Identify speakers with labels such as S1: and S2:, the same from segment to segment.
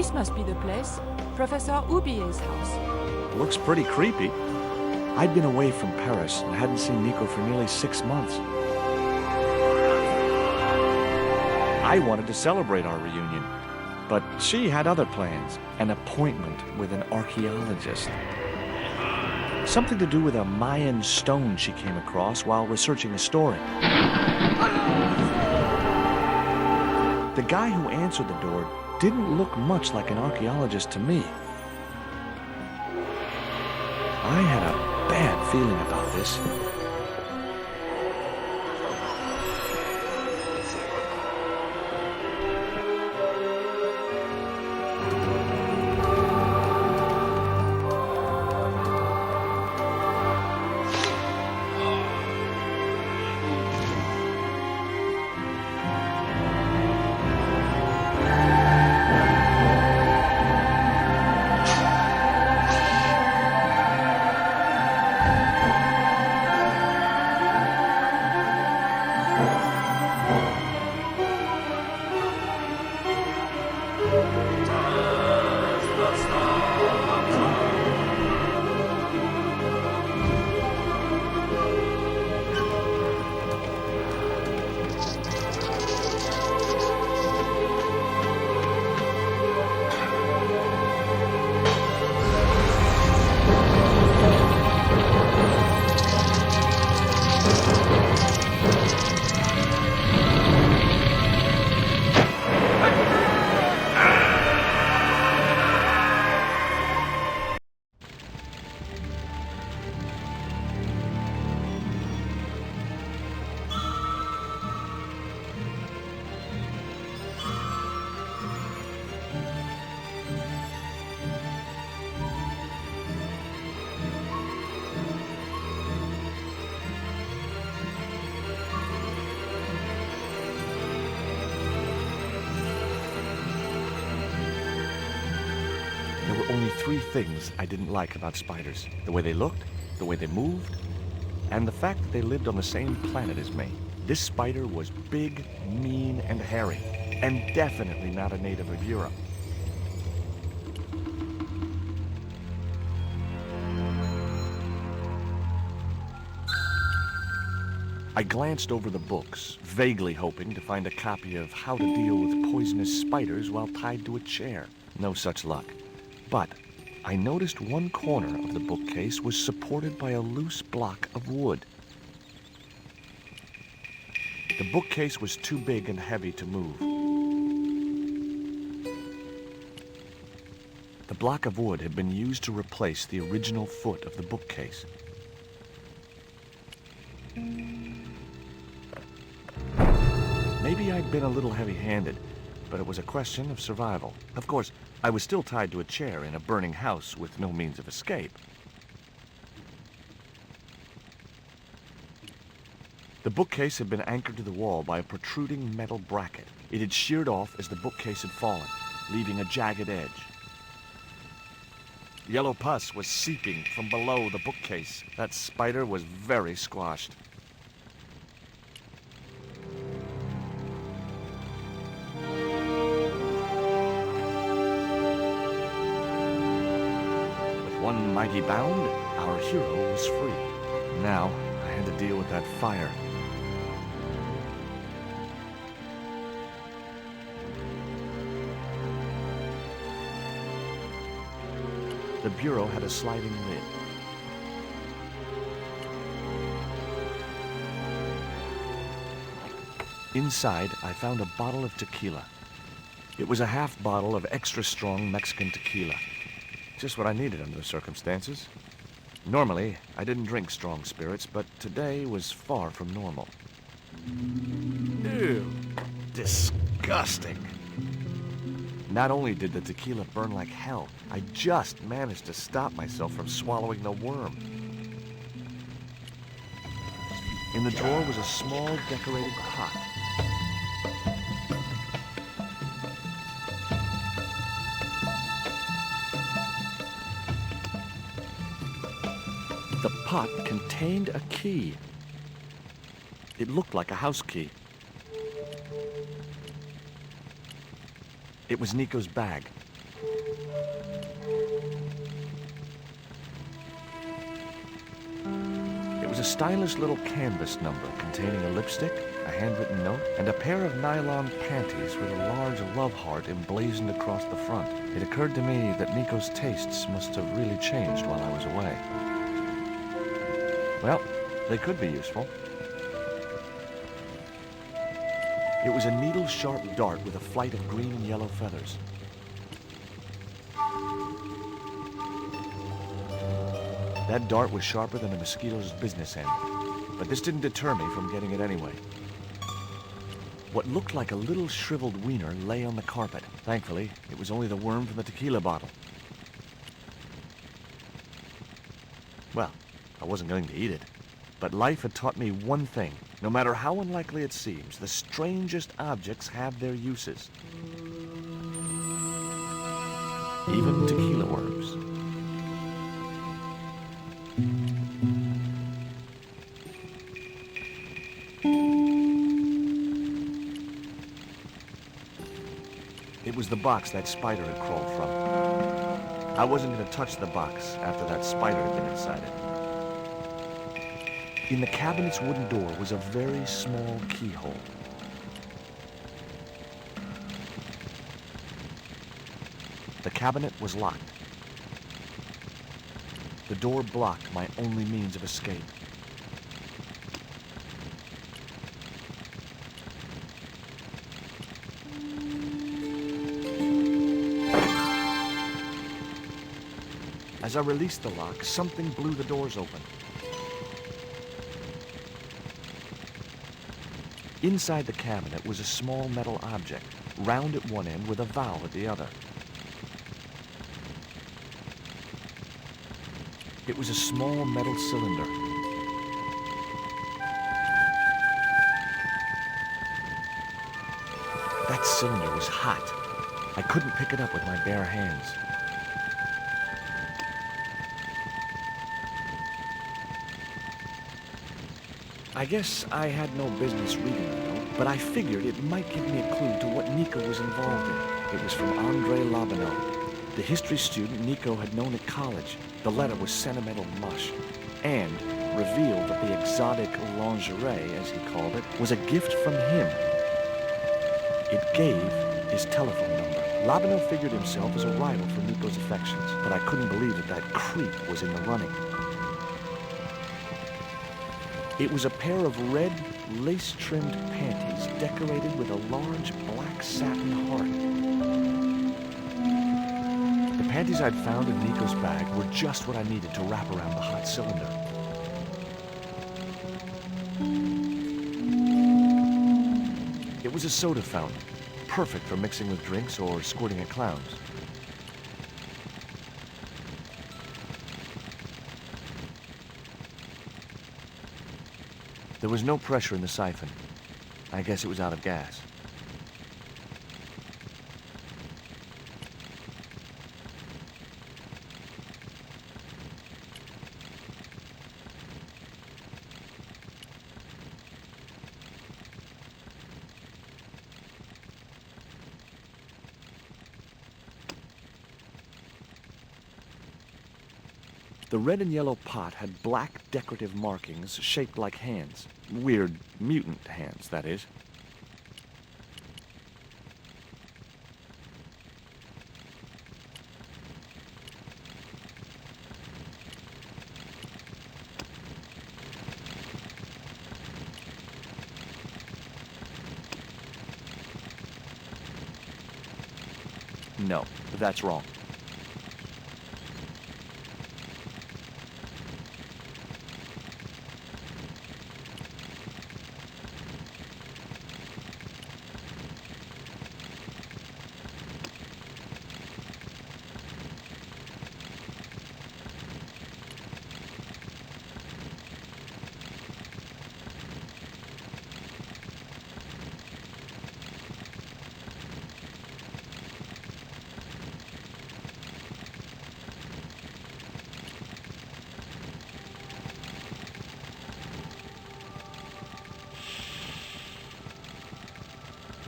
S1: This must be the place. Professor Oubier's house.
S2: Looks pretty creepy. I'd been away from Paris and hadn't seen Nico for nearly 6 months. I wanted to celebrate our reunion, but she had other plans. An appointment with an archaeologist. Something to do with a Mayan stone she came across while researching a story. The guy who answered the door didn't look much like an archaeologist to me. I had a bad feeling about this. There were only 3 things I didn't like about spiders. The way they looked, the way they moved, and the fact that they lived on the same planet as me. This spider was big, mean, and hairy, and definitely not a native of Europe. I glanced over the books, vaguely hoping to find a copy of How to Deal with Poisonous Spiders While Tied to a Chair. No such luck. But I noticed one corner of the bookcase was supported by a loose block of wood. The bookcase was too big and heavy to move. The block of wood had been used to replace the original foot of the bookcase. Maybe I'd been a little heavy-handed, but it was a question of survival. Of course, I was still tied to a chair in a burning house with no means of escape. The bookcase had been anchored to the wall by a protruding metal bracket. It had sheared off as the bookcase had fallen, leaving a jagged edge. Yellow pus was seeping from below the bookcase. That spider was very squashed. One mighty bound, our hero was free. Now, I had to deal with that fire. The bureau had a sliding lid. Inside, I found a bottle of tequila. It was a half bottle of extra strong Mexican tequila. Just what I needed under the circumstances. Normally, I didn't drink strong spirits, but today was far from normal. Ew, disgusting. Not only did the tequila burn like hell, I just managed to stop myself from swallowing the worm. In the drawer was a small decorated pot. The pot contained a key. It looked like a house key. It was Nico's bag. a stylish little canvas number containing a lipstick, a handwritten note, and a pair of nylon panties with a large love heart emblazoned across the front. It occurred to me that Nico's tastes must have really changed while I was away. Well, they could be useful. It was a needle-sharp dart with a flight of green and yellow feathers. That dart was sharper than a mosquito's business end, but this didn't deter me from getting it anyway. What looked like a little shriveled wiener lay on the carpet. Thankfully, it was only the worm from the tequila bottle. Well, I wasn't going to eat it, but life had taught me one thing. No matter how unlikely it seems, the strangest objects have their uses. Even tequila worms. It was the box that spider had crawled from. I wasn't going to touch the box after that spider had been inside it. In the cabinet's wooden door was a very small keyhole. The cabinet was locked. The door blocked my only means of escape. As I released the lock, something blew the doors open. Inside the cabinet was a small metal object, round at one end with a valve at the other. It was a small metal cylinder. That cylinder was hot. I couldn't pick it up with my bare hands. I guess I had no business reading the note, but I figured it might give me a clue to what Nico was involved in. It was from Andre Lobineau, the history student Nico had known at college. The letter was sentimental mush, and revealed that the exotic lingerie, as he called it, was a gift from him. It gave his telephone number. Lobineau figured himself as a rival for Nico's affections, but I couldn't believe that that creep was in the running. It was a pair of red, lace-trimmed panties decorated with a large black satin heart. The panties I'd found in Nico's bag were just what I needed to wrap around the hot cylinder. It was a soda fountain, perfect for mixing with drinks or squirting at clowns. There was no pressure in the siphon. I guess it was out of gas. The red and yellow pot had black decorative markings shaped like hands. Weird mutant hands, that is. No, that's wrong.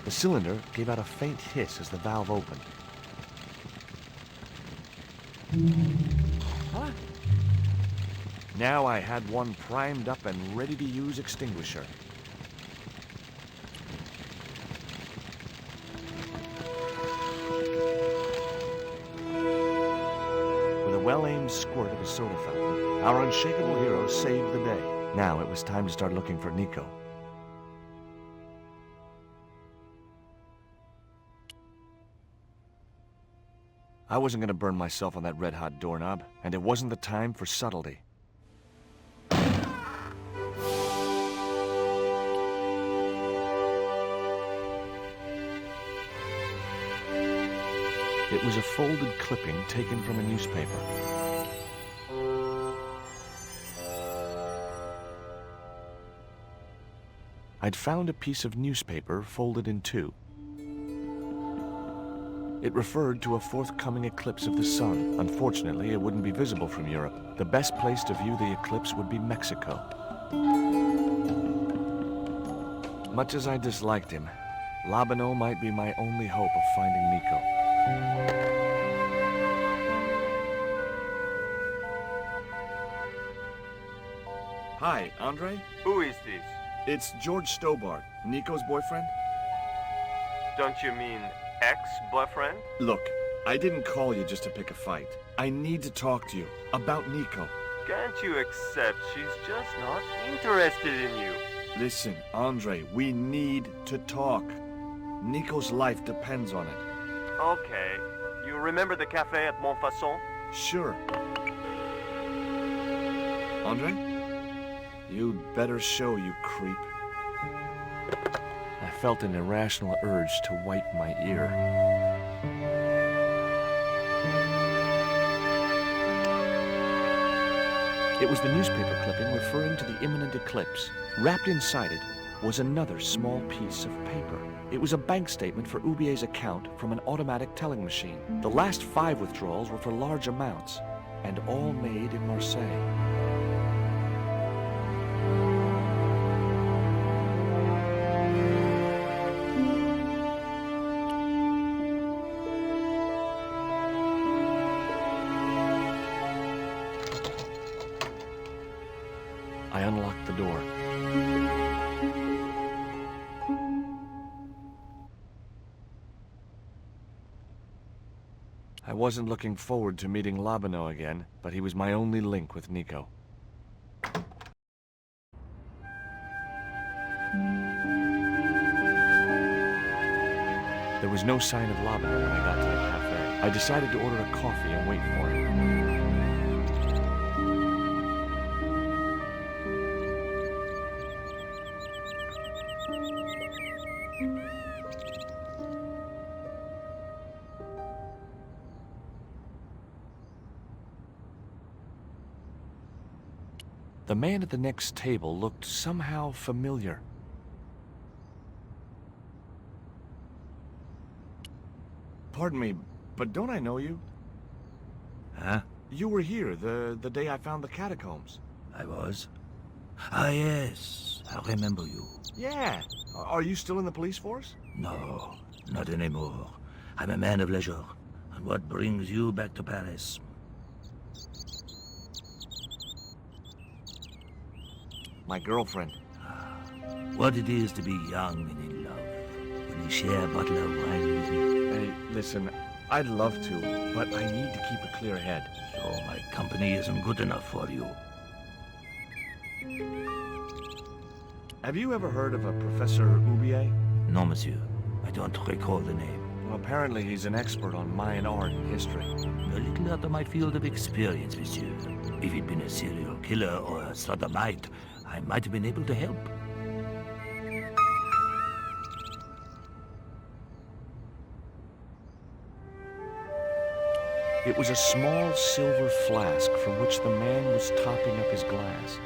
S2: The cylinder gave out a faint hiss as the valve opened.
S1: Huh?
S2: Now I had one primed up and ready to use extinguisher. With a well-aimed squirt of a soda fountain, our unshakable hero saved the day. Now it was time to start looking for Nico. I wasn't going to burn myself on that red-hot doorknob, and it wasn't the time for subtlety. It was a folded clipping taken from a newspaper. I'd found a piece of newspaper folded in two. It referred to a forthcoming eclipse of the sun. Unfortunately, it wouldn't be visible from Europe. The best place to view the eclipse would be Mexico. Much as I disliked him, Labano might be my only hope of finding Nico. Hi, Andre?
S3: Who is this?
S2: It's George Stobbart, Nico's boyfriend.
S3: Don't you mean ex-boyfriend?
S2: Look, I didn't call you just to pick a fight. I need to talk to you about Nico.
S3: Can't you accept she's just not interested in you?
S2: Listen, Andre, we need to talk. Nico's life depends on it.
S3: Okay. You remember the cafe at Montfaucon?
S2: Sure. Andre? You'd better show, you creep. I felt an irrational urge to wipe my ear. It was the newspaper clipping referring to the imminent eclipse. Wrapped inside it was another small piece of paper. It was a bank statement for Ubier's account from an automatic telling machine. The last 5 withdrawals were for large amounts, and all made in Marseilles. I unlocked the door. I wasn't looking forward to meeting Labano again, but he was my only link with Nico. There was no sign of Labano when I got to the cafe. I decided to order a coffee and wait for him. The man at the next table looked somehow familiar. Pardon me, but don't I know you?
S4: Huh?
S2: You were here the day I found the catacombs.
S4: I was? Ah, yes. I remember you.
S2: Yeah. Are you still in the police force?
S4: No, not anymore. I'm a man of leisure. And what brings you back to Paris?
S2: My girlfriend.
S4: What it is to be young and in love. Will you share a bottle of wine with me?
S2: Hey, listen, I'd love to, but I need to keep a clear head.
S4: So my company isn't good enough for you.
S2: Have you ever heard of a Professor Ubier?
S4: No, monsieur. I don't recall the name.
S2: Well, apparently he's an expert on Mayan art and history.
S4: A little out of my field of experience, monsieur. If he'd been a serial killer or a sodomite, I might have been able to help.
S2: It was a small silver flask from which the man was topping up his glass.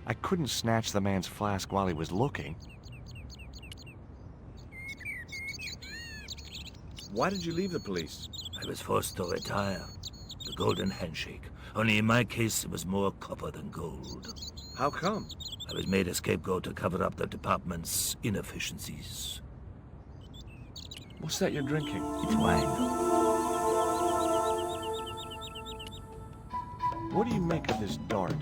S2: I couldn't snatch the man's flask while he was looking. Why did you leave the police?
S4: I was forced to retire. The golden handshake. Only in my case, it was more copper than gold.
S2: How come?
S4: I was made a scapegoat to cover up the department's inefficiencies.
S2: What's that you're drinking?
S4: It's wine.
S2: What do you make of this dart?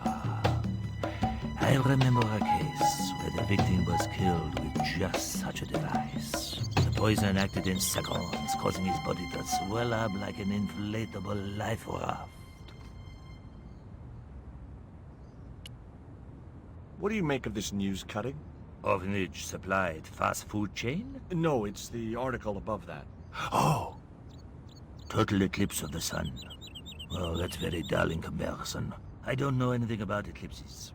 S4: I remember a case where the victim was killed with just such a device. The poison acted in seconds, causing his body to swell up like an inflatable life raft.
S2: What do you make of this news cutting?
S4: Orphanage supplied fast food chain?
S2: No, it's the article above that.
S4: Oh! Total eclipse of the sun. Well, that's very dull in comparison. I don't know anything about eclipses.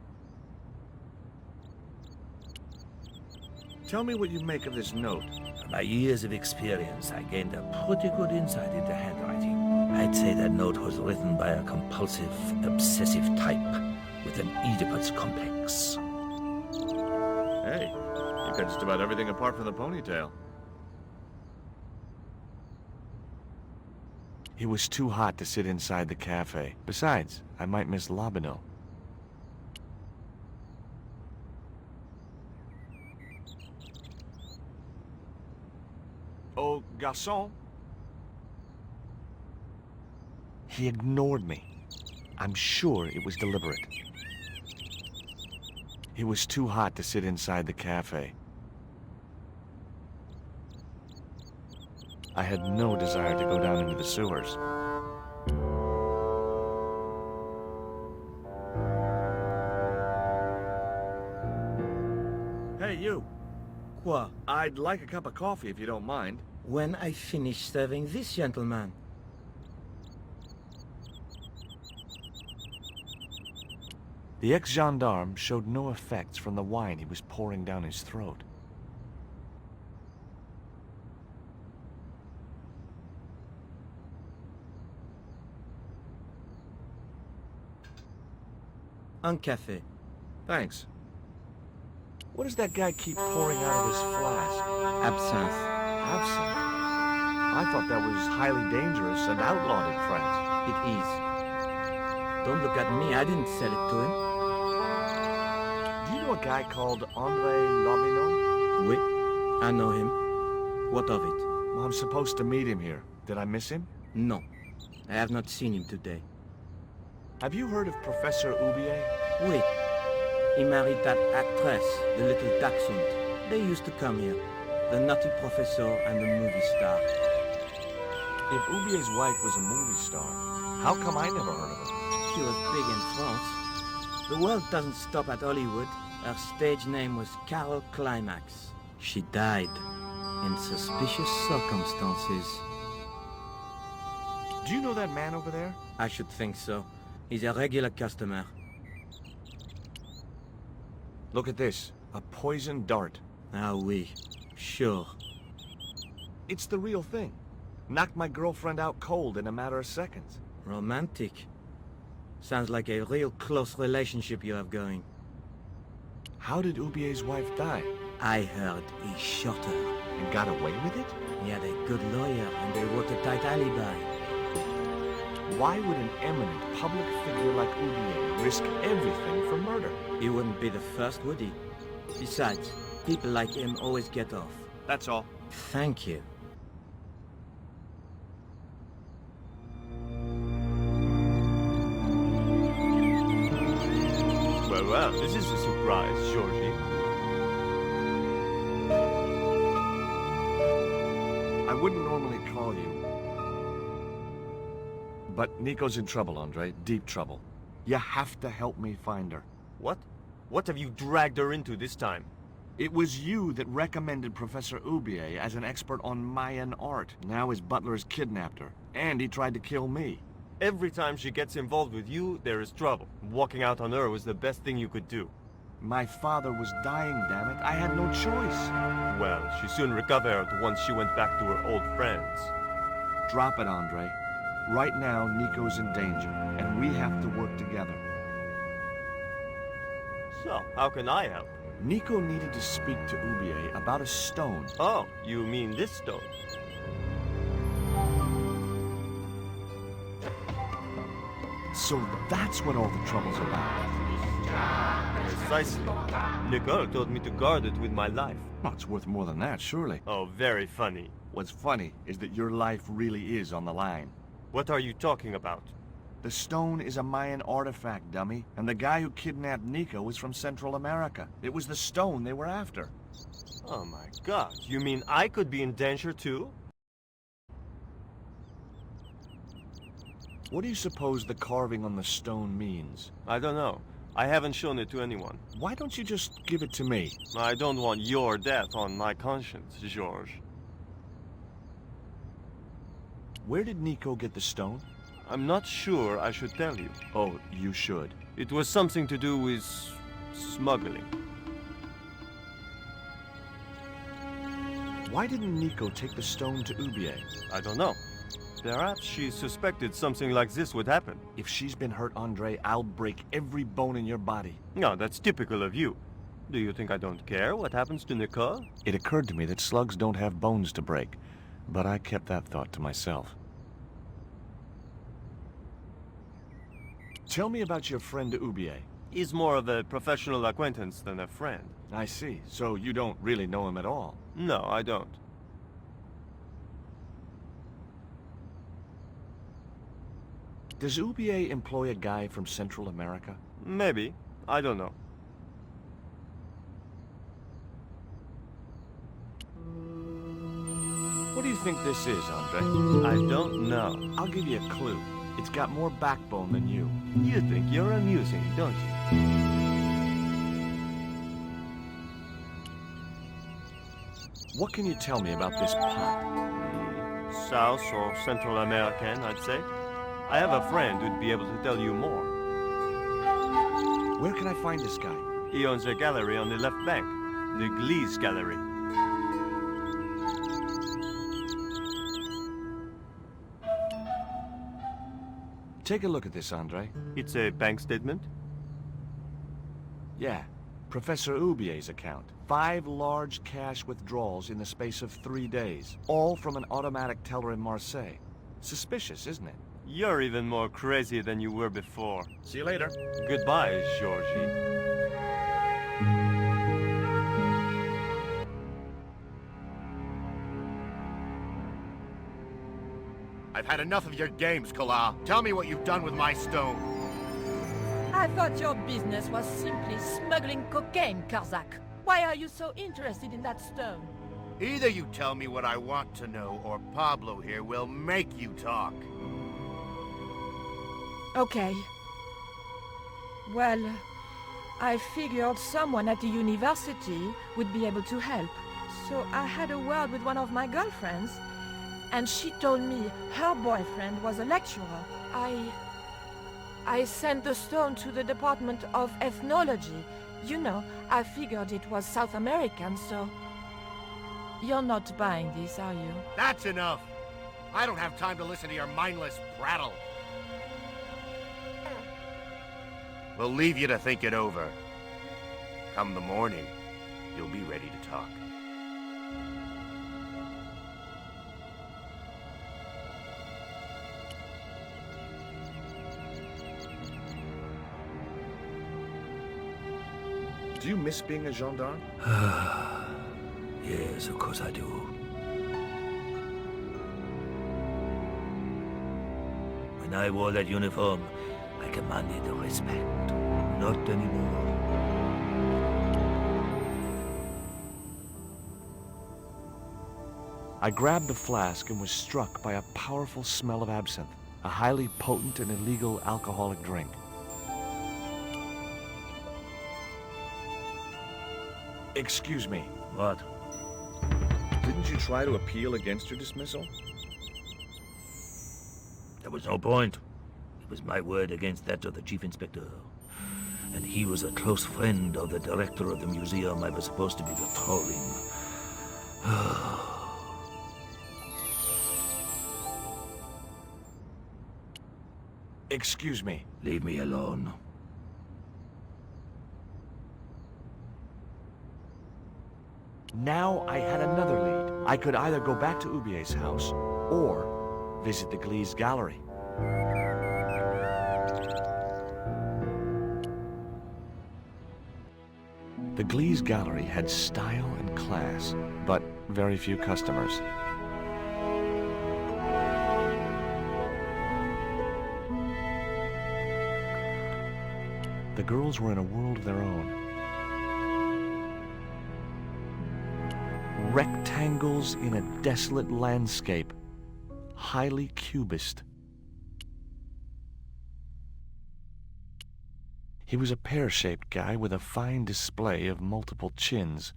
S2: Tell me what you make of this note.
S4: From my years of experience, I gained a pretty good insight into handwriting. I'd say that note was written by a compulsive, obsessive type with an Oedipus complex.
S2: Hey, you got just about everything apart from the ponytail. It was too hot to sit inside the cafe. Besides, I might miss Lobino. Oh, garçon? He ignored me. I'm sure it was deliberate. It was too hot to sit inside the cafe. I had no desire to go down into the sewers. Hey, you.
S5: Quoi?
S2: I'd like a cup of coffee if you don't mind.
S5: When I finish serving this gentleman.
S2: The ex-gendarme showed no effects from the wine he was pouring down his throat.
S5: Un café.
S2: Thanks. What does that guy keep pouring out of his flask?
S5: Absinthe.
S2: Absinthe? I thought that was highly dangerous and outlawed in France.
S5: It is. Don't look at me, I didn't sell it to him.
S2: Do you know a guy called André Lobino?
S5: Oui, I know him. What of it?
S2: Well, I'm supposed to meet him here. Did I miss him?
S5: No, I have not seen him today.
S2: Have you heard of Professor Oubier?
S5: Oui, he married that actress, the little dachshund. They used to come here, the nutty professor and the movie star.
S2: If Oubier's wife was a movie star, how come I never heard of her?
S5: She was big in France. The world doesn't stop at Hollywood. Her stage name was Carol Climax. She died in suspicious circumstances.
S2: Do you know that man over there?
S5: I should think so. He's a regular customer.
S2: Look at this. A poison dart.
S5: Ah oui, sure.
S2: It's the real thing. Knocked my girlfriend out cold in a matter of seconds.
S5: Romantic. Sounds like a real close relationship you have going.
S2: How did Oubier's wife die?
S5: I heard he shot her.
S2: And got away with it?
S5: He had a good lawyer and a watertight alibi.
S2: Why would an eminent public figure like Oubier risk everything for murder?
S5: He wouldn't be the first, would he? Besides, people like him always get off.
S2: That's all.
S5: Thank you.
S3: Well, this is a surprise, Georgie.
S2: I wouldn't normally call you. But Nico's in trouble, Andre. Deep trouble. You have to help me find her.
S3: What? What have you dragged her into this time?
S2: It was you that recommended Professor Oubier as an expert on Mayan art. Now his butler has kidnapped her. And he tried to kill me.
S3: Every time she gets involved with you, there is trouble. Walking out on her was the best thing you could do.
S2: My father was dying, damn it. I had no choice.
S3: Well, she soon recovered once she went back to her old friends.
S2: Drop it, Andre. Right now, Nico's in danger, and we have to work together.
S3: So, how can I help?
S2: Nico needed to speak to Oubier about a stone.
S3: Oh, you mean this stone?
S2: So that's what all the trouble's about.
S3: Precisely. Nicole told me to guard it with my life.
S2: Well, it's worth more than that, surely.
S3: Oh, very funny.
S2: What's funny is that your life really is on the line.
S3: What are you talking about?
S2: The stone is a Mayan artifact, dummy, and the guy who kidnapped Nico was from Central America. It was the stone they were after.
S3: Oh my god, you mean I could be in danger too?
S2: What do you suppose the carving on the stone means?
S3: I don't know. I haven't shown it to anyone.
S2: Why don't you just give it to me?
S3: I don't want your death on my conscience, George.
S2: Where did Nico get the stone?
S3: I'm not sure I should tell you.
S2: Oh, you should.
S3: It was something to do with smuggling.
S2: Why didn't Nico take the stone to Ubier?
S3: I don't know. Perhaps she suspected something like this would happen.
S2: If she's been hurt, Andre, I'll break every bone in your body.
S3: No, that's typical of you. Do you think I don't care what happens to Nicole?
S2: It occurred to me that slugs don't have bones to break, but I kept that thought to myself. Tell me about your friend Ubier.
S3: He's more of a professional acquaintance than a friend.
S2: I see. So you don't really know him at all?
S3: No, I don't.
S2: Does Ubier employ a guy from Central America?
S3: Maybe. I don't know.
S2: What do you think this is, Andre?
S3: I don't know.
S2: I'll give you a clue. It's got more backbone than you.
S3: You think you're amusing, don't you?
S2: What can you tell me about this pot?
S3: South or Central American, I'd say. I have a friend who'd be able to tell you more.
S2: Where can I find this guy?
S3: He owns a gallery on the left bank, the Gliese Gallery.
S2: Take a look at this, Andre.
S3: It's a bank statement?
S2: Yeah, Professor Ubier's account. 5 large cash withdrawals in the space of 3 days, all from an automatic teller in Marseille. Suspicious, isn't it?
S3: You're even more crazy than you were before.
S2: See you later.
S3: Goodbye, Georgie.
S6: I've had enough of your games, Collard. Tell me what you've done with my stone.
S7: I thought your business was simply smuggling cocaine, Karzak. Why are you so interested in that stone?
S6: Either you tell me what I want to know, or Pablo here will make you talk.
S7: Okay. Well, I figured someone at the university would be able to help. So I had a word with one of my girlfriends, and she told me her boyfriend was a lecturer. I sent the stone to the Department of Ethnology. You know, I figured it was South American, so... You're not buying this, are you?
S6: That's enough! I don't have time to listen to your mindless prattle. We'll leave you to think it over. Come the morning, you'll be ready to talk.
S2: Do you miss being a gendarme?
S4: Yes, of course I do. When I wore that uniform, I commanded respect. Not anymore.
S2: I grabbed the flask and was struck by a powerful smell of absinthe, a highly potent and illegal alcoholic drink. Excuse me.
S4: What?
S2: Didn't you try to appeal against your dismissal?
S4: There was no point. It was my word against that of the chief inspector. And he was a close friend of the director of the museum I was supposed to be patrolling.
S2: Excuse me.
S4: Leave me alone.
S2: Now I had another lead. I could either go back to Ubier's house or visit the Gliese Gallery. The Glee's gallery had style and class, but very few customers. The girls were in a world of their own. Rectangles in a desolate landscape, highly cubist. He was a pear-shaped guy with a fine display of multiple chins.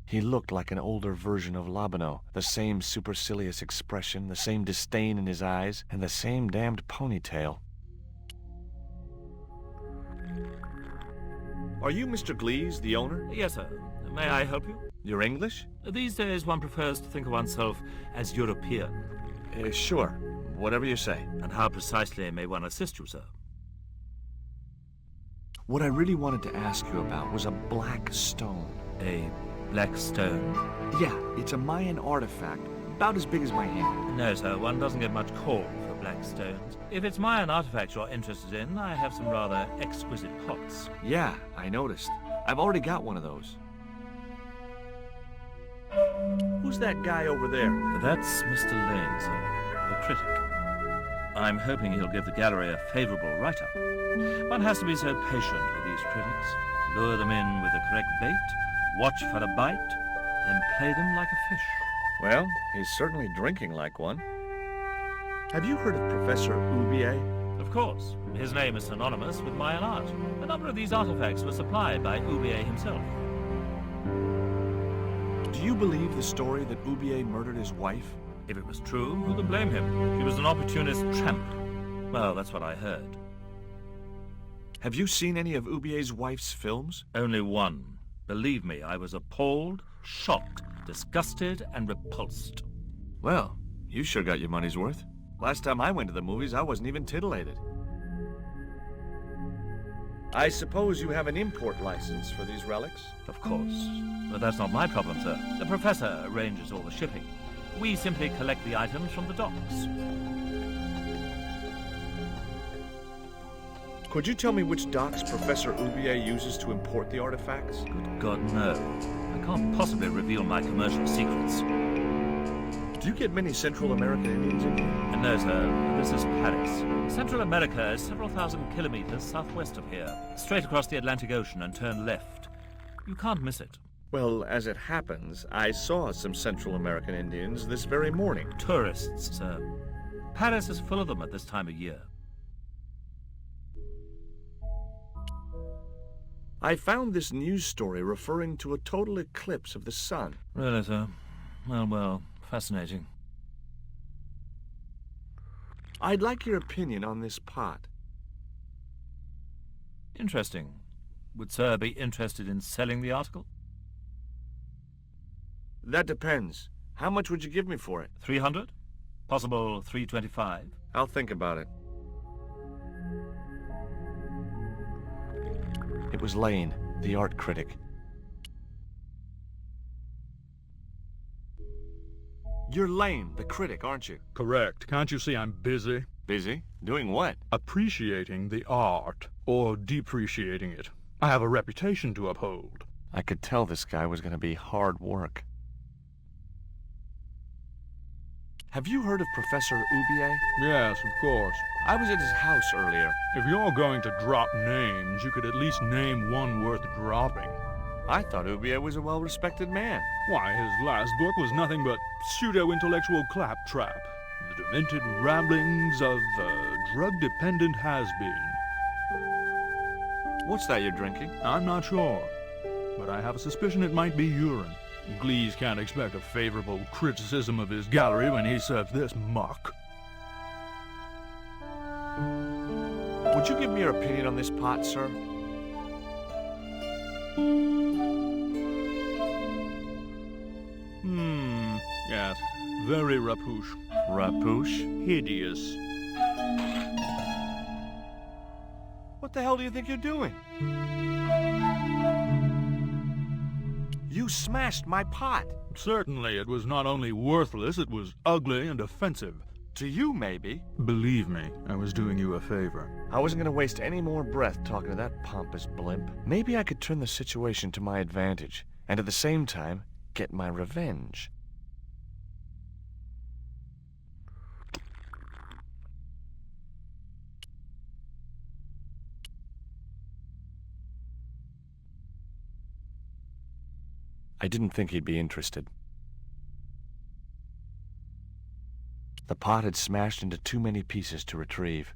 S2: He looked like an older version of Labano, the same supercilious expression, the same disdain in his eyes, and the same damned ponytail. Are you Mr. Glees, the owner?
S4: Yes, sir. May I help you?
S2: You're English?
S4: These days one prefers to think of oneself as European.
S2: Sure. Whatever you say.
S4: And how precisely may one assist you, sir?
S2: What I really wanted to ask you about was a black stone.
S4: A black stone?
S2: Yeah, it's a Mayan artifact, about as big as my hand.
S4: No, sir, one doesn't get much call for black stones. If it's Mayan artifacts you're interested in, I have some rather exquisite pots.
S2: Yeah, I noticed. I've already got one of those. Who's that guy over there?
S4: That's Mr. Lane, sir, the critic. I'm hoping he'll give the gallery a favorable write-up. One has to be so patient with these critics. Lure them in with the correct bait, watch for a bite, then play them like a fish.
S2: Well, he's certainly drinking like one. Have you heard of Professor Oubier?
S4: Of course. His name is synonymous with Mayan art. A number of these artifacts were supplied by Oubier himself.
S2: Do you believe the story that Oubier murdered his wife?
S4: If it was true, who could blame him? She was an opportunist tramp. Well, that's what I heard.
S2: Have you seen any of Oubier's wife's films?
S4: Only one. Believe me, I was appalled, shocked, disgusted, and repulsed.
S2: Well, you sure got your money's worth. Last time I went to the movies, I wasn't even titillated. I suppose you have an import license for these relics?
S4: Of course. But that's not my problem, sir. The professor arranges all the shipping. We simply collect the items from the docks.
S2: Could you tell me which docks Professor Oubier uses to import the artifacts?
S4: Good God, no. I can't possibly reveal my commercial secrets.
S2: Do you get many Central American Indians in here?
S4: No, sir. This is Paris. Central America is several thousand kilometers southwest of here. Straight across the Atlantic Ocean and turn left. You can't miss it.
S2: Well, as it happens, I saw some Central American Indians this very morning.
S4: Tourists, sir. Paris is full of them at this time of year.
S2: I found this news story referring to a total eclipse of the sun.
S4: Really, sir? Well, fascinating.
S2: I'd like your opinion on this pot.
S4: Interesting. Would sir be interested in selling the article?
S2: That depends. How much would you give me for it?
S4: 300? Possible 325?
S2: I'll think about it. It was Lane, the art critic. You're Lane, the critic, aren't you?
S8: Correct. Can't you see I'm busy?
S2: Busy? Doing what?
S8: Appreciating the art, or depreciating it. I have a reputation to uphold.
S2: I could tell this guy was going to be hard work. Have you heard of Professor Oubier?
S8: Yes, of course.
S2: I was at his house earlier.
S8: If you're going to drop names, you could at least name one worth dropping.
S2: I thought Oubier was a well-respected man.
S8: Why, his last book was nothing but pseudo-intellectual claptrap. The demented ramblings of a drug-dependent has-been.
S2: What's that you're drinking?
S8: I'm not sure, but I have a suspicion it might be urine. Glees can't expect a favorable criticism of his gallery when he serves this muck.
S2: Would you give me your opinion on this pot, sir?
S8: Yes. Very rapouche.
S2: Rapouche?
S8: Hideous.
S2: What the hell do you think you're doing? You smashed my pot.
S8: Certainly, it was not only worthless, it was ugly and offensive.
S2: To you, maybe.
S8: Believe me, I was doing you a favor.
S2: I wasn't gonna waste any more breath talking to that pompous blimp. Maybe I could turn the situation to my advantage, and at the same time, get my revenge. I didn't think he'd be interested. The pot had smashed into too many pieces to retrieve.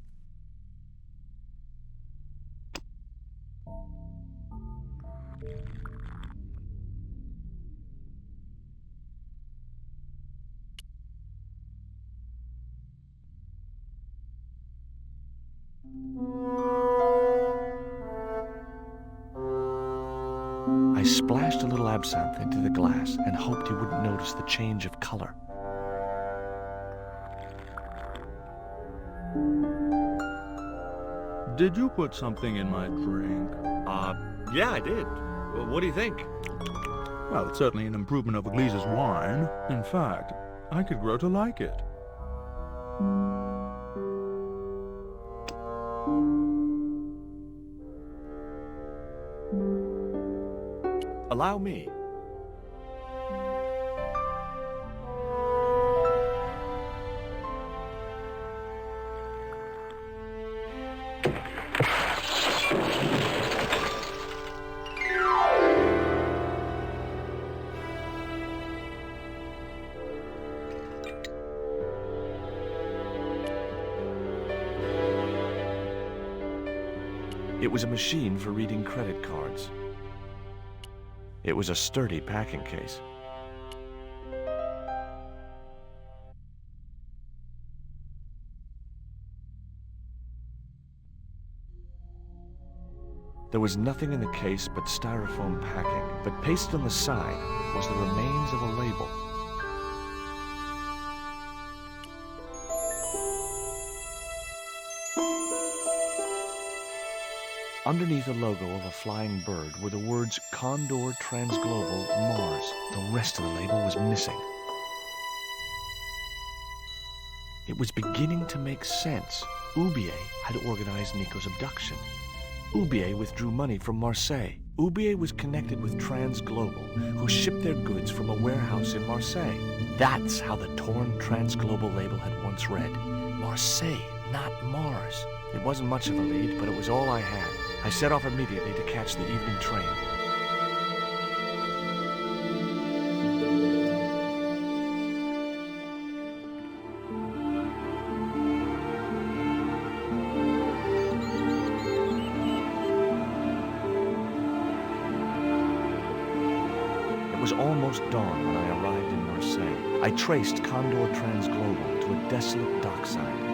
S2: I splashed a little absinthe into the glass and hoped he wouldn't notice the change of color.
S8: Did you put something in my drink?
S2: Yeah, I did. Well, what do you think?
S8: Well, it's certainly an improvement over Gleese's wine. In fact, I could grow to like it.
S2: Allow me. It was a machine for reading credit cards. It was a sturdy packing case. There was nothing in the case but styrofoam packing, but pasted on the side was the remains of a label. Underneath a logo of a flying bird were the words Condor Transglobal Mars. The rest of the label was missing. It was beginning to make sense. Oubier had organized Nico's abduction. Oubier withdrew money from Marseilles. Oubier was connected with Transglobal, who shipped their goods from a warehouse in Marseilles. That's how the torn Transglobal label had once read. Marseilles, not Mars. It wasn't much of a lead, but it was all I had. I set off immediately to catch the evening train. It was almost dawn when I arrived in Marseilles. I traced Condor Transglobal to a desolate dockside.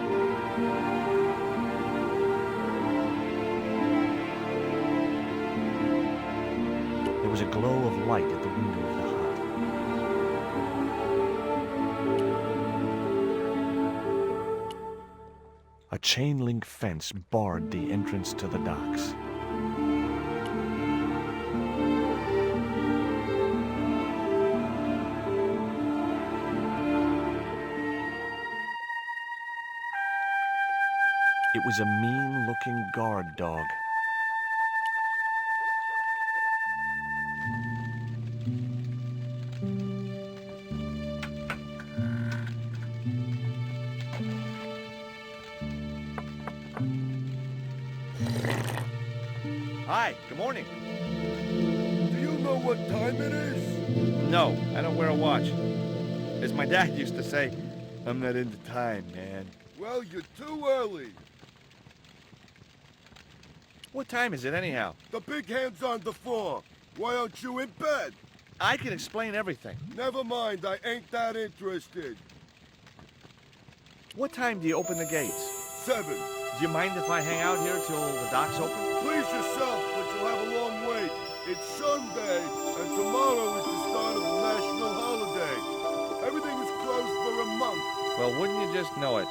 S2: There was a glow of light at the window of the hut. A chain-link fence barred the entrance to the docks. It was a mean-looking guard dog. Hi, good morning.
S9: Do you know what time it is?
S2: No, I don't wear a watch. As my dad used to say, I'm not into time, man.
S9: Well, you're too early.
S2: What time is it anyhow?
S9: The big hand's on the floor. Why aren't you in bed?
S2: I can explain everything.
S9: Never mind, I ain't that interested.
S2: What time do you open the gates?
S9: 7.
S2: Do you mind if I hang out here till the docks open?
S9: Please yourself, but you'll have a long wait. It's Sunday, and tomorrow is the start of the national holiday. Everything is closed for a month.
S2: Well, wouldn't you just know it?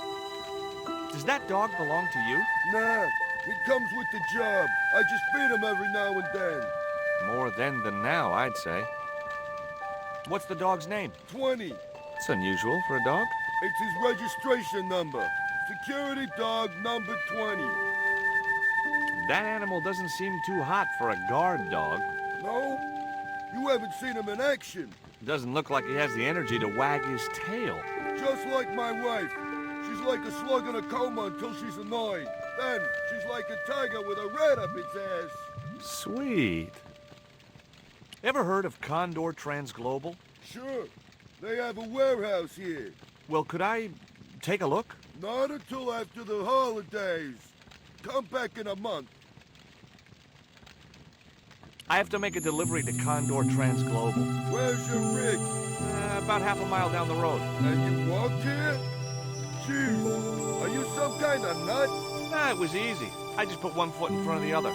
S2: Does that dog belong to you?
S9: Nah, he comes with the job. I just feed him every now and then.
S2: More then than now, I'd say. What's the dog's name?
S9: 20.
S2: It's unusual for a dog.
S9: It's his registration number. Security dog number 20.
S2: That animal doesn't seem too hot for a guard dog.
S9: No? You haven't seen him in action.
S2: Doesn't look like he has the energy to wag his tail.
S9: Just like my wife. She's like a slug in a coma until she's annoyed. Then, she's like a tiger with a rat up its ass.
S2: Sweet. Ever heard of Condor Transglobal?
S9: Sure. They have a warehouse here.
S2: Well, could I take a look?
S9: Not until after the holidays. Come back in a month.
S2: I have to make a delivery to Condor Transglobal.
S9: Where's your rig?
S2: About half a mile down the road.
S9: And you walked here? Jeez, are you some kind of nut?
S2: Nah, it was easy. I just put one foot in front of the other.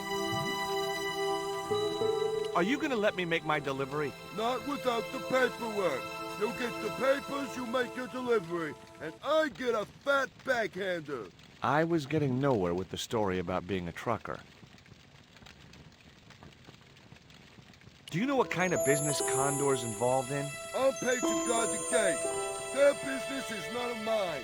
S2: Are you gonna let me make my delivery?
S9: Not without the paperwork. You get the papers, you make your delivery, and I get a fat backhander.
S2: I was getting nowhere with the story about being a trucker. Do you know what kind of business Condor's involved in?
S9: I'm paid to guard the gate. Their business is none of mine.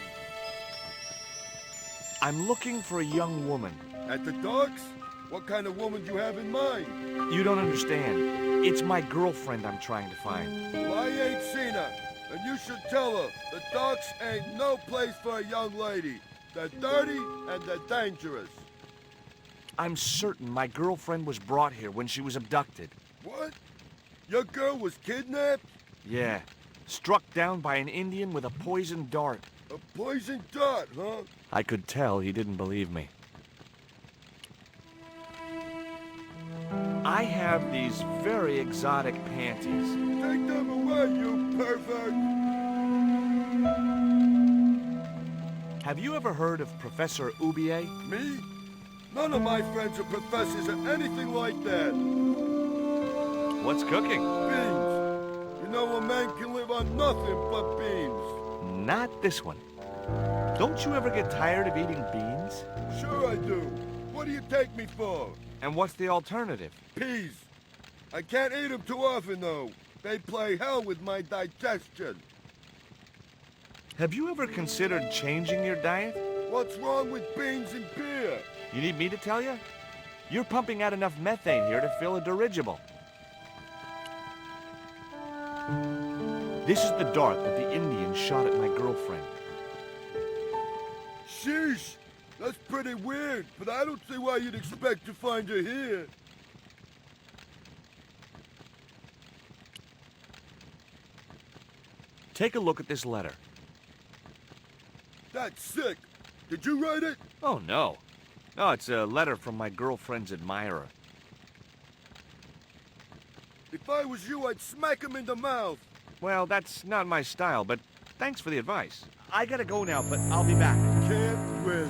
S2: I'm looking for a young woman.
S9: At the docks? What kind of woman do you have in mind?
S2: You don't understand. It's my girlfriend I'm trying to find.
S9: Well, I ain't seen her, and you should tell her the docks ain't no place for a young lady. They're dirty and they're dangerous.
S2: I'm certain my girlfriend was brought here when she was abducted.
S9: What? Your girl was kidnapped?
S2: Yeah. Struck down by an Indian with a poisoned dart.
S9: A poison dart, huh?
S2: I could tell he didn't believe me. I have these very exotic panties.
S9: Take them away, you pervert!
S2: Have you ever heard of Professor Oubier?
S9: Me? None of my friends are professors or anything like that.
S2: What's cooking?
S9: Beans. You know a man can live on nothing but beans.
S2: Not this one. Don't you ever get tired of eating beans?
S9: Sure I do. What do you take me for?
S2: And what's the alternative?
S9: Peas. I can't eat them too often, though. They play hell with my digestion.
S2: Have you ever considered changing your diet?
S9: What's wrong with beans and beer?
S2: You need me to tell you? You're pumping out enough methane here to fill a dirigible. This is the dart that the Indian shot at my girlfriend.
S9: Sheesh! That's pretty weird, but I don't see why you'd expect to find her here.
S2: Take a look at this letter.
S9: That's sick. Did you write it?
S2: Oh, no. No, it's a letter from my girlfriend's admirer.
S9: If I was you, I'd smack him in the mouth.
S2: Well, that's not my style, but thanks for the advice. I gotta go now, but I'll be back.
S9: Can't wait.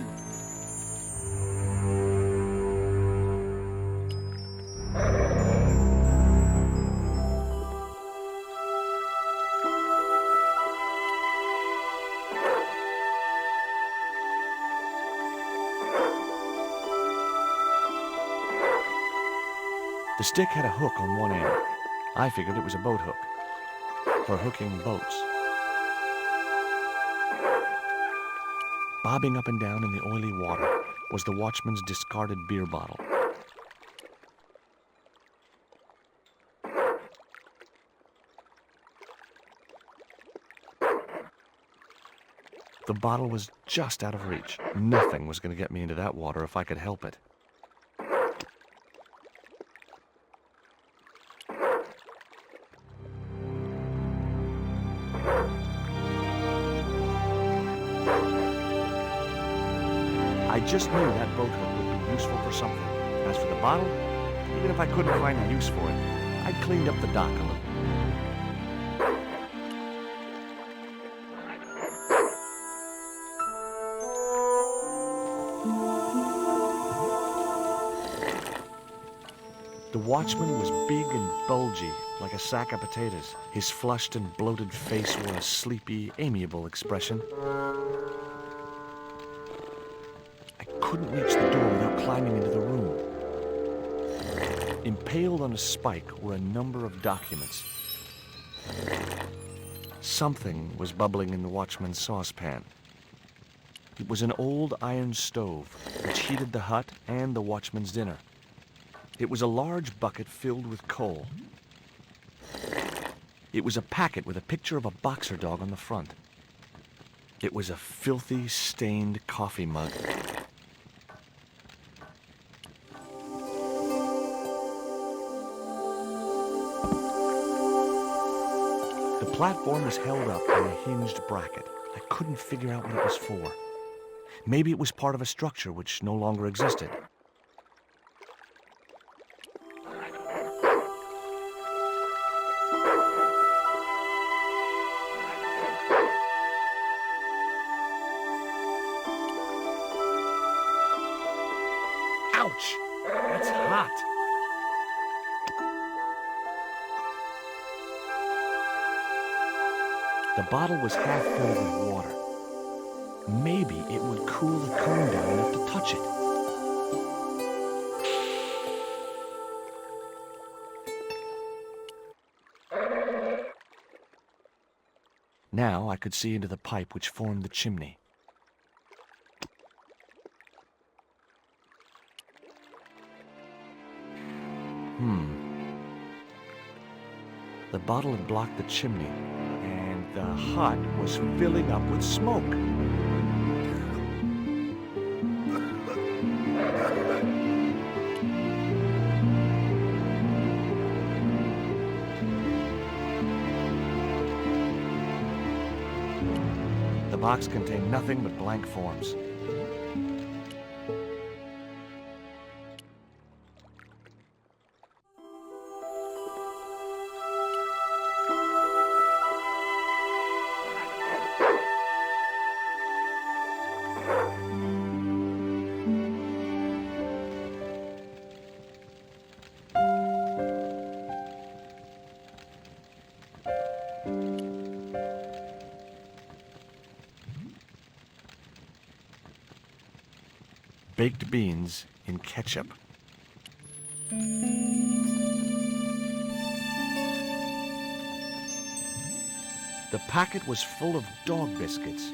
S2: The stick had a hook on one end. I figured it was a boat hook for hooking boats. Bobbing up and down in the oily water was the watchman's discarded beer bottle. The bottle was just out of reach. Nothing was going to get me into that water if I could help it. I just knew that boat hook would be useful for something. As for the bottle, even if I couldn't find a use for it, I'd cleaned up the dock a little. The watchman was big and bulgy, like a sack of potatoes. His flushed and bloated face wore a sleepy, amiable expression. I couldn't reach the door without climbing into the room. Impaled on a spike were a number of documents. Something was bubbling in the watchman's saucepan. It was an old iron stove, which heated the hut and the watchman's dinner. It was a large bucket filled with coal. It was a packet with a picture of a boxer dog on the front. It was a filthy, stained coffee mug. The platform was held up by a hinged bracket. I couldn't figure out what it was for. Maybe it was part of a structure which no longer existed. Ouch! That's hot. The bottle was half filled with water. Maybe it would cool the cone down enough to touch it. Now I could see into the pipe which formed the chimney. The bottle had blocked the chimney, and the hut was filling up with smoke. The box contained nothing but blank forms. Baked beans in ketchup. The packet was full of dog biscuits.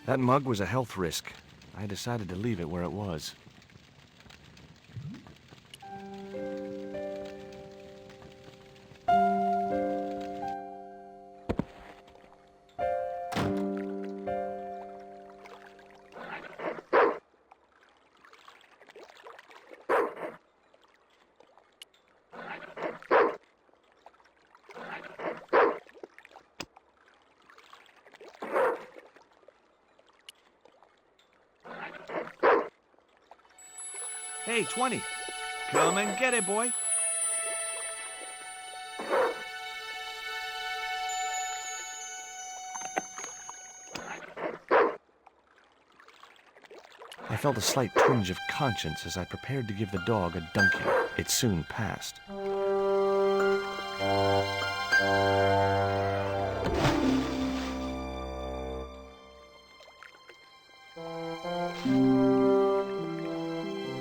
S2: That mug was a health risk. I decided to leave it where it was. Hey, 20. Come and get it, boy. I felt a slight twinge of conscience as I prepared to give the dog a dunking. It soon passed.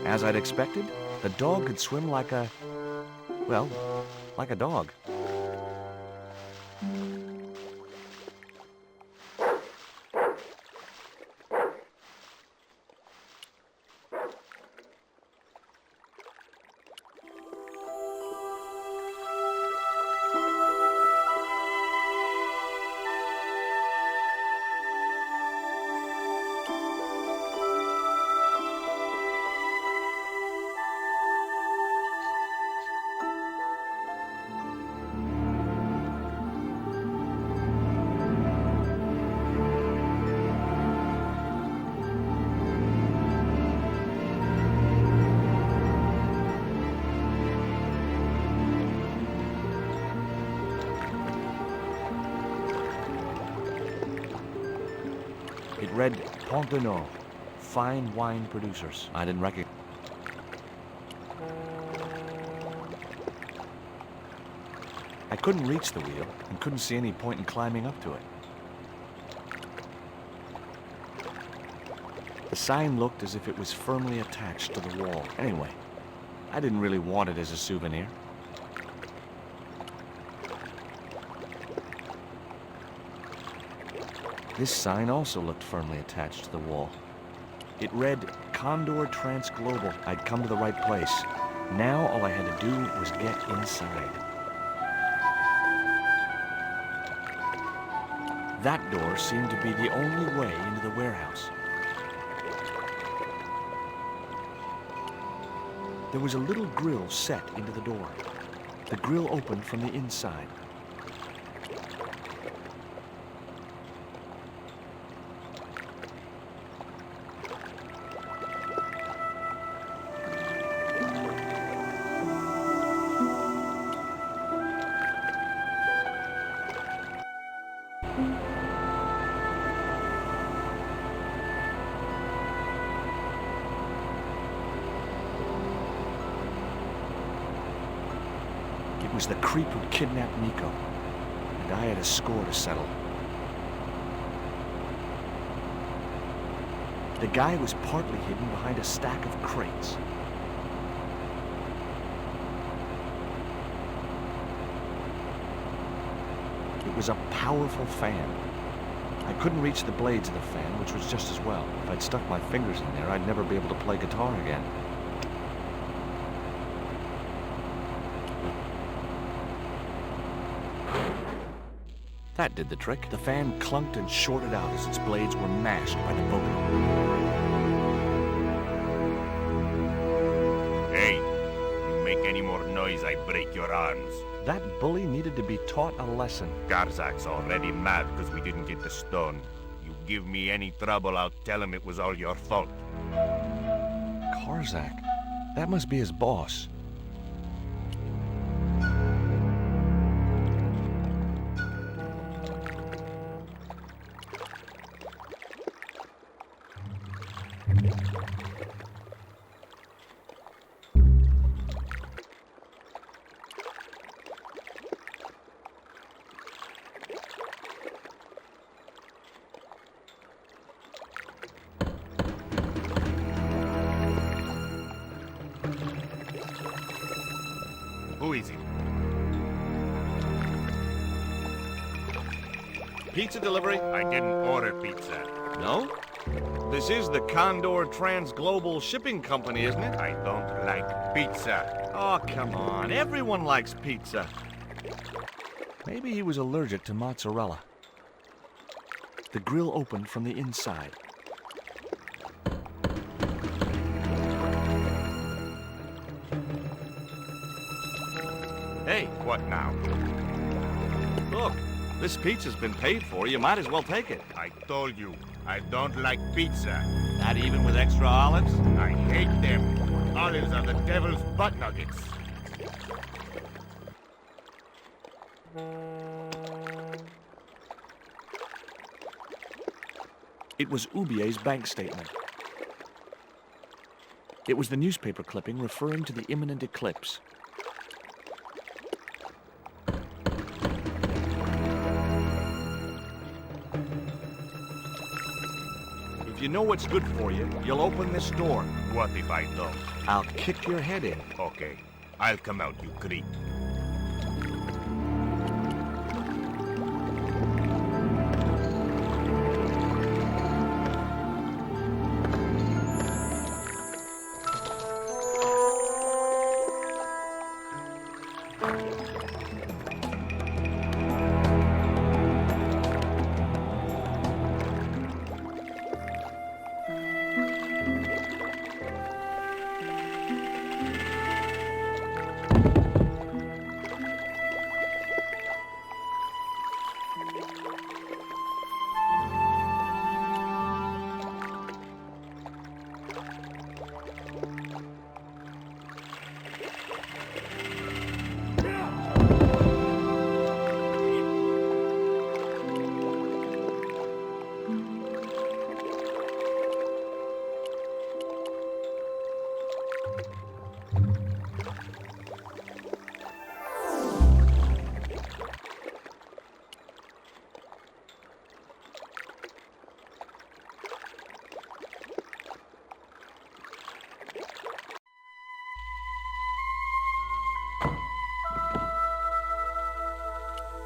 S2: As I'd expected, the dog could swim like a... well, like a dog. It read Pont de Nord, fine wine producers. I didn't recognize. I couldn't reach the wheel and couldn't see any point in climbing up to it. The sign looked as if it was firmly attached to the wall. Anyway, I didn't really want it as a souvenir. This sign also looked firmly attached to the wall. It read, Condor Trans Global. I'd come to the right place. Now all I had to do was get inside. That door seemed to be the only way into the warehouse. There was a little grill set into the door. The grill opened from the inside. It was the creep who'd kidnapped Nico, and I had a score to settle. The guy was partly hidden behind a stack of crates. It was a powerful fan. I couldn't reach the blades of the fan, which was just as well. If I'd stuck my fingers in there, I'd never be able to play guitar again. That did the trick. The fan clunked and shorted out as its blades were mashed by the boat.
S6: Hey, you make any more noise, I break your arms.
S2: That bully needed to be taught a lesson.
S6: Garzak's already mad because we didn't get the stone. You give me any trouble, I'll tell him it was all your fault.
S2: Karzak? That must be his boss.
S6: Who is it?
S2: Pizza delivery?
S6: I didn't order pizza.
S2: No? This is the Condor Trans Global Shipping Company, isn't it?
S6: I don't like pizza.
S2: Oh, come on. Everyone likes pizza. Maybe he was allergic to mozzarella. The grill opened from the inside. Hey,
S6: What now?
S2: look. This pizza's been paid for. You might as well take it.
S6: I told you, I don't like pizza.
S2: Not even with extra olives?
S6: I hate them. Olives are the devil's butt nuggets.
S2: It was Ubier's bank statement. It was the newspaper clipping referring to the imminent eclipse. If you know what's good for you, you'll open this door.
S6: What if I don't?
S2: I'll kick your head in.
S6: Okay, I'll come out, you creep.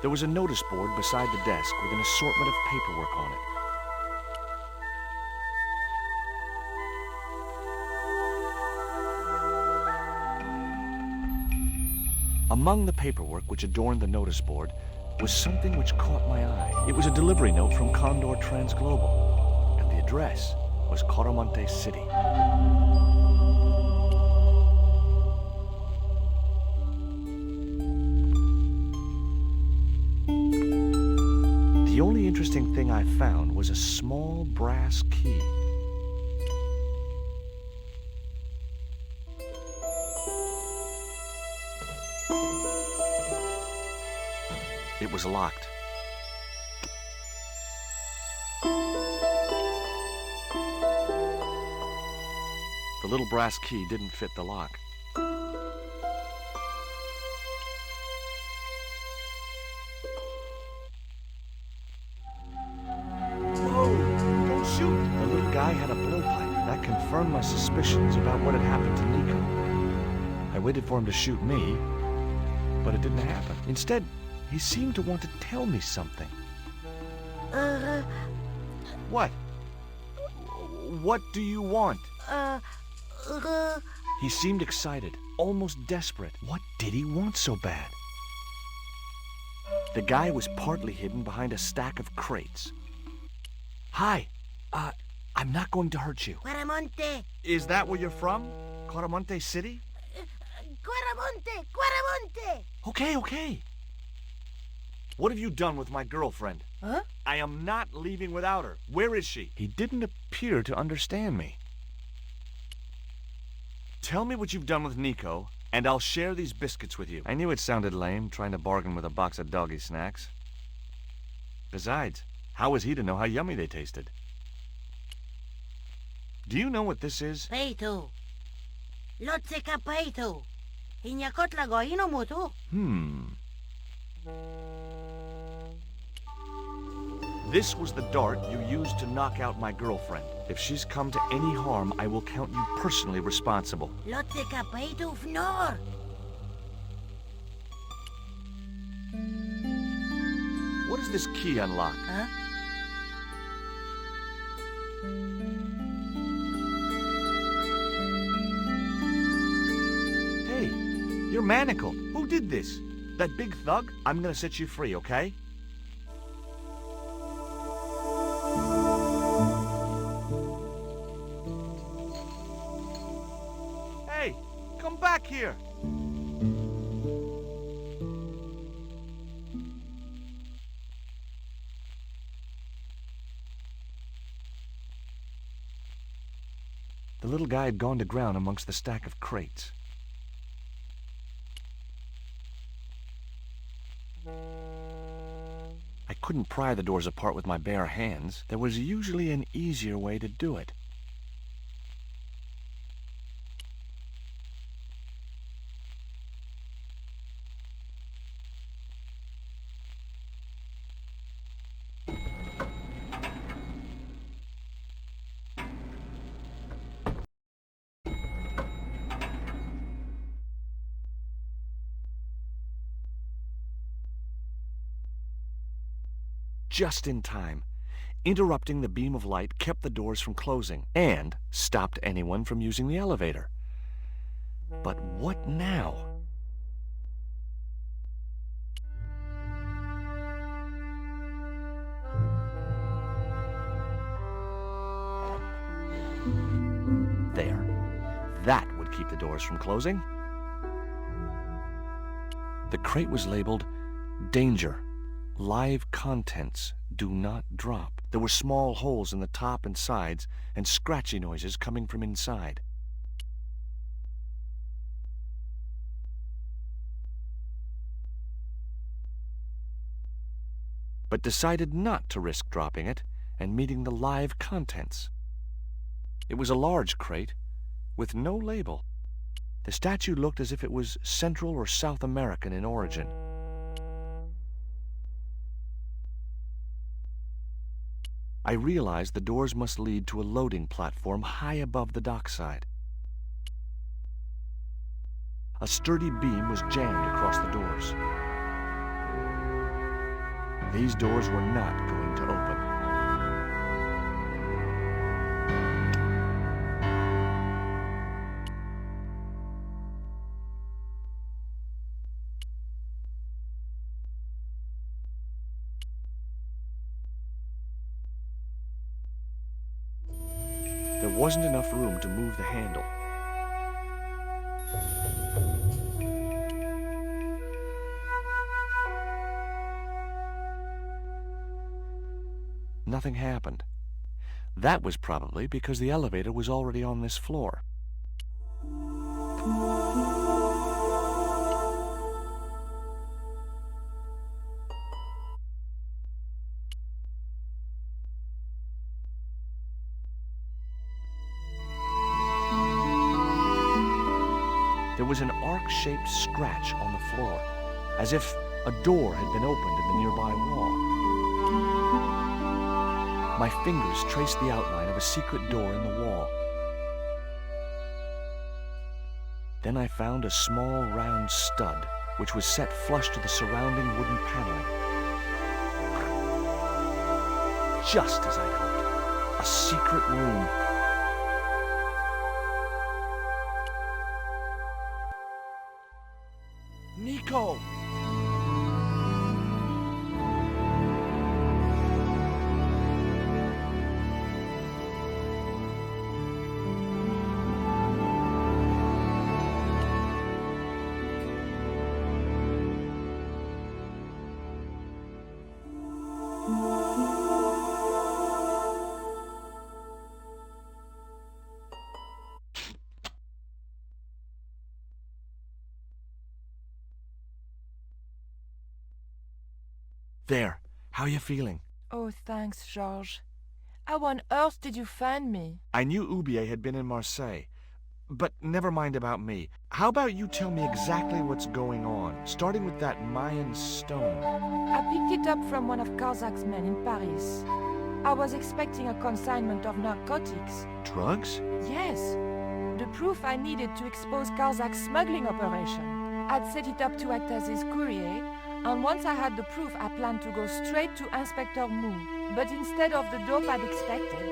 S6: There was a notice board beside the desk with an assortment of paperwork on it.
S2: Among the paperwork which adorned the notice board was something which caught my eye. It was a delivery note from Condor Transglobal, and the address was Quaramonte City. The only interesting thing I found was a small brass key. It was locked. The little brass key didn't fit the lock. The little guy had a blowpipe. That confirmed my suspicions about what had happened to Nico. I waited for him to shoot me, but it didn't happen. Instead, he seemed to want to tell me something. What? What do you want? He seemed excited, almost desperate. What did he want so bad? The guy was partly hidden behind a stack of crates. Hi. I'm not going to hurt you.
S10: Quaramonte!
S2: Is that where you're from? Quaramonte City?
S10: Quaramonte! Quaramonte!
S2: Okay. What have you done with my girlfriend?
S10: Huh?
S2: I am not leaving without her. Where is she? He didn't appear to understand me. Tell me what you've done with Nico, and I'll share these biscuits with you. I knew it sounded lame, trying to bargain with a box of doggy snacks. Besides, how was he to know how yummy they tasted? Do you know what this is?
S10: Peito. Lotseka peito. Inyakot lagoino mutu.
S2: This was the dart you used to knock out my girlfriend. If she's come to any harm, I will count you personally responsible.
S10: Lotseka peito fnor.
S2: What does this key unlock?
S10: Huh?
S2: Hey, you're manacled. Who did this? That big thug? I'm gonna set you free, okay? Hey, come back here. The little guy had gone to ground amongst the stack of crates. I couldn't pry the doors apart with my bare hands. There was usually an easier way to do it. Just in time. Interrupting the beam of light kept the doors from closing and stopped anyone from using the elevator. But what now? There. That would keep the doors from closing. The crate was labeled Danger. Live contents do not drop. There were small holes in the top and sides and scratchy noises coming from inside. But decided not to risk dropping it and meeting the live contents. It was a large crate with no label. The statue looked as if it was Central or South American in origin. I realized the doors must lead to a loading platform high above the dockside. A sturdy beam was jammed across the doors. These doors were not going to open. There wasn't enough room to move the handle. Nothing happened. That was probably because the elevator was already on this floor. There was an arc-shaped scratch on the floor, as if a door had been opened in the nearby wall. My fingers traced the outline of a secret door in the wall. Then I found a small round stud, which was set flush to the surrounding wooden paneling. Just as I'd hoped, a secret room. Nico! There, how are you feeling?
S7: Oh, thanks, George. How on earth did you find me?
S2: I knew Oubier had been in Marseilles, but never mind about me. How about you tell me exactly what's going on, starting with that Mayan stone?
S7: I picked it up from one of Carzak's men in Paris. I was expecting a consignment of narcotics.
S2: Drugs?
S7: Yes. The proof I needed to expose Carzak's smuggling operation. I'd set it up to act as his courier, and once I had the proof, I planned to go straight to Inspector Mou. But instead of the dope I'd expected,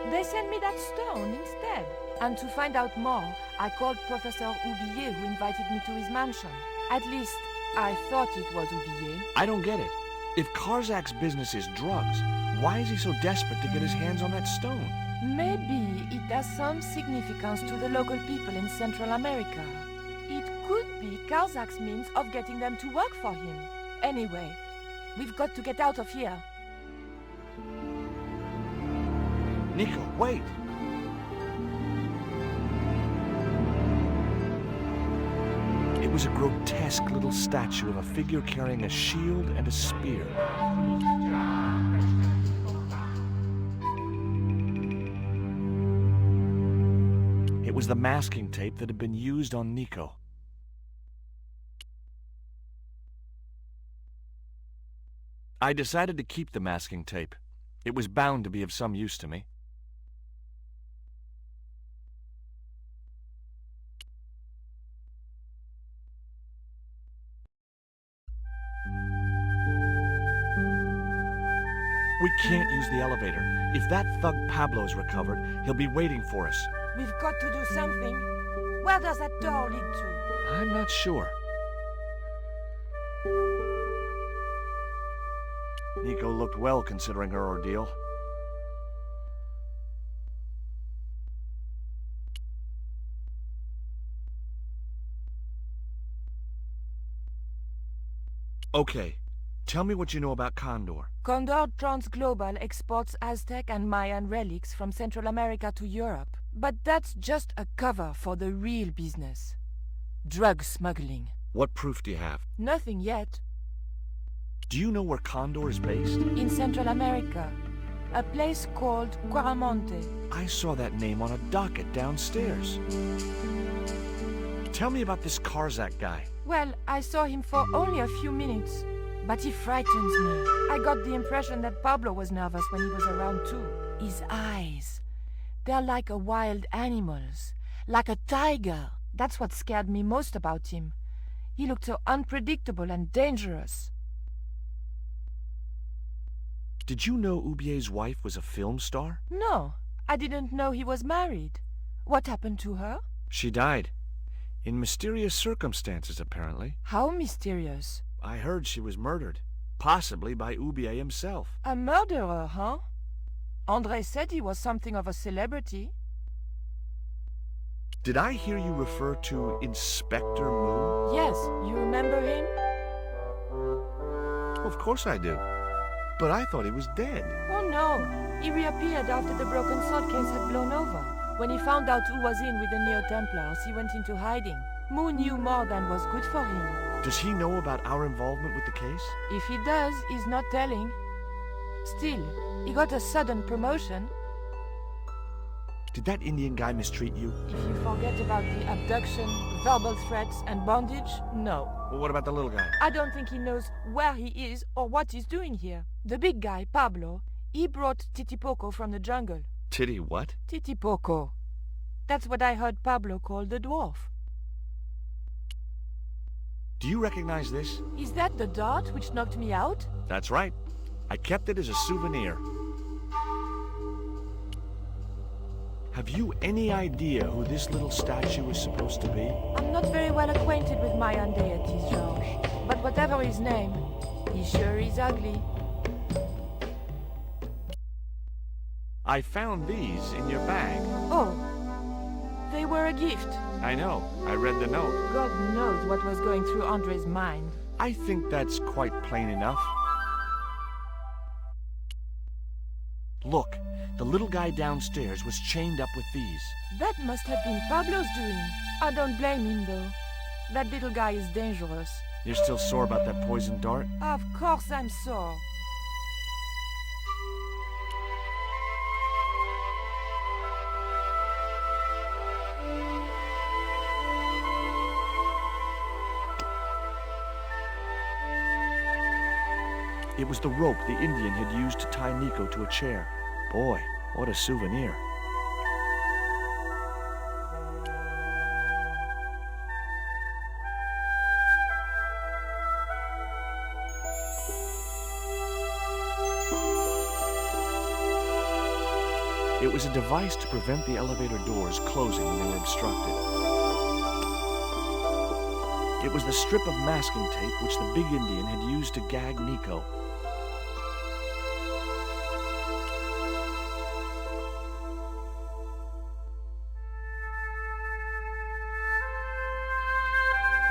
S7: they sent me that stone instead. And to find out more, I called Professor Oubier, who invited me to his mansion. At least, I thought it was Oubier.
S2: I don't get it. If Carzak's business is drugs, why is he so desperate to get his hands on that stone?
S7: Maybe it has some significance to the local people in Central America. It could be Carzak's means of getting them to work for him. Anyway, we've got to get out of here.
S2: Nico, wait! It was a grotesque little statue of a figure carrying a shield and a spear. It was the masking tape that had been used on Nico. I decided to keep the masking tape. It was bound to be of some use to me. We can't use the elevator. If that thug Pablo's recovered, he'll be waiting for us.
S7: We've got to do something. Where does that door lead to?
S2: I'm not sure. Nico looked well considering her ordeal. Okay, tell me what you know about Condor.
S7: Condor Transglobal exports Aztec and Mayan relics from Central America to Europe. But that's just a cover for the real business. Drug smuggling.
S2: What proof do you have?
S7: Nothing yet.
S2: Do you know where Condor is based?
S7: In Central America. A place called Quaramonte.
S2: I saw that name on a docket downstairs. Tell me about this Carzak guy.
S7: Well, I saw him for only a few minutes, but he frightens me. I got the impression that Pablo was nervous when he was around too. His eyes, they're like a wild animal's, like a tiger. That's what scared me most about him. He looked so unpredictable and dangerous.
S2: Did you know Oubier's wife was a film star?
S7: No, I didn't know he was married. What happened to her?
S2: She died. In mysterious circumstances, apparently.
S7: How mysterious?
S2: I heard she was murdered. Possibly by Oubier himself.
S7: A murderer, huh? André said he was something of a celebrity.
S2: Did I hear you refer to Inspector Moon?
S7: Yes, you remember him?
S2: Of course I do. But I thought he was dead.
S7: Oh no, he reappeared after the broken sword case had blown over. When he found out who was in with the Neo-Templars, he went into hiding. Moon knew more than was good for him.
S2: Does he know about our involvement with the case?
S7: If he does, he's not telling. Still, he got a sudden promotion.
S2: Did that Indian guy mistreat you?
S7: If you forget about the abduction, verbal threats, and bondage, no.
S2: Well, what about the little guy?
S7: I don't think he knows where he is or what he's doing here. The big guy, Pablo, he brought Titipoco from the jungle.
S2: Titty what?
S7: Titipoco. That's what I heard Pablo call the dwarf.
S2: Do you recognize this?
S7: Is that the dart which knocked me out?
S2: That's right. I kept it as a souvenir. Have you any idea who this little statue is supposed to be?
S7: I'm not very well acquainted with Mayan deities, George. But whatever his name, he sure is ugly.
S2: I found these in your bag.
S7: Oh, they were a gift.
S2: I know. I read the note.
S7: God knows what was going through Andre's mind.
S2: I think that's quite plain enough. Look, the little guy downstairs was chained up with these.
S7: That must have been Pablo's doing. I don't blame him, though. That little guy is dangerous.
S2: You're still sore about that poison dart?
S7: Of course I'm sore.
S2: It was the rope the Indian had used to tie Nico to a chair. Boy, what a souvenir. It was a device to prevent the elevator doors closing when they were obstructed. It was the strip of masking tape which the big Indian had used to gag Nico.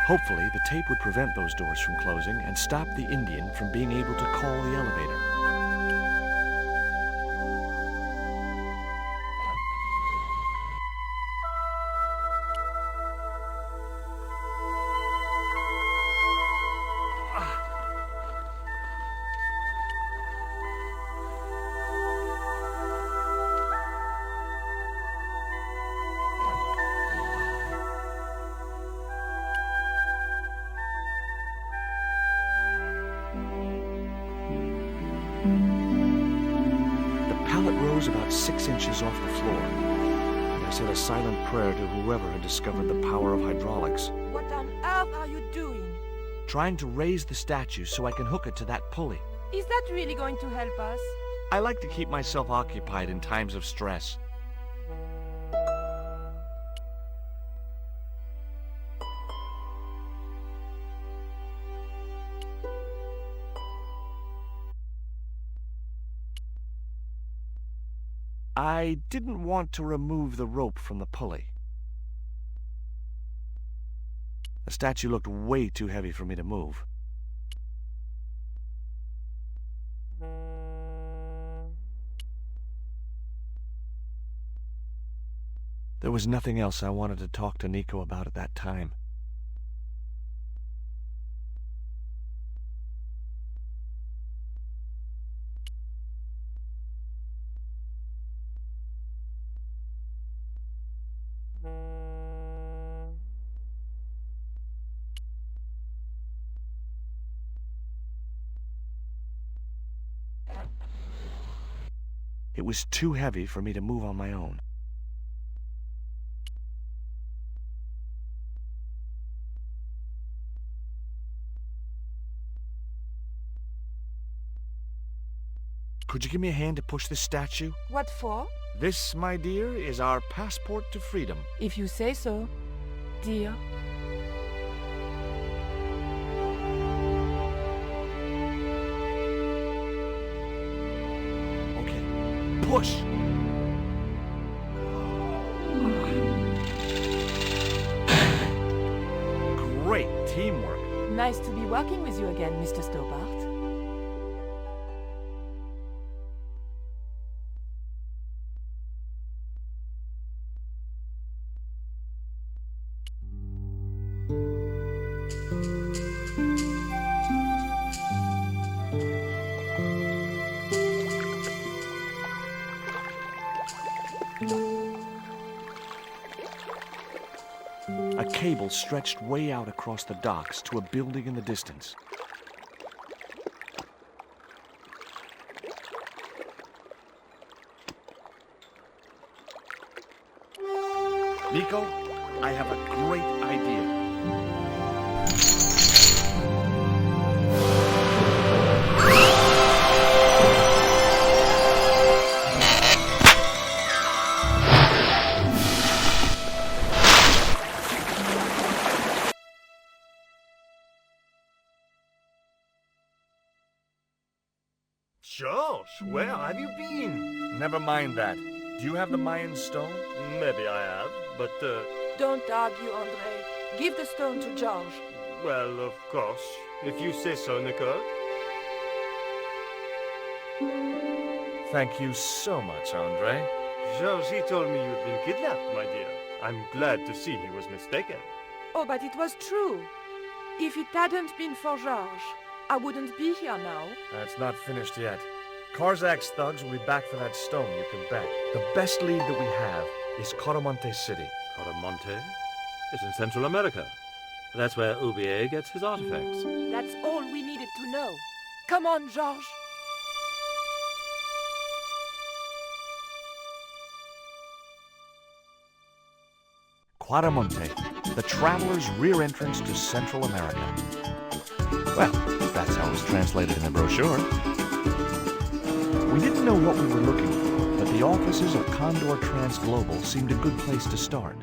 S2: Hopefully, the tape would prevent those doors from closing and stop the Indian from being able to call the elevator. Rose about 6 inches off the floor, and I said a silent prayer to whoever had discovered the power of hydraulics.
S7: What on earth are you doing?
S2: Trying to raise the statue so I can hook it to that pulley.
S7: Is that really going to help us?
S2: I like to keep myself occupied in times of stress. I didn't want to remove the rope from the pulley. The statue looked way too heavy for me to move. There was nothing else I wanted to talk to Nico about at that time. It was too heavy for me to move on my own. Could you give me a hand to push this statue?
S7: What for?
S2: This, my dear, is our passport to freedom.
S7: If you say so, dear.
S2: Okay, 'Push!
S7: Nice to be working with you again, Mr. Stobbart.
S2: A cable stretched way out across the docks to a building in the distance. Nico, I have a great idea.
S3: George, where have you been?
S2: Never mind that. Do you have the Mayan stone?
S3: Maybe I have, but,
S7: Don't argue, Andre. Give the stone to George.
S3: well, of course. If you say so, Nicole.
S2: Thank you so much, Andre.
S3: George, he told me you'd been kidnapped, my dear. I'm glad to see he was mistaken.
S7: Oh, but it was true. If it hadn't been for George, I wouldn't be here now.
S2: It's not finished yet. Karzak's thugs will be back for that stone, you can bet. The best lead that we have is Quaramonte City.
S4: Quaramonte is in Central America. That's where Ubier gets his artifacts.
S7: That's all we needed to know. Come on, George.
S2: Quaramonte, the traveler's rear entrance to Central America. Well, that's how it was translated in the brochure. We didn't know what we were looking for, but the offices of Condor Transglobal seemed a good place to start.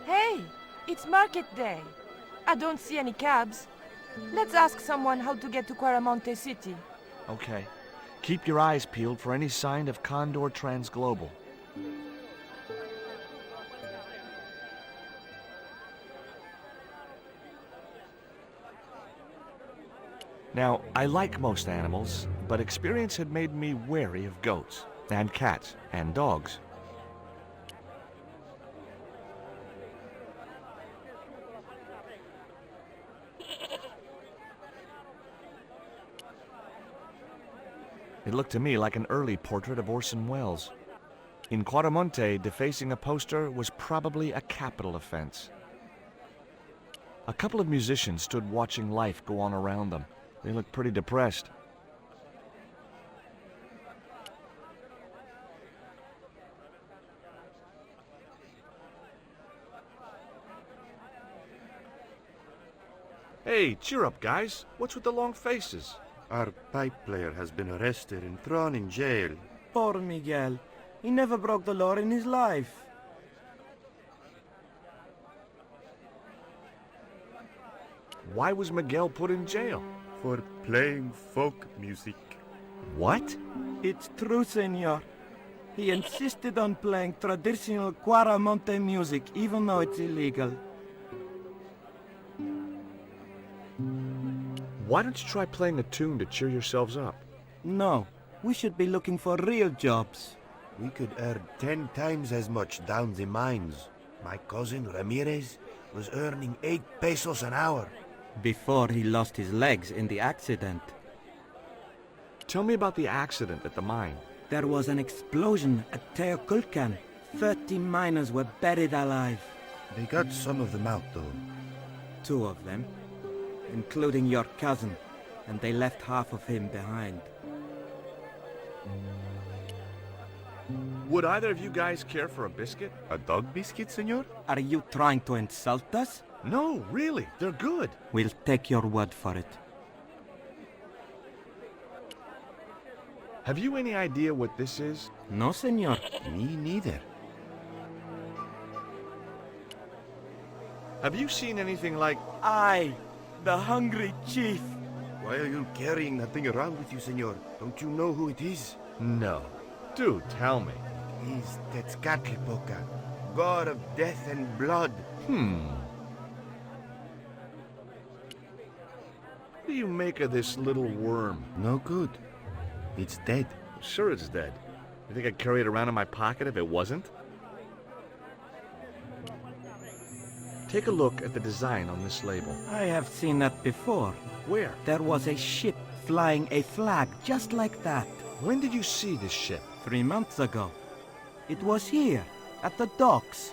S7: Hey, it's market day. I don't see any cabs. Let's ask someone how to get to Quaramonte City.
S2: Okay. Keep your eyes peeled for any sign of Condor Transglobal. Now, I like most animals, but experience had made me wary of goats, and cats, and dogs. It looked to me like an early portrait of Orson Welles. In Quaramonte, defacing a poster was probably a capital offense. A couple of musicians stood watching life go on around them. They looked pretty depressed. Hey, cheer up, guys. What's with the long faces?
S6: Our pipe player has been arrested and thrown in jail.
S5: Poor Miguel. He never broke the law in his life.
S2: Why was Miguel put in jail?
S6: For playing folk music.
S2: What?
S5: It's true, senor. He insisted on playing traditional Quaramonte music, even though it's illegal.
S2: Why don't you try playing a tune to cheer yourselves up?
S5: No, we should be looking for real jobs.
S6: We could earn 10 times as much down the mines. My cousin Ramirez was earning 8 pesos an hour.
S5: Before he lost his legs in the accident.
S2: Tell me about the accident at the mine.
S5: There was an explosion at Teoculcan. 30 miners were buried alive.
S6: They got some of them out, though.
S5: 2 of them, including your cousin, and they left half of him behind.
S2: Would either of you guys care for a biscuit?
S6: A dog biscuit, senor?
S5: Are you trying to insult us?
S2: No, really. They're good.
S5: We'll take your word for it.
S2: Have you any idea what this is?
S5: No, senor.
S6: Me neither.
S2: Have you seen anything like...
S5: I, the hungry chief.
S6: Why are you carrying that thing around with you, senor? Don't you know who it is?
S2: No. Do tell me.
S6: He's Tezcatlipoca, god of death and blood.
S2: What do you make of this little worm?
S6: No good. It's dead.
S2: Sure it's dead. You think I'd carry it around in my pocket if it wasn't? Take a look at the design on this label.
S5: I have seen that before.
S2: Where?
S5: There was a ship flying a flag just like that.
S2: When did you see this ship?
S5: 3 months ago. It was here, at the docks.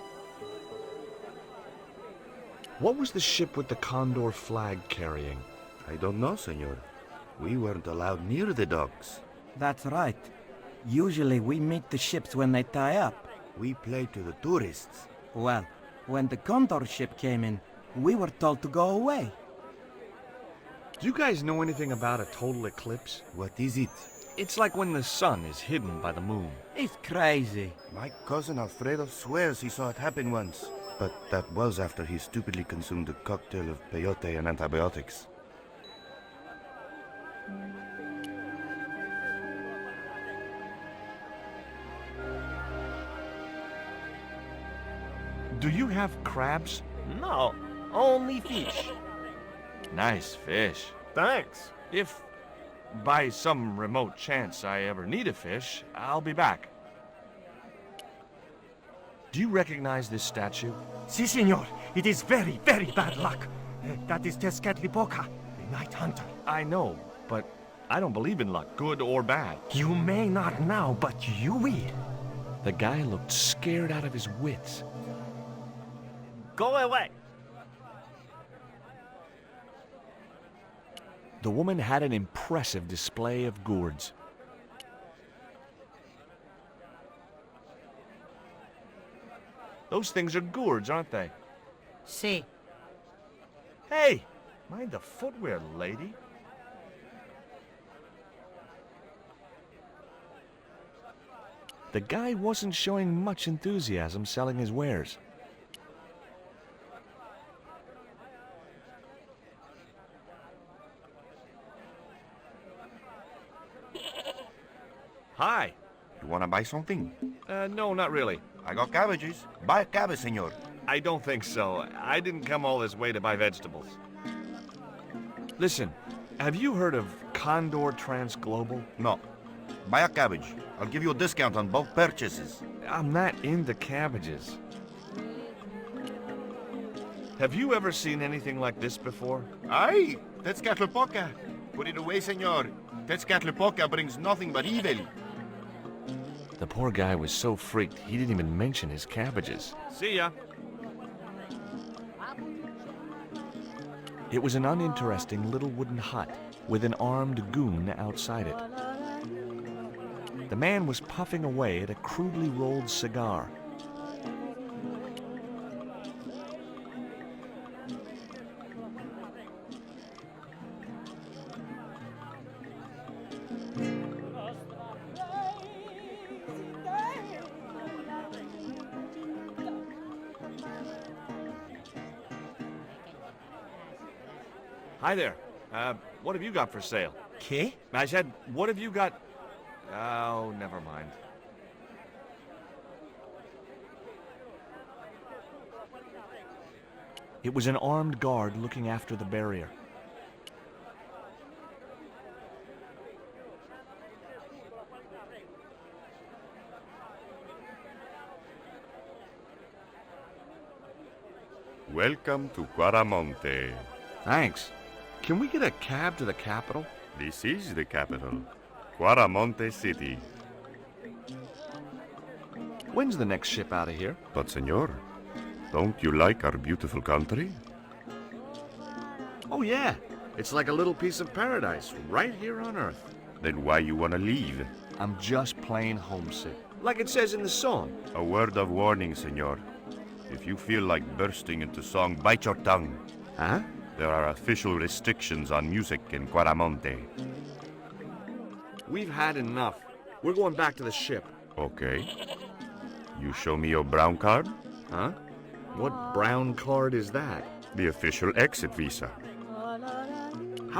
S2: What was the ship with the condor flag carrying?
S6: I don't know, senor. We weren't allowed near the docks.
S5: That's right. Usually we meet the ships when they tie up.
S6: We play to the tourists.
S5: Well, when the condor ship came in, we were told to go away.
S2: Do you guys know anything about a total eclipse?
S6: What is it?
S2: It's like when the sun is hidden by the moon.
S5: It's crazy.
S6: My cousin Alfredo swears he saw it happen once. But that was after he stupidly consumed a cocktail of peyote and antibiotics.
S2: Do you have crabs?
S3: No, only fish.
S2: Nice fish.
S3: Thanks.
S2: If, by some remote chance, I ever need a fish, I'll be back. Do you recognize this statue?
S11: Si, senor. It is very, very bad luck. That is Tezcatlipoca, the night hunter.
S2: I know, but I don't believe in luck, good or bad.
S11: You may not now, but you will.
S2: The guy looked scared out of his wits.
S3: Go away.
S2: The woman had an impressive display of gourds. Those things are gourds, aren't they?
S10: Si.
S2: Hey! Mind the footwear, lady. The guy wasn't showing much enthusiasm selling his wares. Hi.
S6: You wanna buy something?
S2: No, not really.
S6: I got cabbages. Buy a cabbage, senor.
S2: I don't think so. I didn't come all this way to buy vegetables. Listen, have you heard of Condor Transglobal?
S6: No. Buy a cabbage. I'll give you a discount on both purchases.
S2: I'm not into cabbages. Have you ever seen anything like this before?
S6: Aye, Tezcatlipoca. Put it away, senor. Tezcatlipoca brings nothing but evil.
S2: The poor guy was so freaked, he didn't even mention his cabbages.
S3: See ya.
S2: It was an uninteresting little wooden hut with an armed goon outside it. The man was puffing away at a crudely rolled cigar. Hi there. What have you got for sale?
S11: ¿Qué?
S2: I said, what have you got? Oh, never mind. It was an armed guard looking after the barrier.
S9: Welcome to Quaramonte.
S2: Thanks. Can we get a cab to the capital?
S9: This is the capital, Quaramonte City.
S2: When's the next ship out of here?
S9: But senor, don't you like our beautiful country?
S2: Oh, yeah. It's like a little piece of paradise right here on Earth.
S9: Then why you wanna leave?
S2: I'm just plain homesick. Like it says in the song.
S9: A word of warning, senor. If you feel like bursting into song, bite your tongue.
S2: Huh?
S9: There are official restrictions on music in Quaramonte.
S2: We've had enough. We're going back to the ship.
S9: Okay. You show me your brown card?
S2: Huh? What brown card is that?
S9: The official exit visa.
S2: How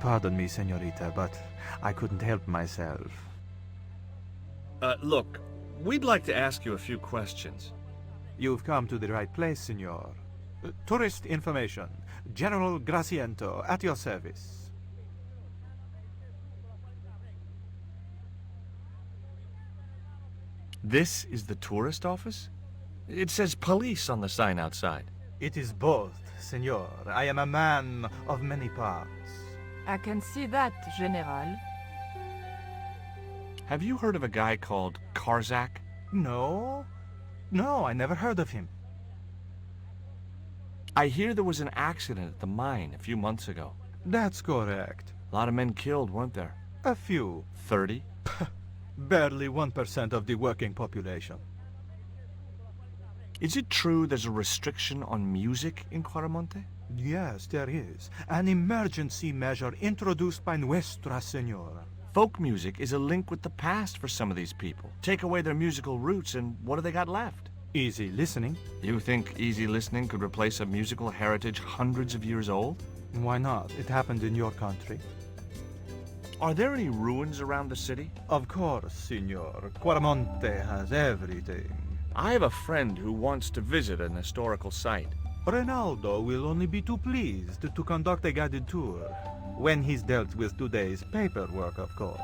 S12: Pardon me, senorita, but I couldn't help myself.
S2: Look, we'd like to ask you a few questions.
S12: You've come to the right place, senor. Tourist information. General Graciento, at your service.
S2: This is the tourist office? It says police on the sign outside.
S12: It is both, senor. I am a man of many parts.
S1: I can see that, General.
S2: Have you heard of a guy called Karzak?
S12: No. No, I never heard of him.
S2: I hear there was an accident at the mine a few months ago.
S12: That's correct.
S2: A lot of men killed, weren't there?
S12: A few.
S2: 30?
S12: Barely 1% of the working population.
S2: Is it true there's a restriction on music in Quaramonte?
S12: Yes, there is. An emergency measure introduced by Nuestra Senora.
S2: Folk music is a link with the past for some of these people. Take away their musical roots and what do they got left?
S12: Easy listening.
S2: You think easy listening could replace a musical heritage hundreds of years old?
S12: Why not? It happened in your country.
S2: Are there any ruins around the city?
S12: Of course, senor. Quaramonte has everything.
S2: I have a friend who wants to visit an historical site.
S12: Ronaldo will only be too pleased to conduct a guided tour. When he's dealt with today's paperwork, of course.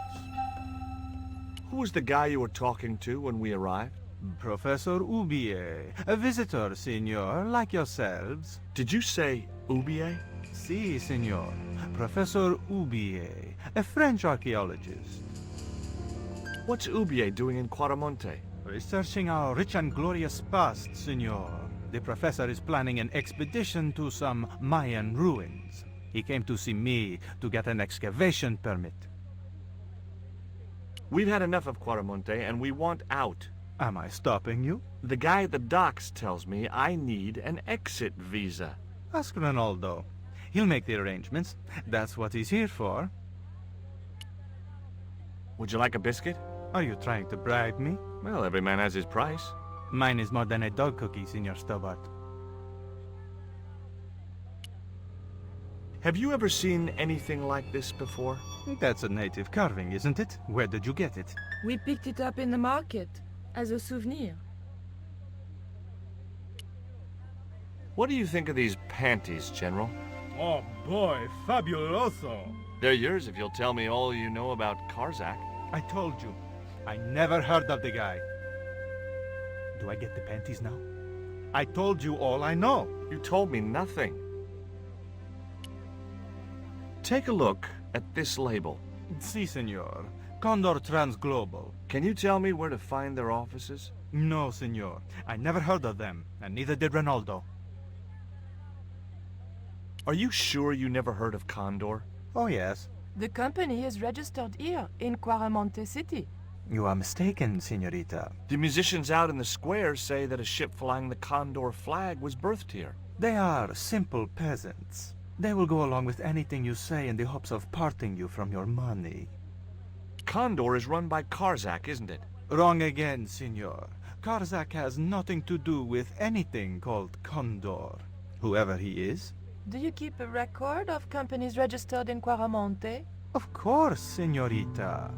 S2: Who was the guy you were talking to when we arrived?
S12: Professor Ubier, a visitor, senor, like yourselves.
S2: Did you say Ubier?
S12: Si, senor. Professor Ubier, a French archaeologist.
S2: What's Ubier doing in Quaramonte?
S12: Researching our rich and glorious past, senor. The professor is planning an expedition to some Mayan ruins. He came to see me to get an excavation permit.
S2: We've had enough of Quaramonte and we want out.
S12: Am I stopping you?
S2: The guy at the docks tells me I need an exit visa.
S12: Ask Ronaldo. He'll make the arrangements. That's what he's here for.
S2: Would you like a biscuit?
S12: Are you trying to bribe me?
S2: Well, every man has his price.
S12: Mine is more than a dog cookie, Senor Stobbart.
S2: Have you ever seen anything like this before?
S12: That's a native carving, isn't it? Where did you get it?
S7: We picked it up in the market as a souvenir.
S2: What do you think of these panties, General?
S8: Oh boy, fabuloso!
S2: They're yours if you'll tell me all you know about Karzak.
S12: I told you. I never heard of the guy. Do I get the panties now? I told you all I know.
S2: You told me nothing. Take a look at this label.
S12: Si, senor. Condor Transglobal.
S2: Can you tell me where to find their offices?
S12: No, senor. I never heard of them, and neither did Ronaldo.
S2: Are you sure you never heard of Condor?
S12: Oh, yes.
S1: The company is registered here in Quaramonte City.
S12: You are mistaken, senorita.
S2: The musicians out in the square say that a ship flying the Condor flag was birthed here.
S12: They are simple peasants. They will go along with anything you say in the hopes of parting you from your money.
S2: Condor is run by Karzak, isn't it?
S12: Wrong again, senor. Karzak has nothing to do with anything called Condor, whoever he is.
S1: Do you keep a record of companies registered in Quaramonte?
S12: Of course, senorita.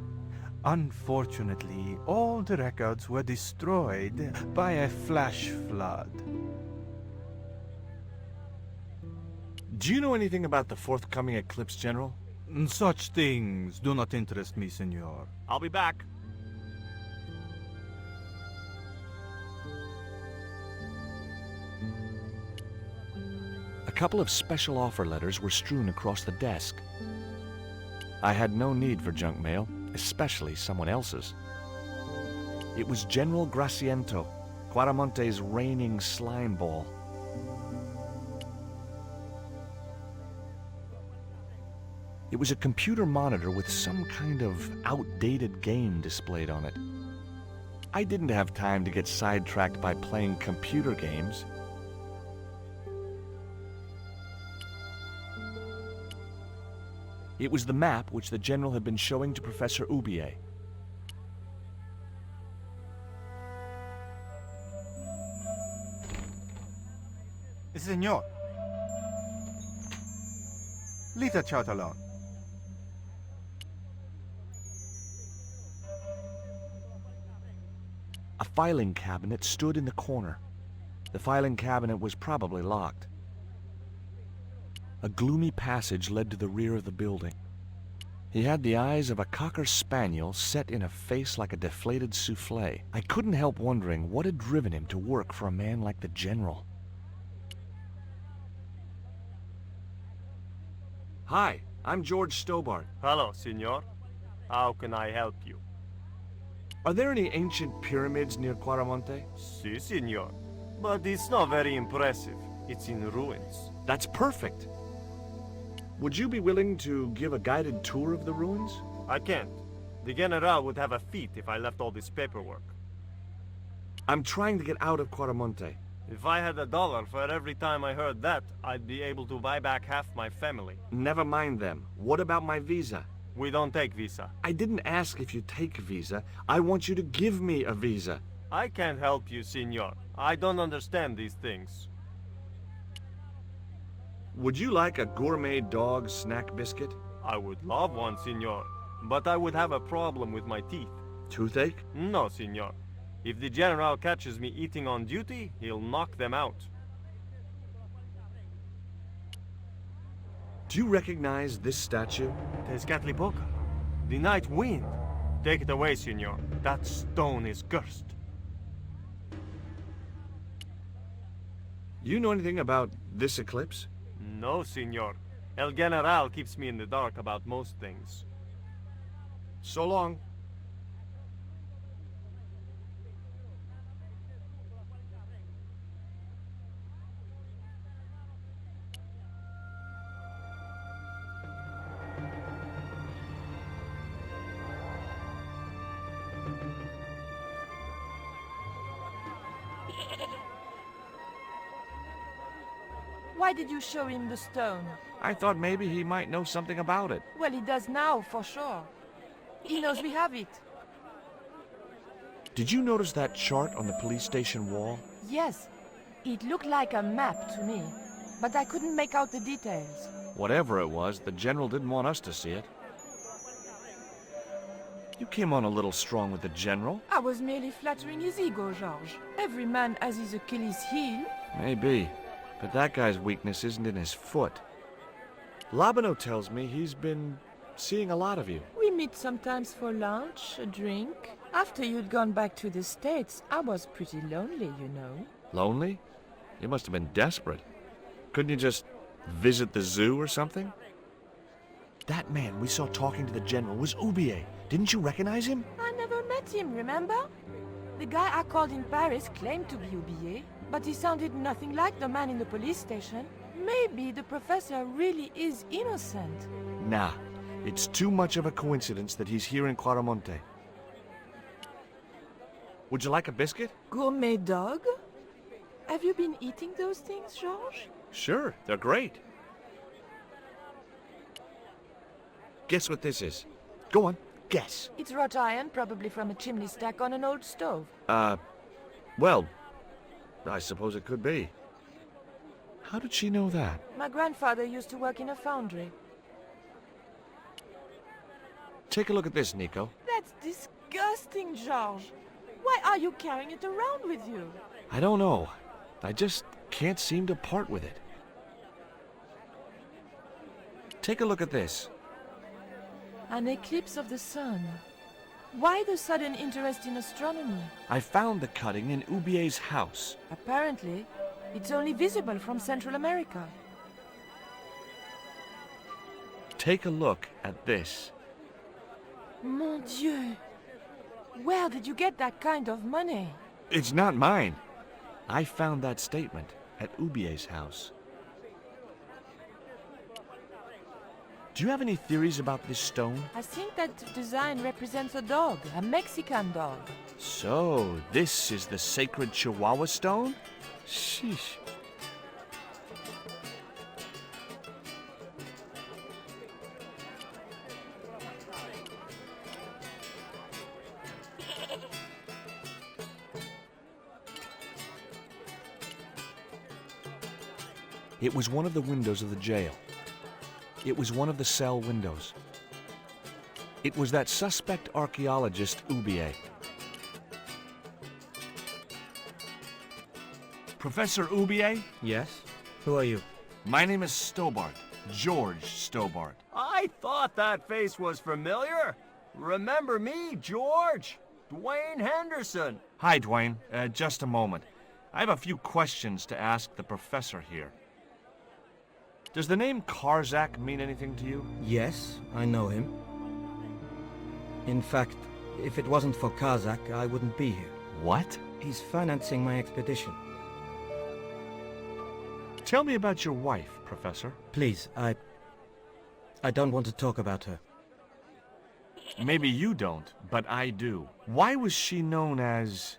S12: Unfortunately, all the records were destroyed by a flash flood.
S2: Do you know anything about the forthcoming eclipse, General?
S12: Such things do not interest me, senor.
S2: I'll be back. A couple of special offer letters were strewn across the desk. I had no need for junk mail, especially someone else's. It was General Graciento, Quaramonte's reigning slime ball. It was a computer monitor with some kind of outdated game displayed on it. I didn't have time to get sidetracked by playing computer games. It was the map which the General had been showing to Professor Ubier.
S12: Senor. Leave the child alone.
S2: filing cabinet stood in the corner. The filing cabinet was probably locked. A gloomy passage led to the rear of the building. He had the eyes of a cocker spaniel set in a face like a deflated souffle. I couldn't help wondering what had driven him to work for a man like the General. Hi, I'm George Stobbart.
S3: Hello, senor. How can I help you?
S2: Are there any ancient pyramids near Quaramonte?
S3: Si, senor. But it's not very impressive. It's in ruins.
S2: That's perfect. Would you be willing to give a guided tour of the ruins?
S3: I can't. The General would have a fit if I left all this paperwork.
S2: I'm trying to get out of Quaramonte.
S3: If I had $1 for every time I heard that, I'd be able to buy back half my family.
S2: Never mind them. What about my visa?
S3: We don't take visa.
S2: I didn't ask if you take a visa. I want you to give me a visa.
S3: I can't help you, senor. I don't understand these things.
S2: Would you like a gourmet dog snack biscuit?
S3: I would love one, senor. But I would have a problem with my teeth.
S2: Toothache?
S3: No, senor. If the General catches me eating on duty, he'll knock them out.
S2: Do you recognize this statue?
S3: Tezcatlipoca. The night wind. Take it away, senor. That stone is cursed.
S2: You know anything about this eclipse?
S3: No, senor. El General keeps me in the dark about most things.
S2: So long.
S7: Why did you show him the stone?
S2: I thought maybe he might know something about it.
S7: Well, he does now, for sure. He knows we have it.
S2: Did you notice that chart on the police station wall?
S7: Yes. It looked like a map to me, but I couldn't make out the details.
S2: Whatever it was, the General didn't want us to see it. You came on a little strong with the General.
S7: I was merely flattering his ego, George. Every man has his Achilles heel.
S2: Maybe, but that guy's weakness isn't in his foot. Labano tells me he's been seeing a lot of you.
S7: We meet sometimes for lunch, a drink. After you'd gone back to the States, I was pretty lonely, you know.
S2: Lonely? You must have been desperate. Couldn't you just visit the zoo or something? That man we saw talking to the General was Oubier. Didn't you recognize him?
S7: I never met him, remember? The guy I called in Paris claimed to be Oubier, but he sounded nothing like the man in the police station. Maybe the professor really is innocent.
S2: Nah, it's too much of a coincidence that he's here in Quaramonte. Would you like a biscuit?
S7: Gourmet dog? Have you been eating those things, George?
S2: Sure, they're great. Guess what this is? Go on, guess.
S7: It's wrought iron, probably from a chimney stack on an old stove.
S2: Well, I suppose it could be. How did she know that?
S7: My grandfather used to work in a foundry.
S2: Take a look at this, Nico.
S7: That's disgusting, George. Why are you carrying it around with you?
S2: I don't know. I just can't seem to part with it. Take a look at this.
S7: An eclipse of the sun. Why the sudden interest in astronomy?
S2: I found the cutting in Oubier's house.
S7: Apparently, it's only visible from Central America.
S2: Take a look at this.
S7: Mon Dieu! Where did you get that kind of money?
S2: It's not mine. I found that statement at Oubier's house. Do you have any theories about this stone?
S7: I think that design represents a dog, a Mexican dog.
S2: So, this is the sacred Chihuahua stone? Sheesh. It was one of the windows of the jail. It was one of the cell windows. It was that suspect archaeologist, Oubier. Professor Oubier?
S5: Yes? Who are you?
S2: My name is Stobbart. George Stobbart.
S3: I thought that face was familiar. Remember me, George? Dwayne Henderson.
S2: Hi, Dwayne. Just a moment. I have a few questions to ask the professor here. Does the name Karzak mean anything to you?
S5: Yes, I know him. In fact, if it wasn't for Karzak, I wouldn't be here.
S2: What?
S5: He's financing my expedition.
S2: Tell me about your wife, Professor.
S5: Please, I don't want to talk about her.
S2: Maybe you don't, but I do. Why was she known as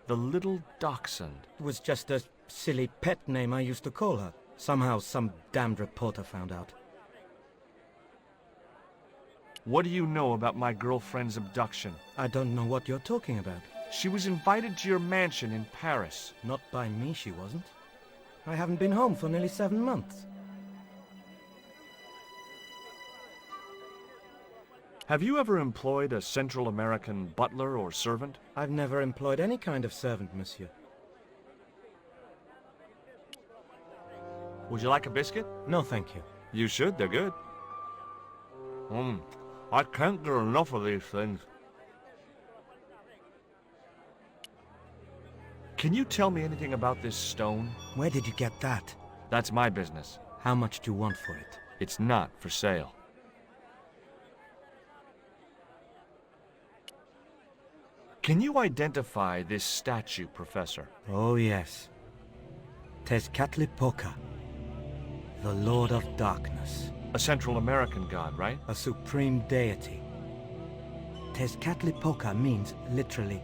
S2: the Little Dachshund?
S5: It was just a silly pet name I used to call her. Somehow some damned reporter found out.
S2: What do you know about my girlfriend's abduction?
S5: I don't know what you're talking about.
S2: She was invited to your mansion in Paris.
S5: Not by me, she wasn't. I haven't been home for nearly 7 months.
S2: Have you ever employed a Central American butler or servant?
S5: I've never employed any kind of servant, monsieur.
S2: Would you like a biscuit?
S5: No, thank you.
S2: You should, they're good. I can't get enough of these things. Can you tell me anything about this stone?
S5: Where did you get that?
S2: That's my business.
S5: How much do you want for it?
S2: It's not for sale. Can you identify this statue, Professor?
S5: Oh, yes. Tezcatlipoca, the Lord of Darkness.
S2: A Central American god, right?
S5: A supreme deity. Tezcatlipoca means, literally,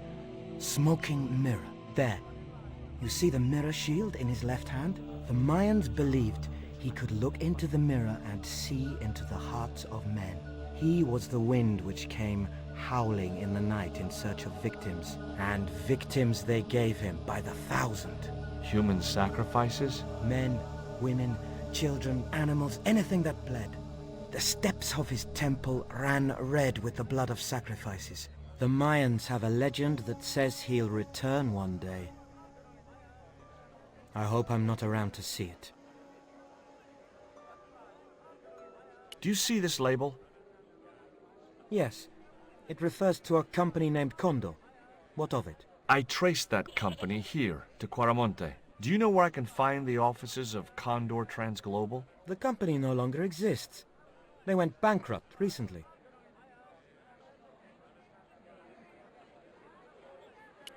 S5: smoking mirror. There. You see the mirror shield in his left hand? The Mayans believed he could look into the mirror and see into the hearts of men. He was the wind which came howling in the night in search of victims. And victims they gave him by the thousand.
S2: Human sacrifices?
S5: Men, women, children, animals, anything that bled. The steps of his temple ran red with the blood of sacrifices. The Mayans have a legend that says he'll return one day. I hope I'm not around to see it.
S2: Do you see this label?
S5: Yes. It refers to a company named Condor. What of it?
S2: I traced that company here, to Quaramonte. Do you know where I can find the offices of Condor Transglobal?
S5: The company no longer exists. They went bankrupt recently.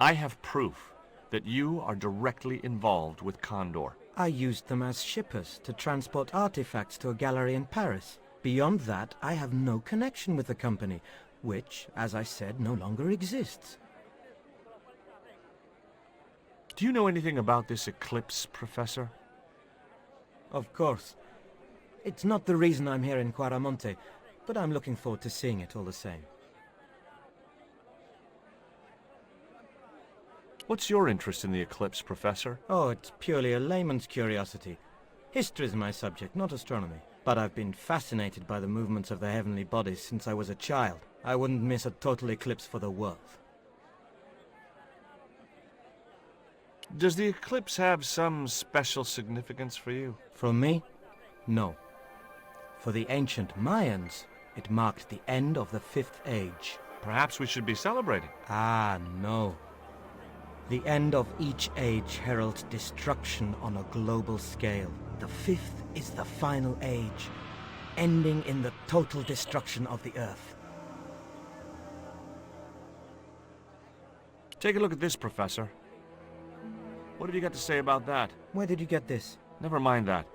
S2: I have proof that you are directly involved with Condor.
S5: I used them as shippers to transport artifacts to a gallery in Paris. Beyond that, I have no connection with the company, which, as I said, no longer exists.
S2: Do you know anything about this eclipse, Professor?
S5: Of course. It's not the reason I'm here in Quaramonte, but I'm looking forward to seeing it all the same.
S2: What's your interest in the eclipse, Professor?
S5: Oh, it's purely a layman's curiosity. History's my subject, not astronomy. But I've been fascinated by the movements of the heavenly bodies since I was a child. I wouldn't miss a total eclipse for the world.
S2: Does the eclipse have some special significance for you?
S5: From me? No. For the ancient Mayans, it marked the end of the Fifth Age.
S2: Perhaps we should be celebrating.
S5: Ah, no. The end of each age heralds destruction on a global scale. The fifth is the final age, ending in the total destruction of the Earth.
S2: Take a look at this, Professor. What have you got to say about that?
S5: Where did you get this?
S2: Never mind that.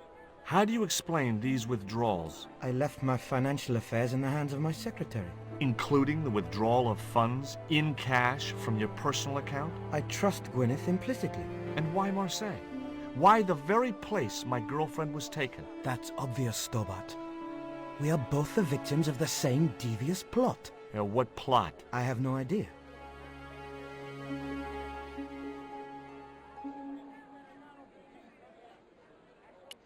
S2: How do you explain these withdrawals?
S5: I left my financial affairs in the hands of my secretary.
S2: Including the withdrawal of funds in cash from your personal account?
S5: I trust Gwyneth implicitly.
S2: And why Marseilles? Why the very place my girlfriend was taken?
S5: That's obvious, Stobbart. We are both the victims of the same devious plot.
S2: What plot?
S5: I have no idea.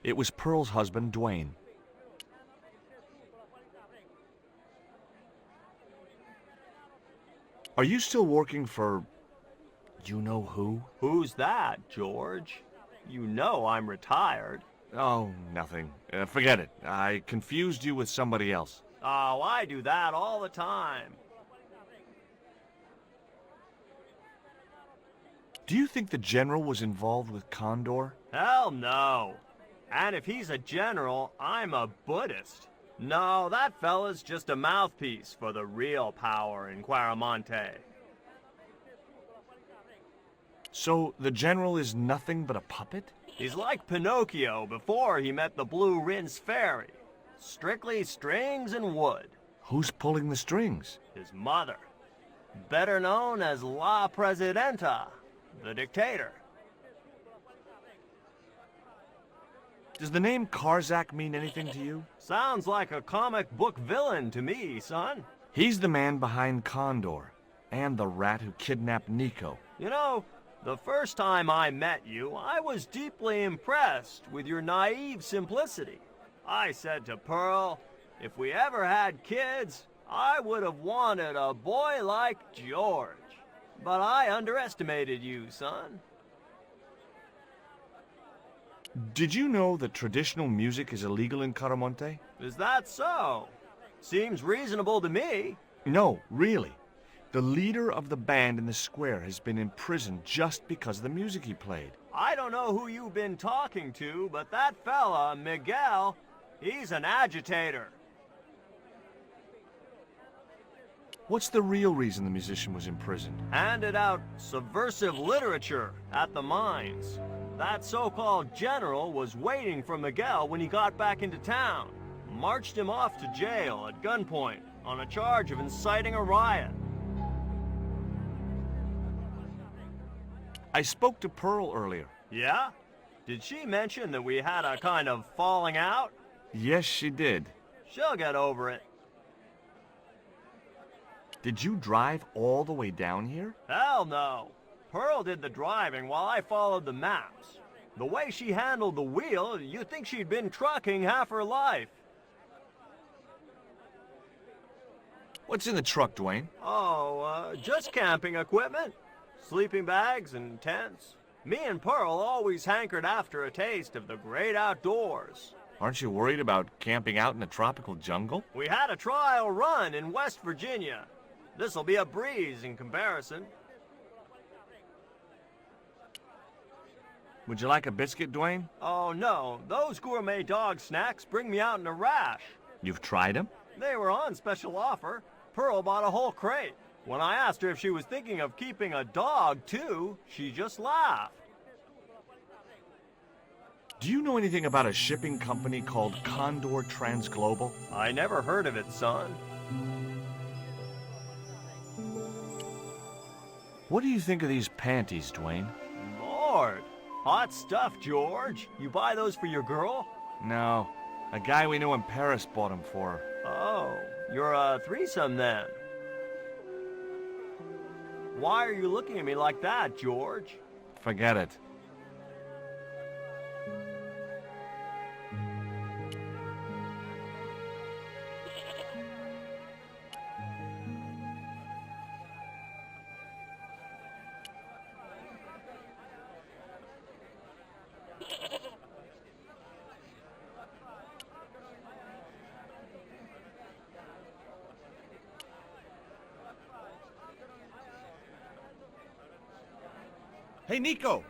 S2: It was Pearl's husband, Dwayne. Are you still working for... you know who?
S3: Who's that, George? You know I'm retired.
S2: Oh, nothing. Forget it. I confused you with somebody else.
S3: Oh, I do that all the time.
S2: Do you think the general was involved with Condor?
S3: Hell no. And if he's a general, I'm a Buddhist. No, that fella's just a mouthpiece for the real power in Quaramonte.
S2: So the general is nothing but a puppet?
S3: He's like Pinocchio before he met the Blue Rinse Fairy. Strictly strings and wood.
S2: Who's pulling the strings?
S3: His mother. Better known as La Presidenta, the dictator.
S2: Does the name Karzak mean anything to you?
S3: Sounds like a comic book villain to me, son.
S2: He's the man behind Condor, and the rat who kidnapped Nico.
S3: You know, the first time I met you, I was deeply impressed with your naive simplicity. I said to Pearl, if we ever had kids, I would have wanted a boy like George. But I underestimated you, son.
S2: Did you know that traditional music is illegal in Quaramonte?
S3: Is that so? Seems reasonable to me.
S2: No, really. The leader of the band in the square has been imprisoned just because of the music he played.
S3: I don't know who you've been talking to, but that fella, Miguel, he's an agitator.
S2: What's the real reason the musician was imprisoned?
S3: Handed out subversive literature at the mines. That so-called general was waiting for Miguel when he got back into town. Marched him off to jail at gunpoint on a charge of inciting a riot.
S2: I spoke to Pearl earlier.
S3: Yeah? Did she mention that we had a kind of falling out?
S2: Yes, she did.
S3: She'll get over it.
S2: Did you drive all the way down here?
S3: Hell no. Pearl did the driving while I followed the maps. The way she handled the wheel, you'd think she'd been trucking half her life.
S2: What's in the truck, Dwayne?
S3: Oh, just camping equipment. Sleeping bags and tents. Me and Pearl always hankered after a taste of the great outdoors.
S2: Aren't you worried about camping out in a tropical jungle?
S3: We had a trial run in West Virginia. This'll be a breeze in comparison.
S2: Would you like a biscuit, Dwayne?
S3: Oh no, those gourmet dog snacks bring me out in a rash.
S2: You've tried them?
S3: They were on special offer. Pearl bought a whole crate. When I asked her if she was thinking of keeping a dog too, she just laughed.
S2: Do you know anything about a shipping company called Condor Transglobal?
S3: I never heard of it, son.
S2: What do you think of these panties, Dwayne?
S3: Lord, hot stuff, George. You buy those for your girl?
S2: No, a guy we knew in Paris bought them for her.
S3: Oh, you're a threesome then. Why are you looking at me like that, George?
S2: Forget it. Hey, Nico!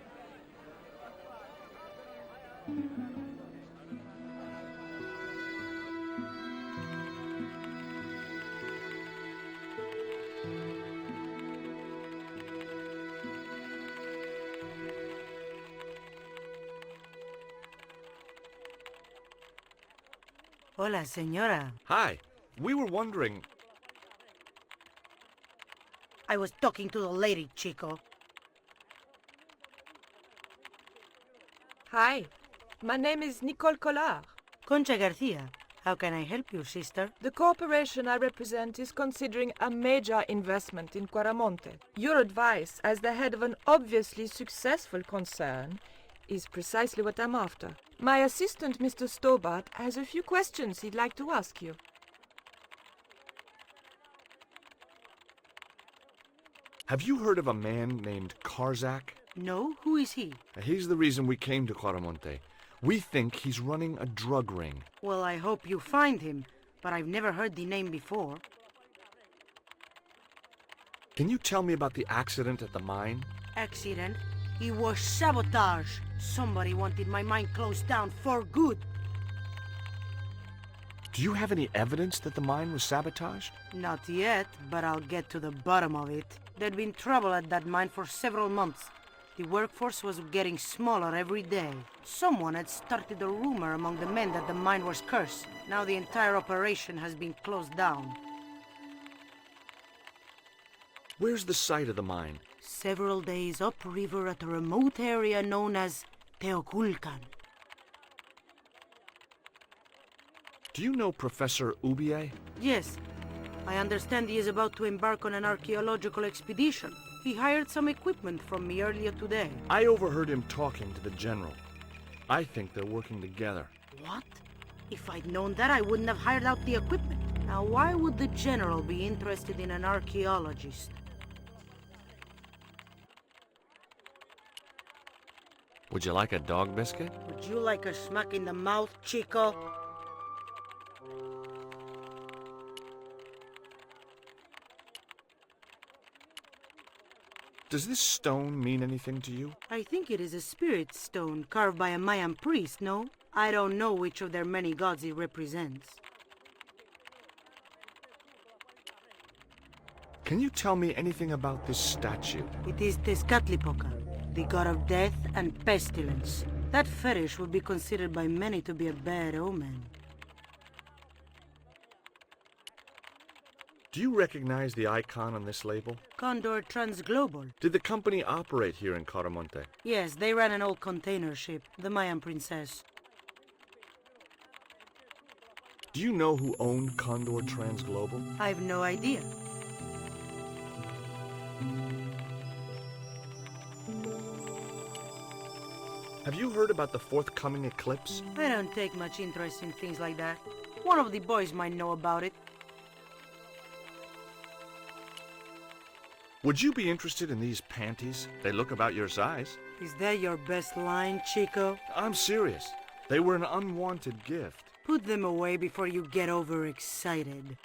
S13: Hola, señora.
S2: Hi. We were wondering...
S13: I was talking to the lady, Chico.
S7: Hi, my name is Nico Collard.
S13: Concha Garcia. How can I help you, sister?
S7: The corporation I represent is considering a major investment in Quaramonte. Your advice, as the head of an obviously successful concern, is precisely what I'm after. My assistant, Mr. Stobbart, has a few questions he'd like to ask you.
S2: Have you heard of a man named Karzak?
S13: No? Who is he?
S2: He's the reason we came to Quaramonte. We think he's running a drug ring.
S13: Well, I hope you find him, but I've never heard the name before.
S2: Can you tell me about the accident at the mine?
S13: Accident? It was sabotage. Somebody wanted my mine closed down for good.
S2: Do you have any evidence that the mine was sabotaged?
S13: Not yet, but I'll get to the bottom of it. There'd been trouble at that mine for several months. The workforce was getting smaller every day. Someone had started a rumor among the men that the mine was cursed. Now the entire operation has been closed down.
S2: Where's the site of the mine?
S13: Several days upriver at a remote area known as Teoculcan.
S2: Do you know Professor Ubier?
S13: Yes. I understand he is about to embark on an archaeological expedition. He hired some equipment from me earlier today.
S2: I overheard him talking to the general. I think they're working together.
S13: What? If I'd known that, I wouldn't have hired out the equipment. Now, why would the general be interested in an archaeologist?
S2: Would you like a dog biscuit?
S13: Would you like a smack in the mouth, Chico?
S2: Does this stone mean anything to you?
S13: I think it is a spirit stone carved by a Mayan priest, no? I don't know which of their many gods it represents.
S2: Can you tell me anything about this statue?
S13: It is Tezcatlipoca, the god of death and pestilence. That fetish would be considered by many to be a bad omen.
S2: Do you recognize the icon on this label?
S13: Condor Transglobal.
S2: Did the company operate here in Quaramonte?
S13: Yes, they ran an old container ship, the Mayan Princess.
S2: Do you know who owned Condor Transglobal?
S13: I've no idea.
S2: Have you heard about the forthcoming eclipse?
S13: I don't take much interest in things like that. One of the boys might know about it.
S2: Would you be interested in these panties? They look about your size.
S13: Is that your best line, Chico?
S2: I'm serious. They were an unwanted gift.
S13: Put them away before you get overexcited.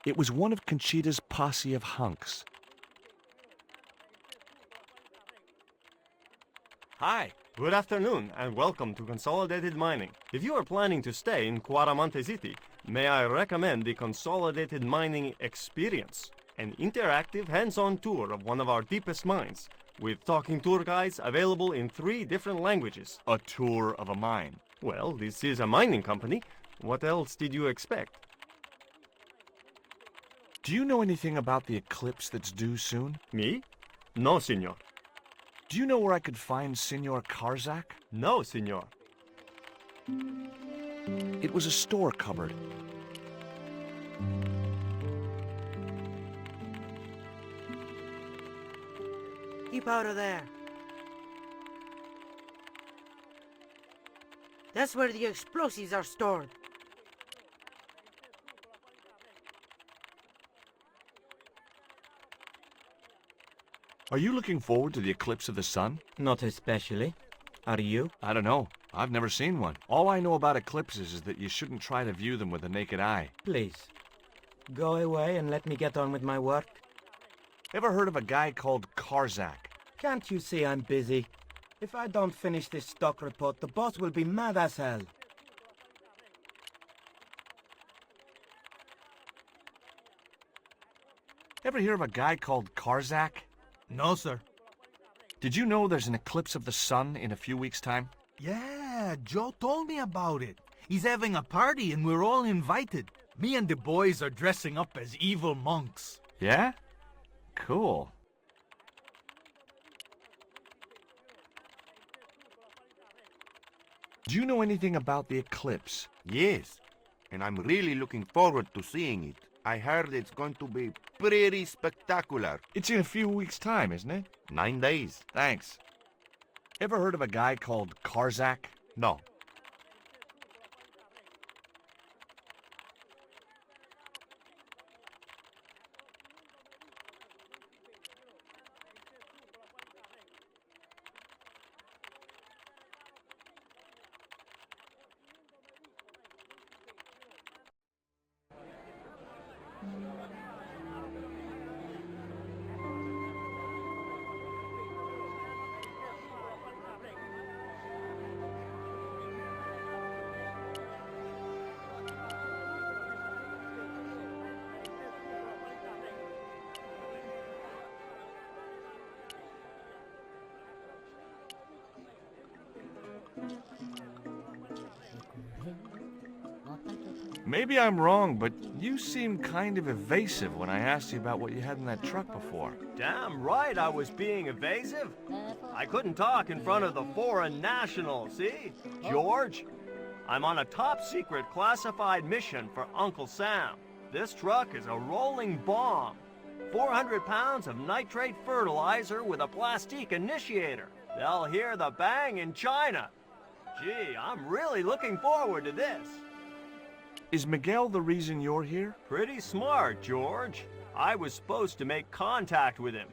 S2: It was one of Conchita's posse of hunks.
S3: Hi, good afternoon, and welcome to Consolidated Mining. If you are planning to stay in Quaramonte City, may I recommend the Consolidated Mining Experience, an interactive hands-on tour of one of our deepest mines, with talking tour guides available in 3 different languages.
S2: A tour of a mine.
S3: Well, this is a mining company. What else did you expect?
S2: Do you know anything about the eclipse that's due soon?
S3: Me? No, senor.
S2: Do you know where I could find Senor Karzak?
S3: No, senor.
S2: It was a store cupboard.
S13: Keep out of there. That's where the explosives are stored.
S2: Are you looking forward to the eclipse of the sun?
S5: Not especially. Are you?
S2: I don't know. I've never seen one. All I know about eclipses is that you shouldn't try to view them with the naked eye.
S5: Please, go away and let me get on with my work.
S2: Ever heard of a guy called Karzak?
S5: Can't you see I'm busy? If I don't finish this stock report, the boss will be mad as hell.
S2: Ever hear of a guy called Karzak?
S8: No, sir.
S2: Did you know there's an eclipse of the sun in a few weeks' time?
S8: Yeah, Joe told me about it. He's having a party and we're all invited. Me and the boys are dressing up as evil monks.
S2: Yeah? Cool. Do you know anything about the eclipse?
S6: Yes, and I'm really looking forward to seeing it. I heard it's going to be pretty spectacular.
S2: It's in a few weeks' time, isn't it?
S6: 9 days.
S2: Thanks. Ever heard of a guy called Karzak?
S6: No.
S2: Maybe I'm wrong, but you seemed kind of evasive when I asked you about what you had in that truck before.
S3: Damn right I was being evasive. I couldn't talk in front of the foreign national, see? George, I'm on a top-secret classified mission for Uncle Sam. This truck is a rolling bomb. 400 pounds of nitrate fertilizer with a plastique initiator. They'll hear the bang in China. Gee, I'm really looking forward to this.
S2: Is Miguel the reason you're here?
S3: Pretty smart, George. I was supposed to make contact with him.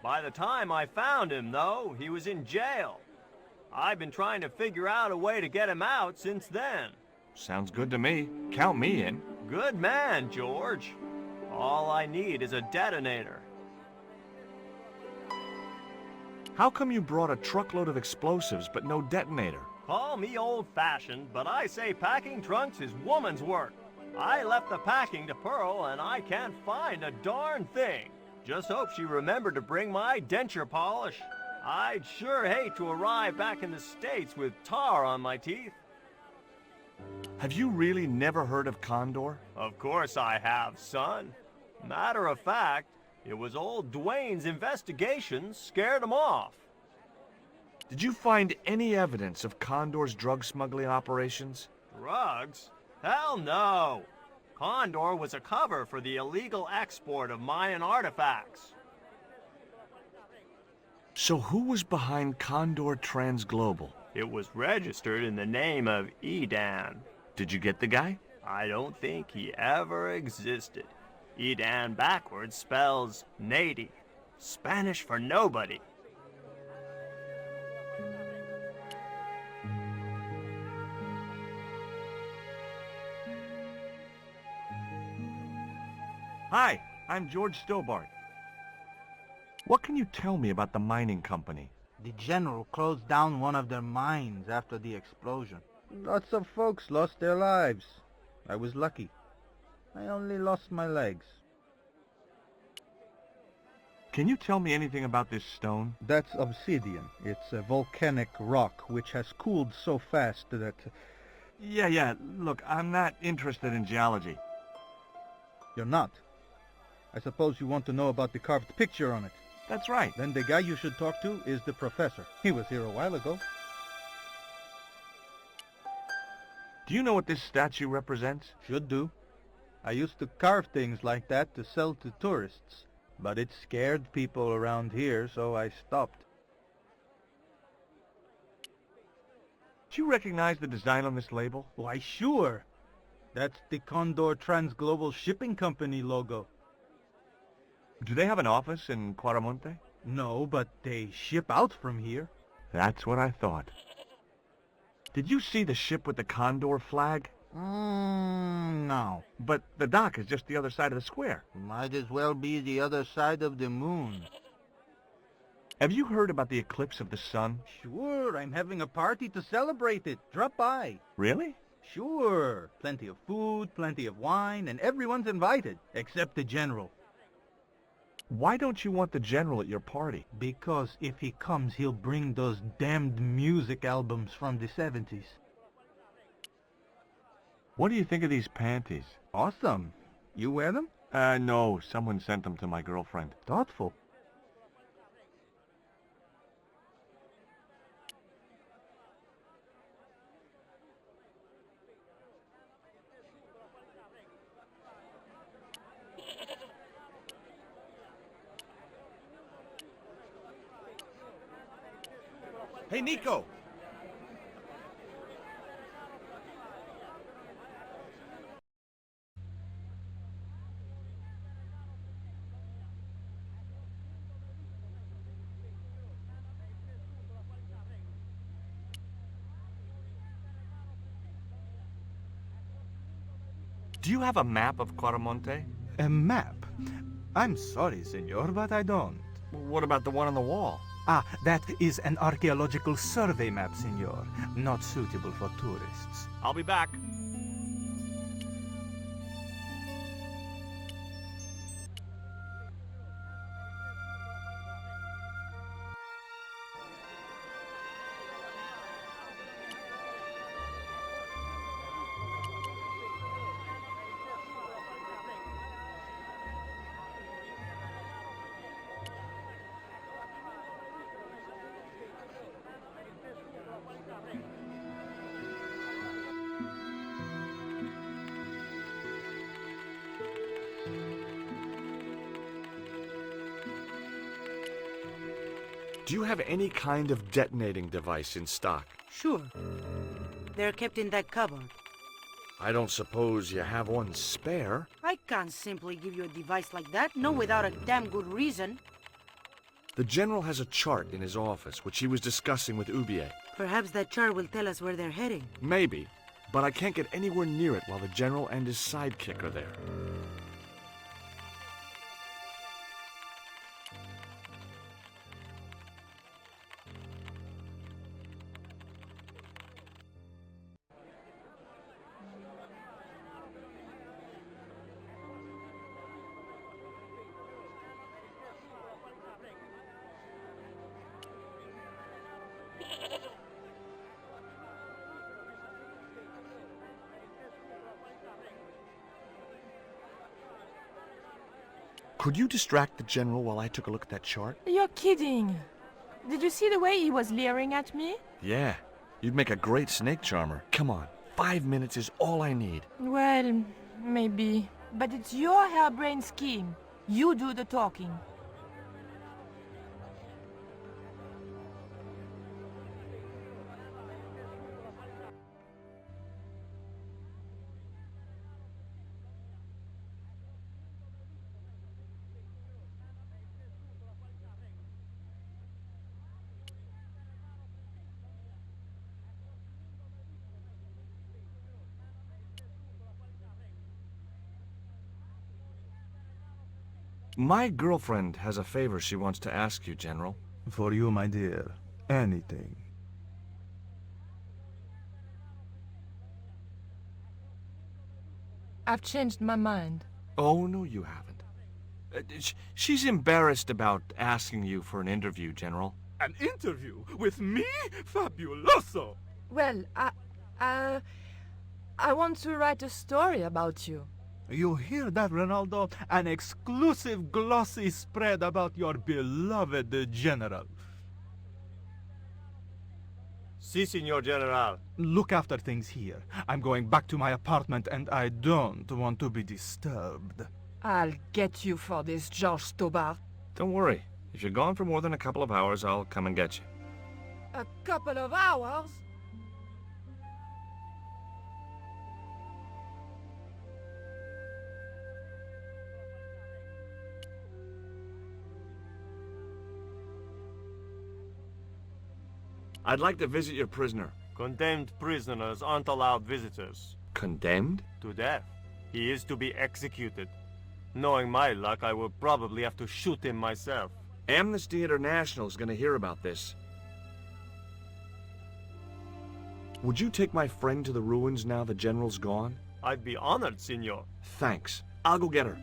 S3: By the time I found him, though, he was in jail. I've been trying to figure out a way to get him out since then.
S2: Sounds good to me. Count me in.
S3: Good man, George. All I need is a detonator.
S2: How come you brought a truckload of explosives but no detonator?
S3: Call me old-fashioned, but I say packing trunks is woman's work. I left the packing to Pearl, and I can't find a darn thing. Just hope she remembered to bring my denture polish. I'd sure hate to arrive back in the States with tar on my teeth.
S2: Have you really never heard of Condor?
S3: Of course I have, son. Matter of fact, it was old Dwayne's investigations scared him off.
S2: Did you find any evidence of Condor's drug smuggling operations?
S3: Drugs? Hell no! Condor was a cover for the illegal export of Mayan artifacts.
S2: So who was behind Condor Transglobal?
S3: It was registered in the name of Edan.
S2: Did you get the guy?
S3: I don't think he ever existed. Edan backwards spells Nady, Spanish for nobody.
S2: Hi, I'm George Stobbart. What can you tell me about the mining company?
S14: The general closed down one of their mines after the explosion. Lots of folks lost their lives. I was lucky. I only lost my legs.
S2: Can you tell me anything about this stone?
S14: That's obsidian. It's a volcanic rock which has cooled so fast that...
S2: Yeah, look, I'm not interested in geology.
S14: You're not? I suppose you want to know about the carved picture on it.
S2: That's right.
S14: Then the guy you should talk to is the professor. He was here a while ago.
S2: Do you know what this statue represents?
S14: Should do. I used to carve things like that to sell to tourists. But it scared people around here, so I stopped.
S2: Do you recognize the design on this label?
S14: Why, sure. That's the Condor Transglobal Shipping Company logo.
S2: Do they have an office in Quaramonte?
S14: No, but they ship out from here.
S2: That's what I thought. Did you see the ship with the Condor flag?
S14: No.
S2: But the dock is just the other side of the square.
S14: Might as well be the other side of the moon.
S2: Have you heard about the eclipse of the sun?
S14: Sure, I'm having a party to celebrate it. Drop by.
S2: Really?
S14: Sure. Plenty of food, plenty of wine, and everyone's invited, except the general.
S2: Why don't you want the general at your party?
S14: Because if he comes, he'll bring those damned music albums from the 70s.
S2: What do you think of these panties?
S14: Awesome. You wear them?
S2: No. Someone sent them to my girlfriend.
S14: Thoughtful.
S2: Hey, Nico! Do you have a map of Quaramonte?
S12: A map? I'm sorry, senor, but I don't.
S2: What about the one on the wall?
S12: Ah, that is an archaeological survey map, senor. Not suitable for tourists.
S2: I'll be back. Do you have any kind of detonating device in stock?
S13: Sure. They're kept in that cupboard.
S2: I don't suppose you have one spare?
S13: I can't simply give you a device like that, no without a damn good reason.
S2: The General has a chart in his office, which he was discussing with Ubier.
S13: Perhaps that chart will tell us where they're heading.
S2: Maybe, but I can't get anywhere near it while the General and his sidekick are there. Could you distract the General while I took a look at that chart?
S7: You're kidding. Did you see the way he was leering at me?
S2: Yeah, you'd make a great snake charmer. Come on, 5 minutes is all I need.
S7: Well, maybe. But it's your harebrained scheme. You do the talking.
S2: My girlfriend has a favor she wants to ask you, General.
S12: For you, my dear. Anything.
S7: I've changed my mind.
S2: Oh, no, you haven't. She's embarrassed about asking you for an interview, General.
S8: An interview with me? Fabuloso!
S7: Well, I want to write a story about you.
S12: You hear that, Ronaldo? An exclusive glossy spread about your beloved General.
S3: Si, Signor General.
S12: Look after things here. I'm going back to my apartment and I don't want to be disturbed.
S7: I'll get you for this, George Stobbart.
S2: Don't worry. If you're gone for more than a couple of hours, I'll come and get you.
S7: A couple of hours?
S2: I'd like to visit your prisoner.
S3: Condemned prisoners aren't allowed visitors.
S2: Condemned?
S3: To death. He is to be executed. Knowing my luck, I will probably have to shoot him myself.
S2: Amnesty International is going to hear about this. Would you take my friend to the ruins now the General's gone?
S3: I'd be honored, Signor.
S2: Thanks. I'll go get her.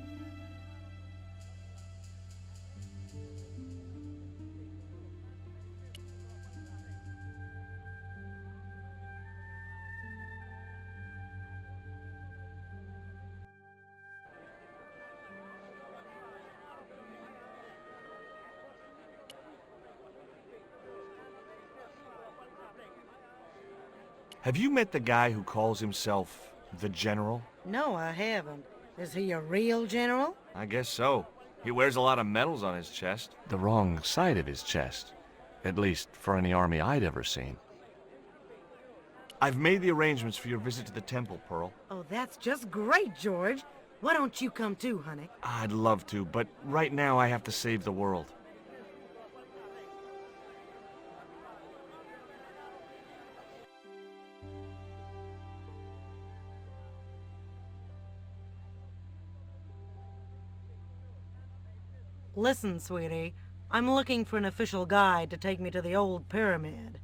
S2: Have you met the guy who calls himself the General?
S13: No, I haven't. Is he a real general?
S2: I guess so. He wears a lot of medals on his chest. The wrong side of his chest. At least for any army I'd ever seen. I've made the arrangements for your visit to the temple, Pearl.
S13: Oh, that's just great, George. Why don't you come too, honey?
S2: I'd love to, but right now I have to save the world.
S13: Listen, sweetie. I'm looking for an official guide to take me to the old pyramid.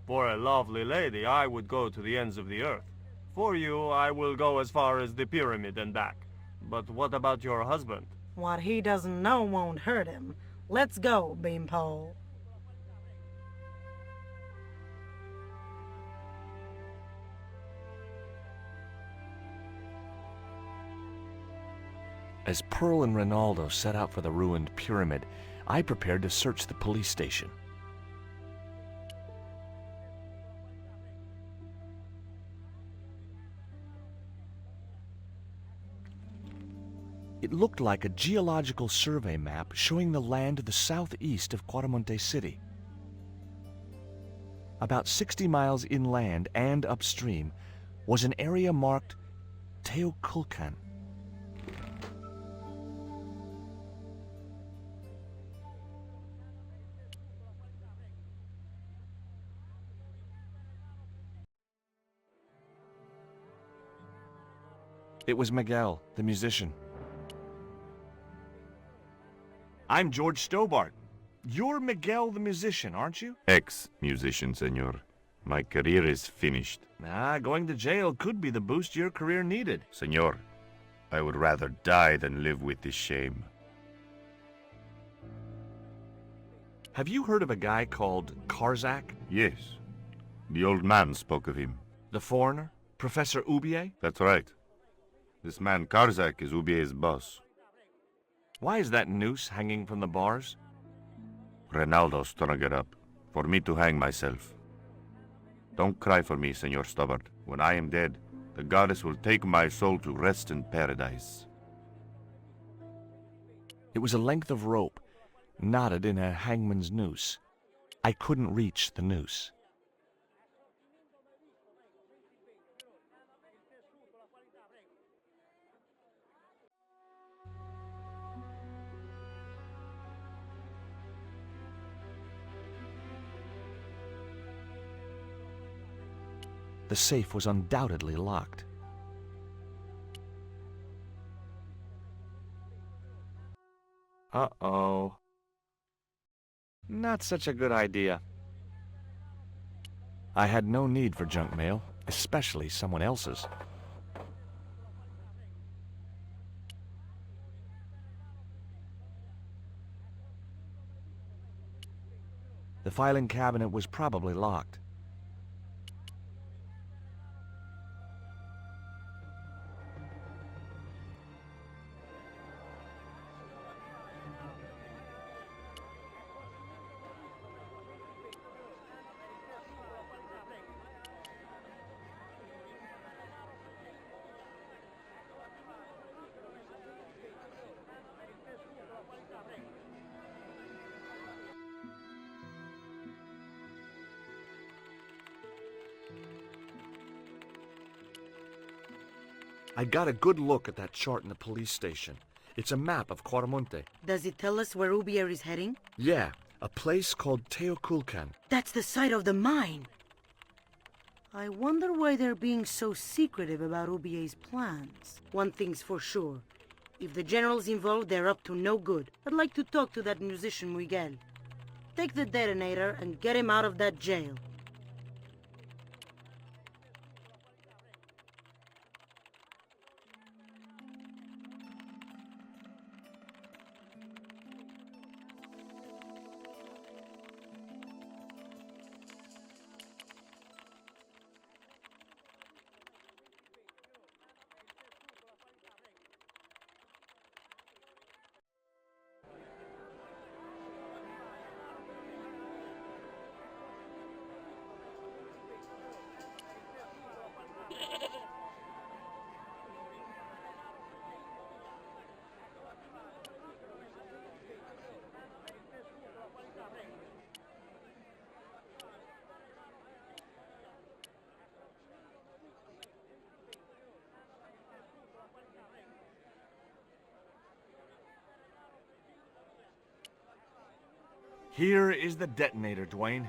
S3: For a lovely lady, I would go to the ends of the earth. For you, I will go as far as the pyramid and back. But what about your husband?
S13: What he doesn't know won't hurt him. Let's go, Beanpole.
S2: As Pearl and Ronaldo set out for the ruined pyramid, I prepared to search the police station. It looked like a geological survey map showing the land to the southeast of Quaramonte City. About 60 miles inland and upstream was an area marked Teoculcan. It was Miguel, the musician. I'm George Stobbart. You're Miguel the musician, aren't you?
S9: Ex-musician, senor. My career is finished.
S2: Going to jail could be the boost your career needed.
S9: Senor, I would rather die than live with this shame.
S2: Have you heard of a guy called Karzak?
S9: Yes. The old man spoke of him.
S2: The foreigner? Professor Oubier?
S9: That's right. This man Karzak is Oubier's boss.
S2: Why is that noose hanging from the bars?
S9: Ronaldo strung it up, for me to hang myself. Don't cry for me, Senor Stobbart. When I am dead, the goddess will take my soul to rest in paradise.
S2: It was a length of rope, knotted in a hangman's noose. I couldn't reach the noose. The safe was undoubtedly locked. Uh-oh. Not such a good idea. I had no need for junk mail, especially someone else's. The filing cabinet was probably locked. I got a good look at that chart in the police station. It's a map of Quaramonte.
S10: Does it tell us where Oubier is heading?
S2: Yeah, a place called Teoculcan.
S10: That's the site of the mine. I wonder why they're being so secretive about Oubier's plans. One thing's for sure. If the general's involved, they're up to no good. I'd like to talk to that musician Miguel. Take the detonator and get him out of that jail.
S2: Here is the detonator, Dwayne.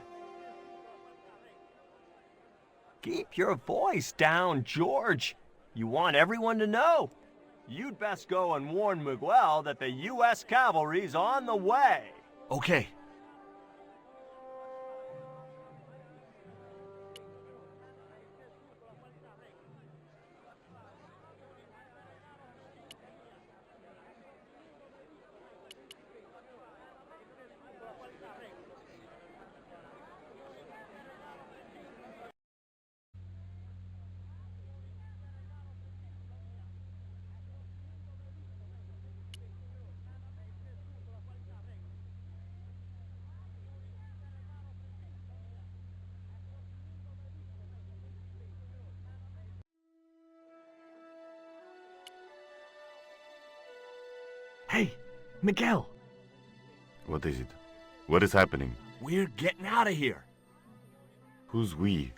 S3: Keep your voice down, George. You want everyone to know. You'd best go and warn Miguel that the U.S. cavalry's on the way.
S2: Okay. Hey, Miguel.
S9: What is it? What is happening?
S2: We're getting out of here.
S9: Who's we?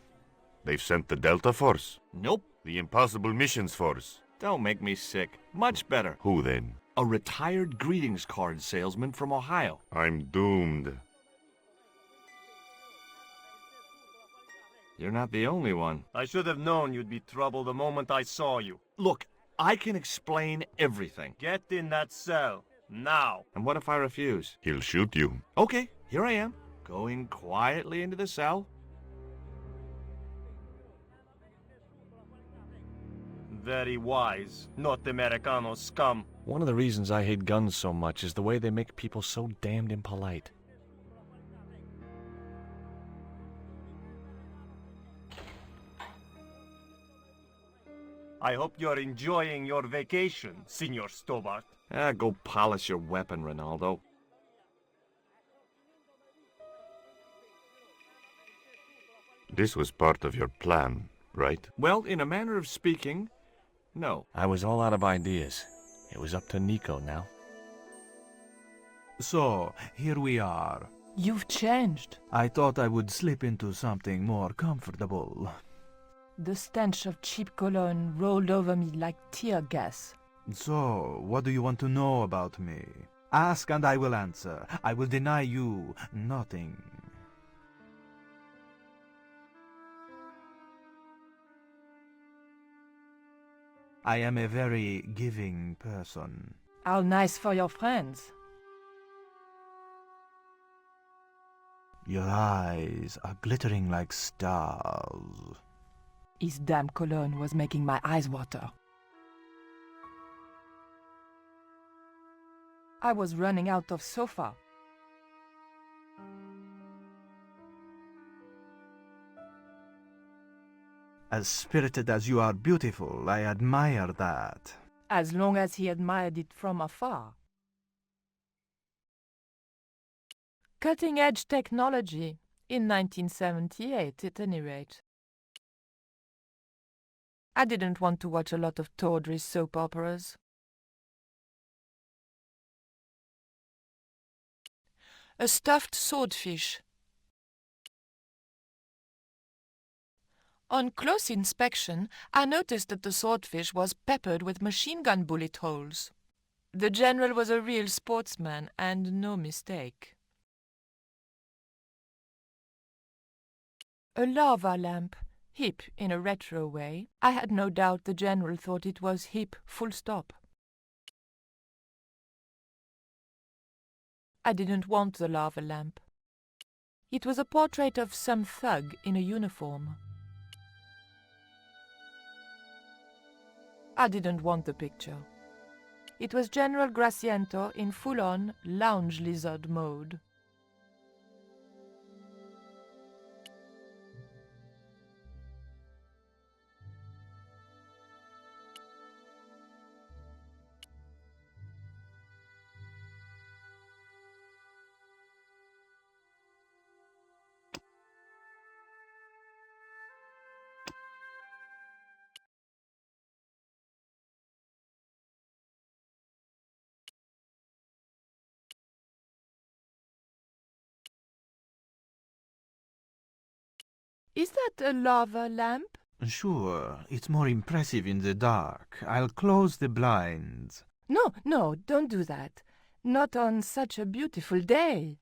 S9: They've sent the Delta Force?
S2: Nope.
S9: The Impossible Missions Force?
S2: Don't make me sick. Much better.
S9: Who then?
S2: A retired greetings card salesman from Ohio.
S9: I'm doomed.
S2: You're not the only one.
S3: I should have known you'd be trouble the moment I saw you.
S2: Look, I can explain everything.
S3: Get in that cell, now.
S2: And what if I refuse?
S9: He'll shoot you.
S2: Okay, here I am, going quietly into the cell.
S3: Very wise, not Americano scum.
S2: One of the reasons I hate guns so much is the way they make people so damned impolite.
S3: I hope you're enjoying your vacation, Senor Stobbart.
S2: Go polish your weapon, Ronaldo.
S9: This was part of your plan, right?
S2: Well, in a manner of speaking, no. I was all out of ideas. It was up to Nico now.
S12: So, here we are.
S1: You've changed.
S12: I thought I would slip into something more comfortable.
S1: The stench of cheap cologne rolled over me like tear gas.
S12: So, what do you want to know about me? Ask and I will answer. I will deny you nothing. I am a very giving person.
S1: How nice for your friends.
S12: Your eyes are glittering like stars.
S1: His damn cologne was making my eyes water. I was running out of sofa.
S12: As spirited as you are beautiful, I admire that.
S1: As long as he admired it from afar. Cutting-edge technology, in 1978 at any rate. I didn't want to watch a lot of tawdry soap operas. A stuffed swordfish. On close inspection, I noticed that the swordfish was peppered with machine gun bullet holes. The general was a real sportsman, and no mistake. A lava lamp, hip in a retro way. I had no doubt the general thought it was hip, full stop. I didn't want the lava lamp. It was a portrait of some thug in a uniform. I didn't want the picture. It was General Graciento in full-on lounge lizard mode. Is that a lava lamp?
S12: Sure, it's more impressive in the dark. I'll close the blinds.
S1: No, don't do that. Not on such a beautiful day.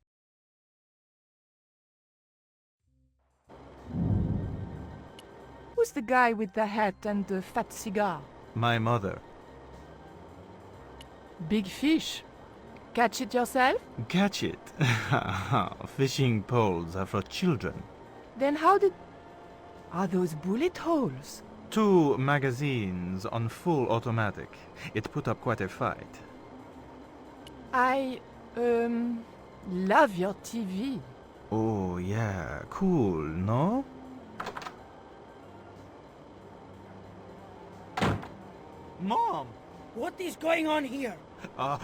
S1: Who's the guy with the hat and the fat cigar?
S12: My mother.
S1: Big fish. Catch it yourself?
S12: Catch it? Fishing poles are for children.
S1: Then how did... Are those bullet holes?
S12: 2 magazines on full automatic. It put up quite a fight.
S1: I, love your TV.
S12: Oh, yeah. Cool, no?
S10: Mom! What is going on here?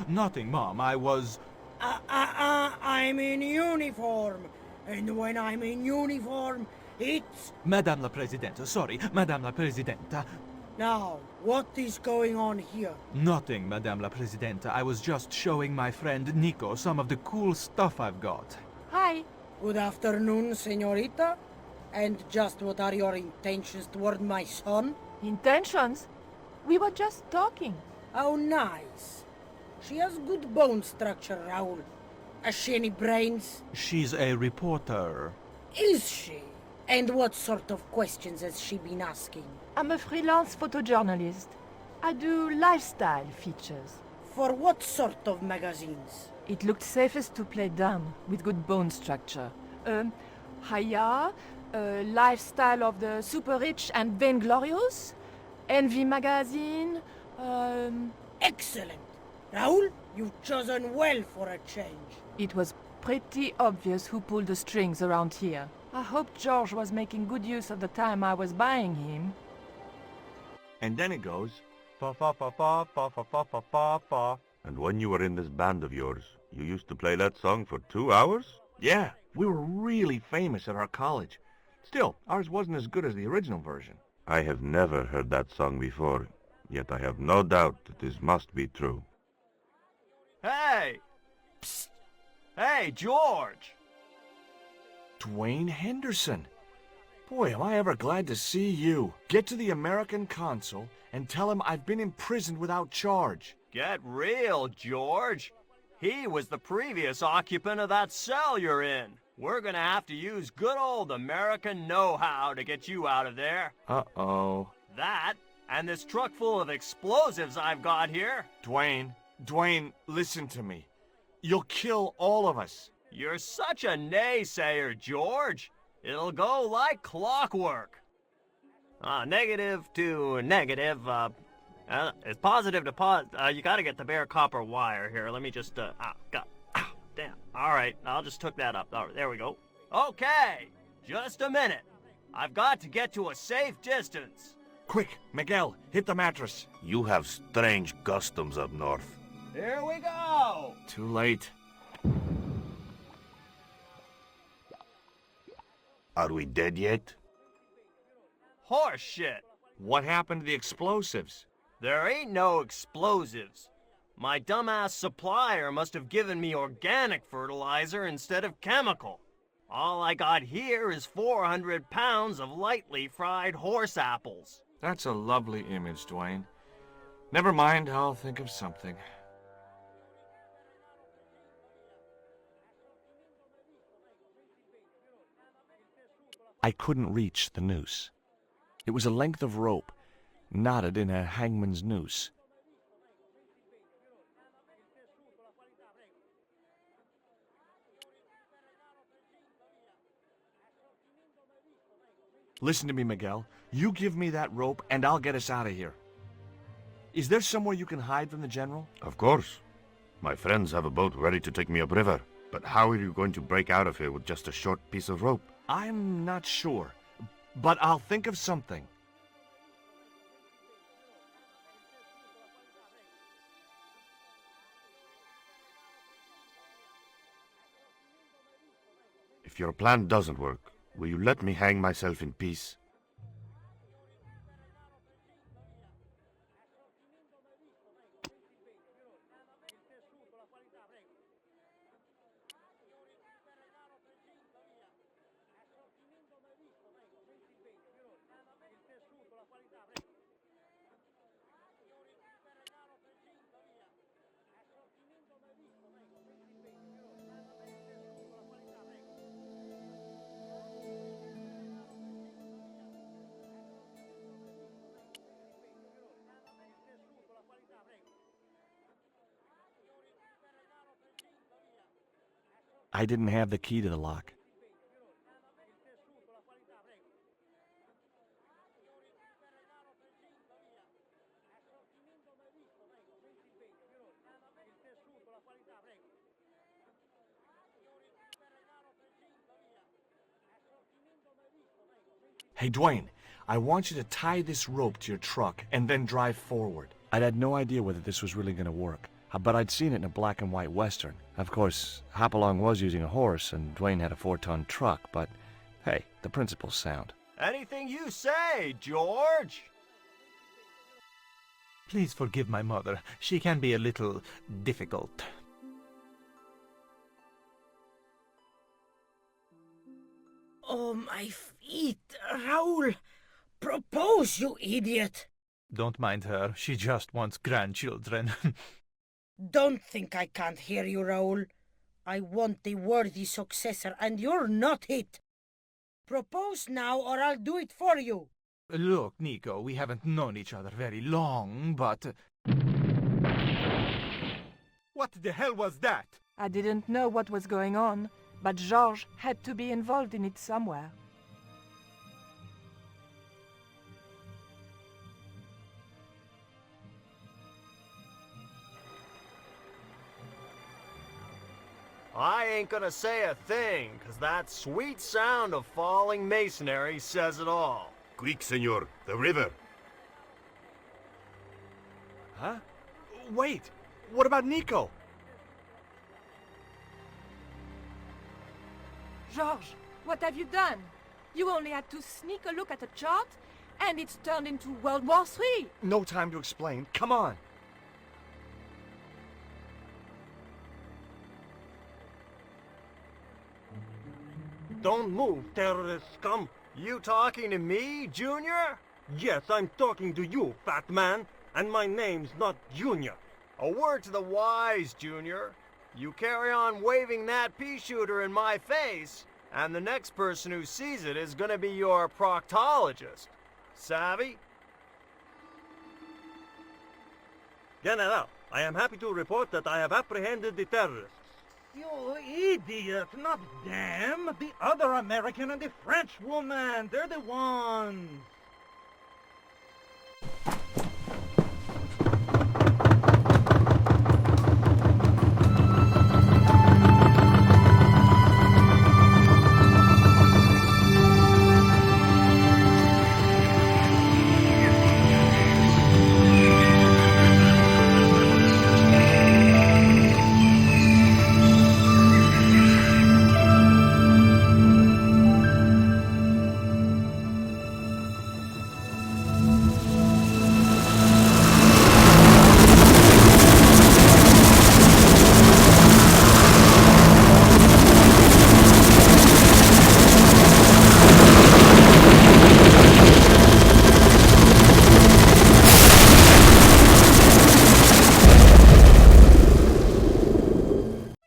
S12: Nothing, Mom. I was...
S10: I'm in uniform. And when I'm in uniform, it's...
S12: Madame la Presidente, sorry, Madame la Presidenta.
S10: Now, what is going on here?
S12: Nothing, Madame la Presidente. I was just showing my friend Nico some of the cool stuff I've got.
S7: Hi.
S10: Good afternoon, señorita. And just what are your intentions toward my son?
S7: Intentions? We were just talking.
S10: How nice. She has good bone structure, Raoul. Has she any brains?
S12: She's a reporter.
S10: Is she? And what sort of questions has she been asking?
S7: I'm a freelance photojournalist. I do lifestyle features.
S10: For what sort of magazines?
S7: It looked safest to play dumb, with good bone structure. Haya, Lifestyle of the Super Rich and Vainglorious, Envy Magazine,
S10: Excellent! Raoul, you've chosen well for a change.
S7: It was pretty obvious who pulled the strings around here. I hope George was making good use of the time I was buying him.
S2: And then it goes,
S14: Fa fa fa fa fa fa fa fa fa fa.
S9: And when you were in this band of yours, you used to play that song for 2 hours?
S2: yeah, we were really famous at our college. Still, ours wasn't as good as the original version.
S9: I have never heard that song before, yet I have no doubt that this must be true.
S3: Hey! Psst! Hey, George!
S2: Dwayne Henderson. Boy, am I ever glad to see you. Get to the American consul and tell him I've been imprisoned without charge.
S3: Get real, George. He was the previous occupant of that cell you're in. We're gonna have to use good old American know-how to get you out of there.
S2: Uh-oh.
S3: That, and this truck full of explosives I've got here.
S2: Dwayne, listen to me. You'll kill all of us.
S3: You're such a naysayer, George. It'll go like clockwork. Negative to negative, it's positive to you gotta get the bare copper wire here. Let me just, damn. Alright, I'll just hook that up. All right, there we go. Okay, just a minute. I've got to get to a safe distance.
S2: Quick, Miguel, hit the mattress.
S6: You have strange customs up north.
S3: Here we go!
S2: Too late.
S6: Are we dead yet?
S3: Horse shit.
S2: What happened to the explosives?
S3: There ain't no explosives. My dumbass supplier must have given me organic fertilizer instead of chemical. All I got here is 400 pounds of lightly fried horse apples.
S2: That's a lovely image, Dwayne. Never mind, I'll think of something. I couldn't reach the noose. It was a length of rope, knotted in a hangman's noose. Listen to me, Miguel. You give me that rope, and I'll get us out of here. Is there somewhere you can hide from the General?
S9: Of course. My friends have a boat ready to take me upriver. But how are you going to break out of here with just a short piece of rope?
S2: I'm not sure, but I'll think of something.
S9: If your plan doesn't work, will you let me hang myself in peace?
S2: I didn't have the key to the lock. Hey, Dwayne, I want you to tie this rope to your truck and then drive forward. I'd had no idea whether this was really going to work, but I'd seen it in a black and white Western. Of course, Hopalong was using a horse and Dwayne had a 4-ton truck, but hey, the principle's sound.
S3: Anything you say, George.
S12: Please forgive my mother. She can be a little difficult.
S10: Oh, my feet. Raoul, propose, you idiot.
S12: Don't mind her. She just wants grandchildren.
S10: Don't think I can't hear you, Raoul. I want the worthy successor, and you're not it. Propose now, or I'll do it for you.
S12: Look, Nico, we haven't known each other very long, but... What the hell was that?
S7: I didn't know what was going on, but George had to be involved in it somewhere.
S3: I ain't gonna say a thing, 'cause that sweet sound of falling masonry says it all.
S6: Quick, senor, the river.
S2: Huh? Wait! What about Nico?
S7: George, what have you done? You only had to sneak a look at a chart, and it's turned into World War III.
S2: No time to explain. Come on.
S11: Don't move, terrorist scum.
S3: You talking to me, Junior?
S11: Yes, I'm talking to you, fat man. And my name's not Junior.
S3: A word to the wise, Junior. You carry on waving that pea shooter in my face, and the next person who sees it is gonna be your proctologist. Savvy?
S11: General, I am happy to report that I have apprehended the terrorists. You idiot, not them. The other American and the French woman. They're the ones.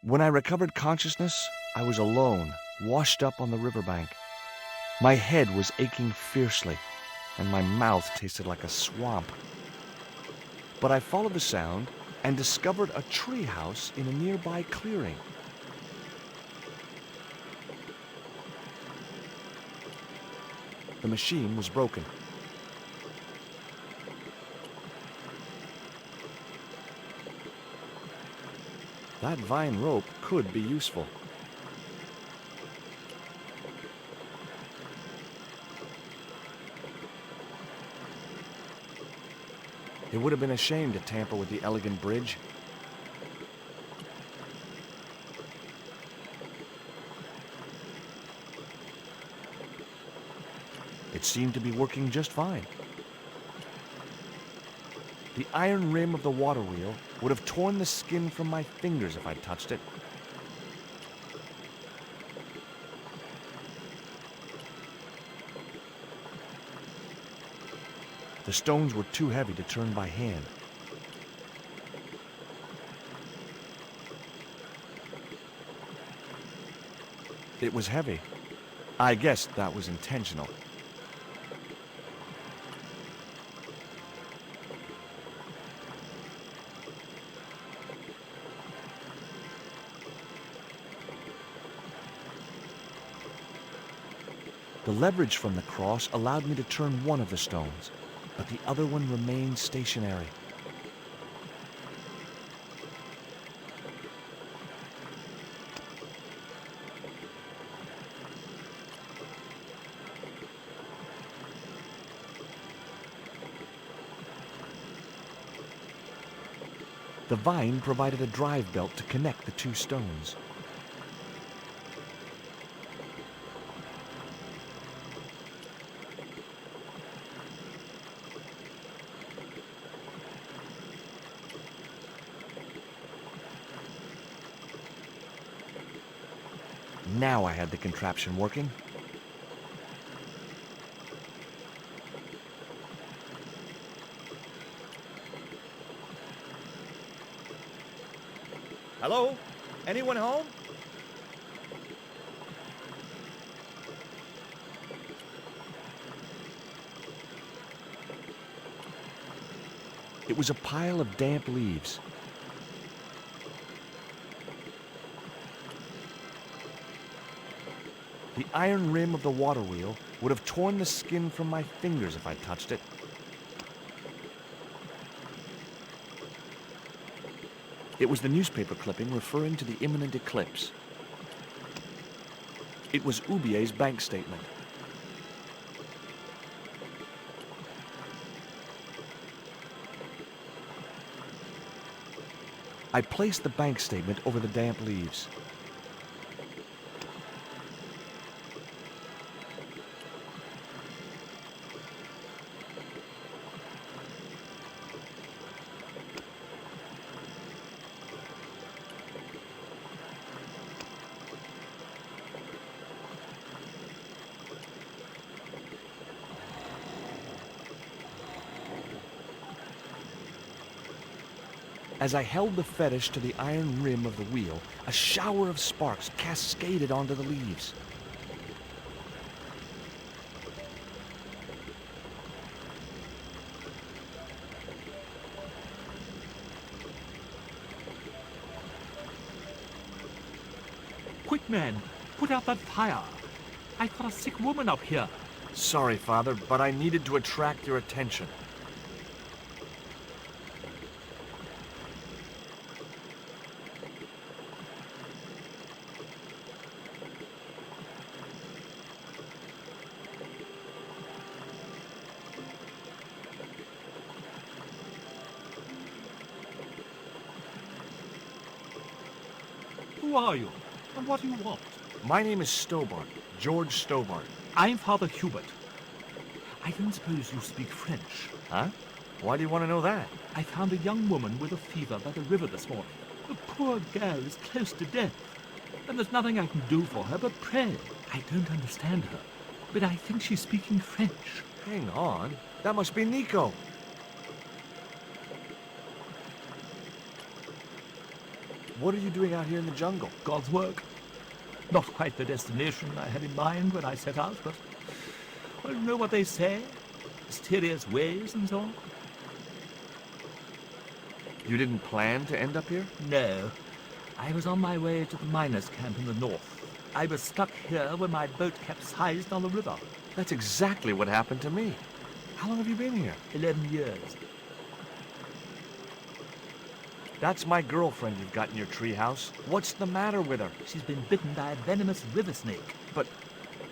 S2: When I recovered consciousness, I was alone, washed up on the riverbank. My head was aching fiercely, and my mouth tasted like a swamp. But I followed the sound and discovered a tree house in a nearby clearing. The machine was broken. That vine rope could be useful. It would have been a shame to tamper with the elegant bridge. It seemed to be working just fine. The iron rim of the water wheel would have torn the skin from my fingers if I'd touched it. The stones were too heavy to turn by hand. It was heavy. I guess that was intentional. The leverage from the cross allowed me to turn one of the stones, but the other one remained stationary. The vine provided a drive belt to connect the two stones. Now I had the contraption working.
S15: Hello? Anyone home?
S2: It was a pile of damp leaves. The iron rim of the water wheel would have torn the skin from my fingers if I touched it. It was the newspaper clipping referring to the imminent eclipse. It was Ubier's bank statement. I placed the bank statement over the damp leaves. As I held the fetish to the iron rim of the wheel, a shower of sparks cascaded onto the leaves.
S4: Quick, men! Put out that fire! I've got a sick woman up here.
S2: Sorry, Father, but I needed to attract your attention.
S4: Who are you? And what do you want?
S2: My name is Stobbart, George Stobbart.
S4: I'm Father Hubert. I don't suppose you speak French.
S2: Huh? Why do you want to know that?
S4: I found a young woman with a fever by the river this morning. The poor girl is close to death, and there's nothing I can do for her but pray. I don't understand her, but I think she's speaking French.
S2: Hang on. That must be Nico. What are you doing out here in the jungle?
S4: God's work. Not quite the destination I had in mind when I set out, but, well, you know what they say? Mysterious ways and so on.
S2: You didn't plan to end up here?
S4: No. I was on my way to the miners' camp in the north. I was stuck here when my boat capsized on the river.
S2: That's exactly what happened to me. How long have you been here?
S4: 11 years.
S2: That's my girlfriend you've got in your treehouse. What's the matter with her?
S4: She's been bitten by a venomous river snake.
S2: But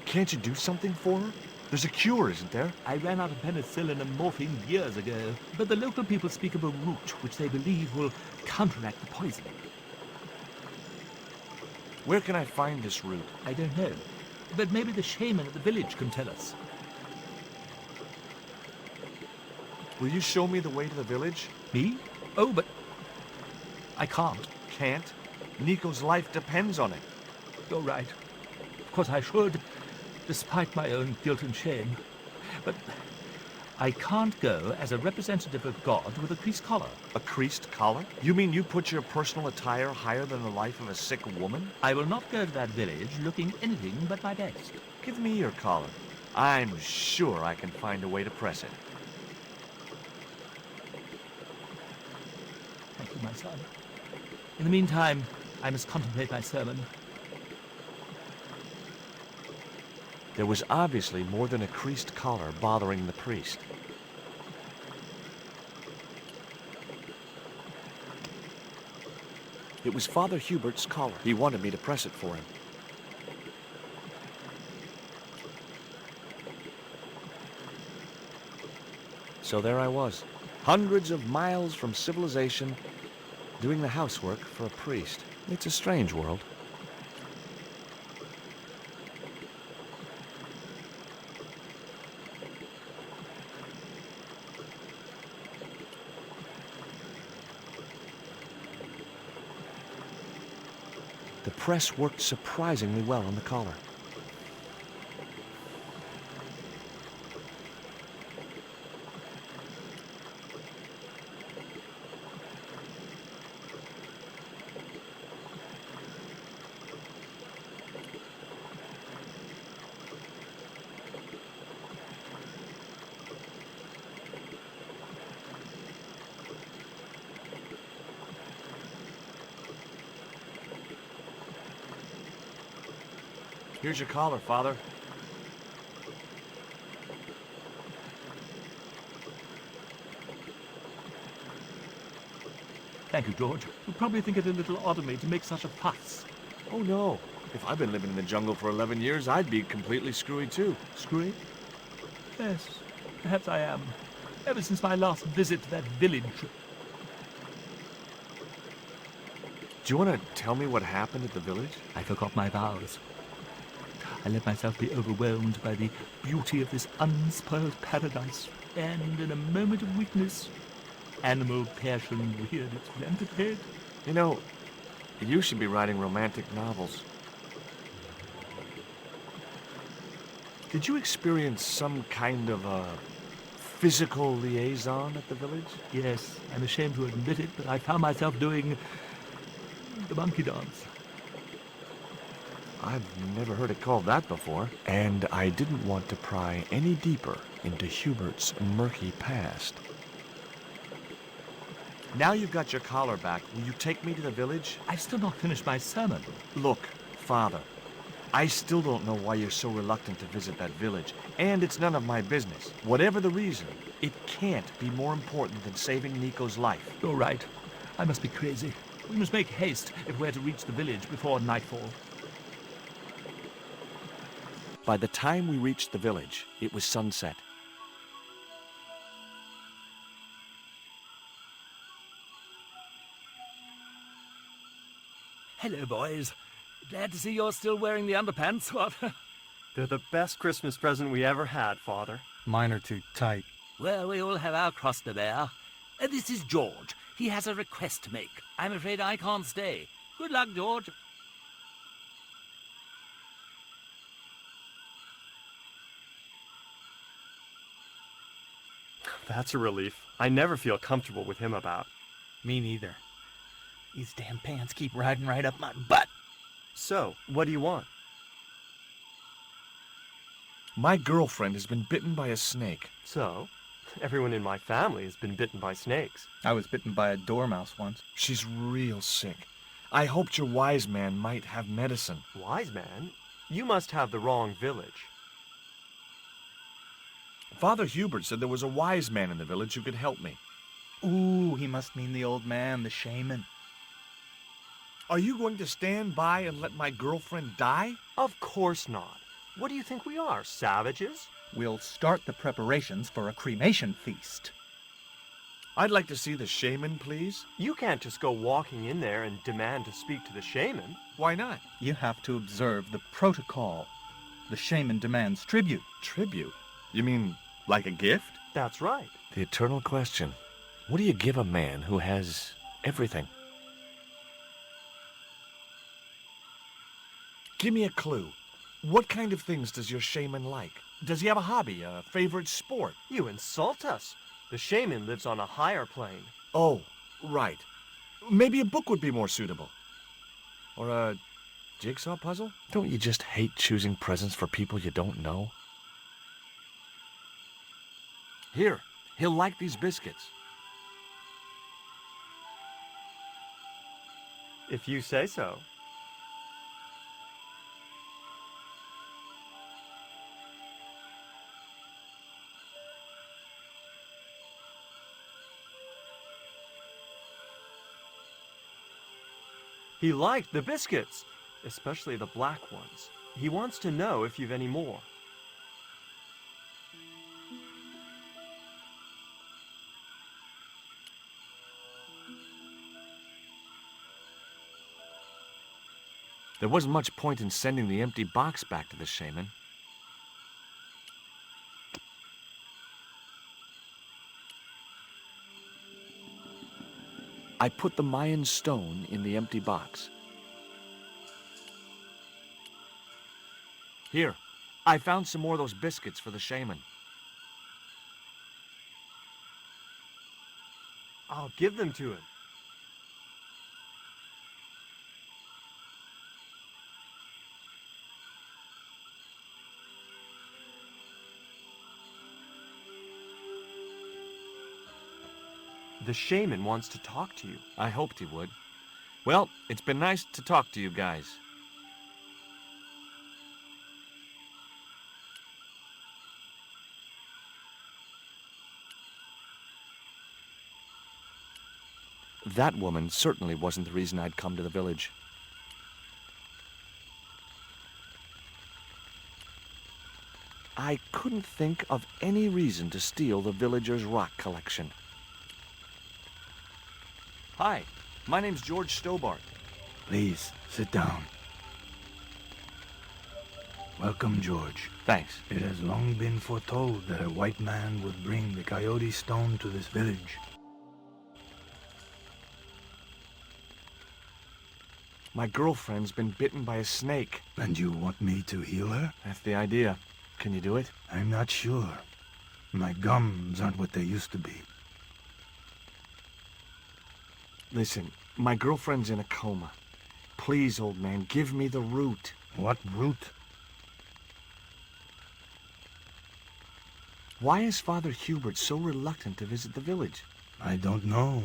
S2: can't you do something for her? There's a cure, isn't there?
S4: I ran out of penicillin and morphine years ago, but the local people speak of a root which they believe will counteract the poison.
S2: Where can I find this root?
S4: I don't know, but maybe the shaman at the village can tell us.
S2: Will you show me the way to the village?
S4: Me? Oh, but I can't.
S2: Can't? Nico's life depends on it.
S4: You're right. Of course I should, despite my own guilt and shame. But I can't go as a representative of God with a creased collar.
S2: A creased collar? You mean you put your personal attire higher than the life of a sick woman?
S4: I will not go to that village looking anything but my best.
S2: Give me your collar. I'm sure I can find a way to press it.
S4: Thank you, my son. In the meantime, I must contemplate my sermon.
S2: There was obviously more than a creased collar bothering the priest. It was Father Hubert's collar. He wanted me to press it for him. So there I was, hundreds of miles from civilization, doing the housework for a priest. It's a strange world. The press worked surprisingly well on the collar. Here's your collar, Father.
S4: Thank you, George. You'll probably think it a little odd of me to make such a fuss.
S2: Oh, no. If I've been living in the jungle for 11 years, I'd be completely screwy, too.
S4: Screwy? Yes, perhaps I am. Ever since my last visit to that village.
S2: Do you want to tell me what happened at the village?
S4: I forgot my vows. I let myself be overwhelmed by the beauty of this unspoiled paradise, and in a moment of weakness, animal passion reared its rampant head.
S2: You know, you should be writing romantic novels. Did you experience some kind of a physical liaison at the village?
S4: Yes, I'm ashamed to admit it, but I found myself doing the monkey dance.
S2: I've never heard it called that before. And I didn't want to pry any deeper into Hubert's murky past. Now you've got your collar back, will you take me to the village?
S4: I've still not finished my sermon.
S2: Look, Father, I still don't know why you're so reluctant to visit that village, and it's none of my business. Whatever the reason, it can't be more important than saving Nico's life.
S4: You're right. I must be crazy. We must make haste if we're to reach the village before nightfall.
S2: By the time we reached the village, it was sunset.
S4: Hello, boys. Glad to see you're still wearing the underpants. What?
S16: They're the best Christmas present we ever had, Father.
S12: Mine are too tight.
S4: Well, we all have our cross to bear. This is George. He has a request to make. I'm afraid I can't stay. Good luck, George.
S16: That's a relief. I never feel comfortable with him about.
S12: Me neither. These damn pants keep riding right up my butt.
S16: So, what do you want?
S2: My girlfriend has been bitten by a snake.
S16: So, everyone in my family has been bitten by snakes.
S12: I was bitten by a dormouse once.
S2: She's real sick. I hoped your wise man might have medicine.
S16: Wise man? You must have the wrong village.
S2: Father Hubert said there was a wise man in the village who could help me.
S12: Ooh, he must mean the old man, the shaman.
S2: Are you going to stand by and let my girlfriend die?
S16: Of course not. What do you think we are, savages?
S12: We'll start the preparations for a cremation feast.
S2: I'd like to see the shaman, please.
S16: You can't just go walking in there and demand to speak to the shaman.
S2: Why not?
S12: You have to observe the protocol. The shaman demands tribute.
S2: Tribute? You mean like a gift?
S16: That's right.
S2: The eternal question. What do you give a man who has everything? Give me a clue. What kind of things does your shaman like? Does he have a hobby, a favorite sport?
S16: You insult us. The shaman lives on a higher plane.
S2: Oh, right. Maybe a book would be more suitable. Or a jigsaw puzzle? Don't you just hate choosing presents for people you don't know? Here, he'll like these biscuits.
S16: If you say so. He liked the biscuits, especially the black ones. He wants to know if you've any more.
S2: There wasn't much point in sending the empty box back to the shaman. I put the Mayan stone in the empty box. Here, I found some more of those biscuits for the shaman.
S16: I'll give them to him. The shaman wants to talk to you.
S2: I hoped he would. Well, it's been nice to talk to you guys. That woman certainly wasn't the reason I'd come to the village. I couldn't think of any reason to steal the villagers' rock collection. Hi, my name's George Stobbart.
S17: Please, sit down. Welcome, George.
S2: Thanks.
S17: It has long been foretold that a white man would bring the coyote stone to this village.
S2: My girlfriend's been bitten by a snake.
S17: And you want me to heal her?
S2: That's the idea. Can you do it?
S17: I'm not sure. My gums aren't what they used to be.
S2: Listen, my girlfriend's in a coma. Please, old man, give me the root.
S17: What root?
S2: Why is Father Hubert so reluctant to visit the village?
S17: I don't know.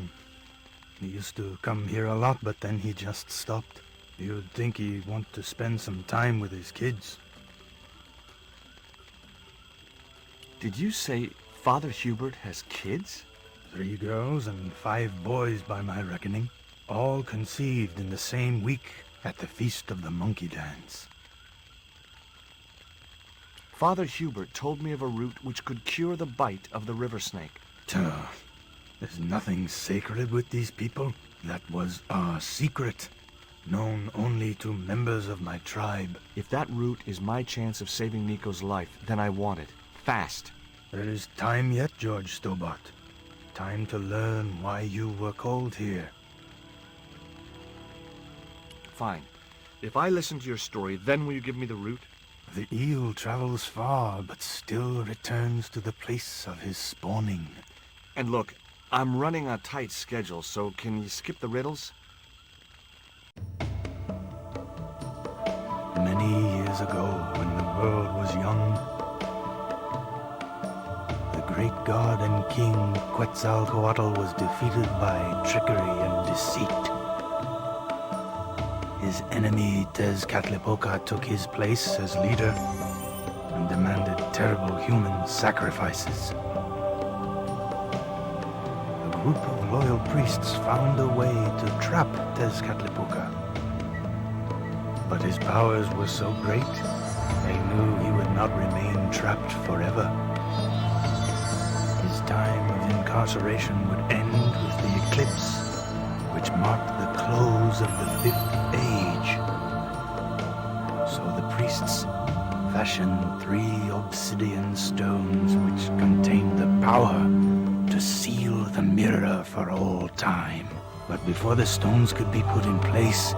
S17: He used to come here a lot, but then he just stopped. You'd think he'd want to spend some time with his kids.
S2: Did you say Father Hubert has kids?
S17: 3 girls and 5 boys by my reckoning. All conceived in the same week at the Feast of the Monkey Dance.
S2: Father Hubert told me of a root which could cure the bite of the river snake.
S17: There's nothing sacred with these people. That was our secret, known only to members of my tribe.
S2: If that root is my chance of saving Nico's life, then I want it. Fast.
S17: There is time yet, George Stobbart. Time to learn why you were called here.
S2: Fine. If I listen to your story, then will you give me the root?
S17: The eel travels far, but still returns to the place of his spawning.
S2: And look, I'm running a tight schedule, so can you skip the riddles?
S17: Many years ago, when the world was young, the great god and king Quetzalcoatl was defeated by trickery and deceit. His enemy Tezcatlipoca took his place as leader and demanded terrible human sacrifices. A group of loyal priests found a way to trap Tezcatlipoca. But his powers were so great, they knew he would not remain trapped forever. His time of incarceration would end with the eclipse, which marked the close of the 5th age. So the priests fashioned 3 obsidian stones which contained the power to seal the mirror for all time. But before the stones could be put in place,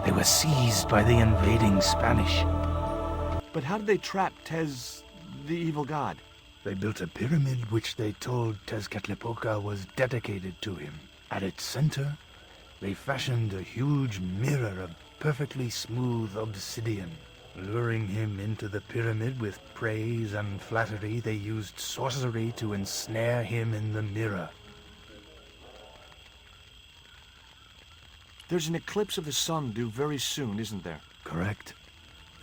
S17: they were seized by the invading Spanish.
S2: But how did they trap Tez, the evil god?
S17: They built a pyramid which they told Tezcatlipoca was dedicated to him. At its center, they fashioned a huge mirror of perfectly smooth obsidian. Luring him into the pyramid with praise and flattery, they used sorcery to ensnare him in the mirror.
S2: There's an eclipse of the sun due very soon, isn't there?
S17: Correct.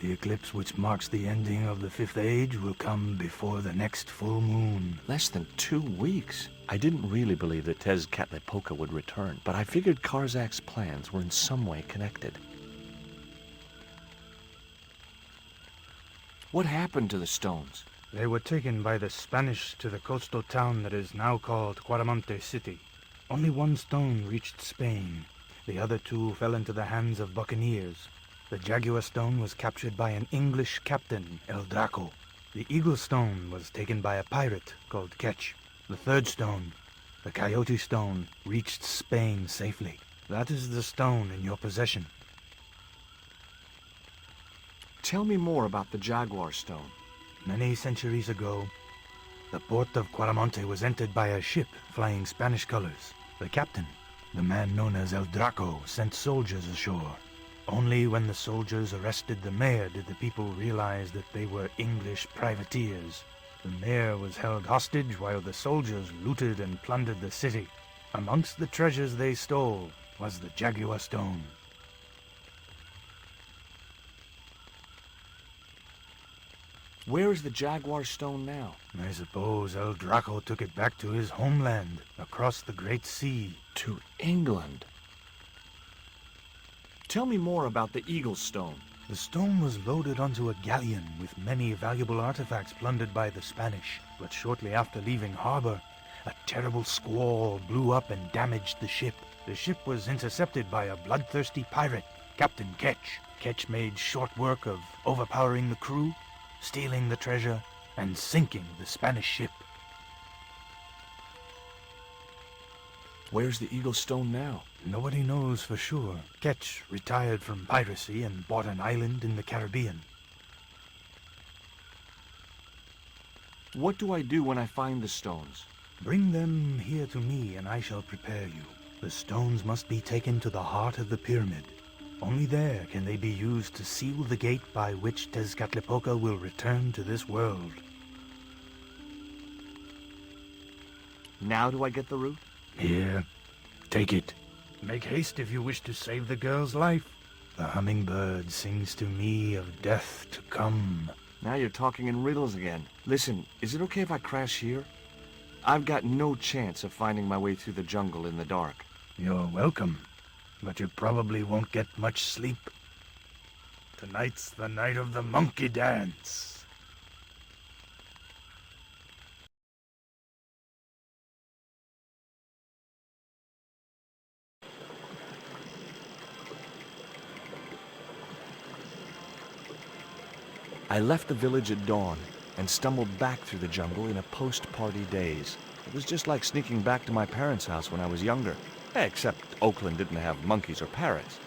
S17: The eclipse which marks the ending of the 5th age will come before the next full moon.
S2: Less than 2 weeks. I didn't really believe that Tezcatlipoca would return, but I figured Karzak's plans were in some way connected. What happened to the stones?
S17: They were taken by the Spanish to the coastal town that is now called Quaramonte City. Only 1 stone reached Spain. The other 2 fell into the hands of buccaneers. The Jaguar stone was captured by an English captain, El Draco. The Eagle stone was taken by a pirate called Ketch. The 3rd stone, the Coyote stone, reached Spain safely. That is the stone in your possession.
S2: Tell me more about the Jaguar Stone.
S12: Many centuries ago, the port of Quaramonte was entered by a ship flying Spanish colors. The captain, the man known as El Draco, sent soldiers ashore. Only when the soldiers arrested the mayor did the people realize that they were English privateers. The mayor was held hostage while the soldiers looted and plundered the city. Amongst the treasures they stole was the Jaguar Stone.
S2: Where is the Jaguar Stone now?
S12: I suppose El Draco took it back to his homeland, across the Great Sea.
S2: To England? Tell me more about the Eagle Stone.
S12: The stone was loaded onto a galleon with many valuable artifacts plundered by the Spanish. But shortly after leaving harbor, a terrible squall blew up and damaged the ship. The ship was intercepted by a bloodthirsty pirate, Captain Ketch. Ketch made short work of overpowering the crew, stealing the treasure, and sinking the Spanish ship.
S2: Where's the Eagle Stone now?
S12: Nobody knows for sure. Ketch retired from piracy and bought an island in the Caribbean.
S2: What do I do when I find the stones?
S12: Bring them here to me and I shall prepare you. The stones must be taken to the heart of the pyramid. Only there can they be used to seal the gate by which Tezcatlipoca will return to this world.
S2: Now do I get the root?
S12: Here, take it. Make haste if you wish to save the girl's life. The hummingbird sings to me of death to come.
S2: Now you're talking in riddles again. Listen, is it okay if I crash here? I've got no chance of finding my way through the jungle in the dark.
S12: You're welcome, but you probably won't get much sleep. Tonight's the night of the monkey dance.
S2: I left the village at dawn and stumbled back through the jungle in a post-party daze. It was just like sneaking back to my parents' house when I was younger, except Oakland didn't have monkeys or parrots.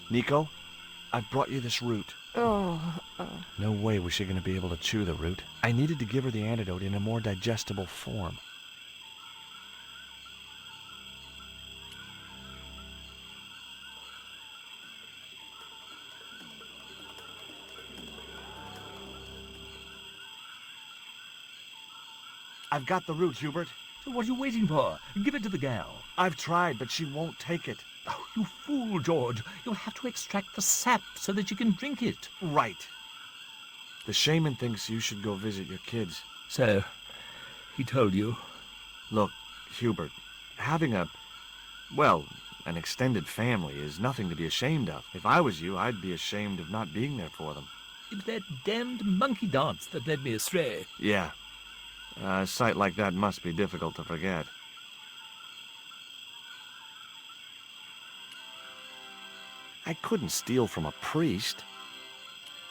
S2: Nico, I've brought you this root. No way was she going to be able to chew the root. I needed to give her the antidote in a more digestible form. I've got the root, Hubert.
S4: So what are you waiting for? Give it to the gal.
S2: I've tried, but she won't take it.
S4: Oh, you fool, George. You'll have to extract the sap so that you can drink it.
S2: Right. The shaman thinks you should go visit your kids.
S4: So, he told you?
S2: Look, Hubert, having an extended family is nothing to be ashamed of. If I was you, I'd be ashamed of not being there for them.
S4: It was that damned monkey dance that led me astray.
S2: Yeah. A sight like that must be difficult to forget. I couldn't steal from a priest.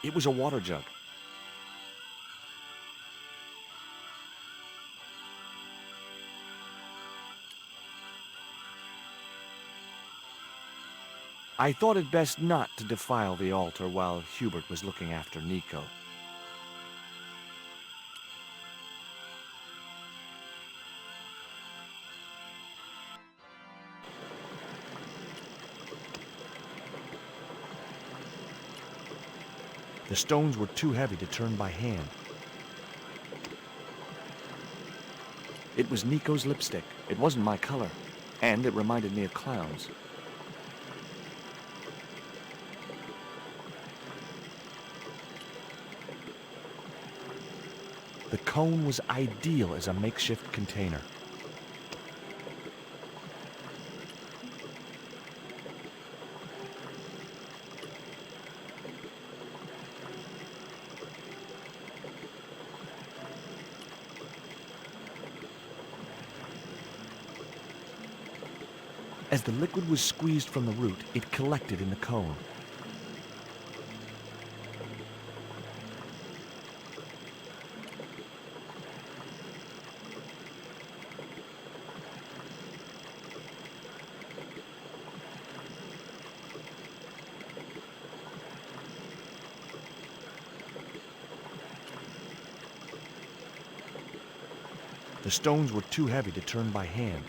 S2: It was a water jug. I thought it best not to defile the altar while Hubert was looking after Nico. The stones were too heavy to turn by hand. It was Nico's lipstick. It wasn't my color, and it reminded me of clowns. The cone was ideal as a makeshift container. As the liquid was squeezed from the root, it collected in the cone. The stones were too heavy to turn by hand.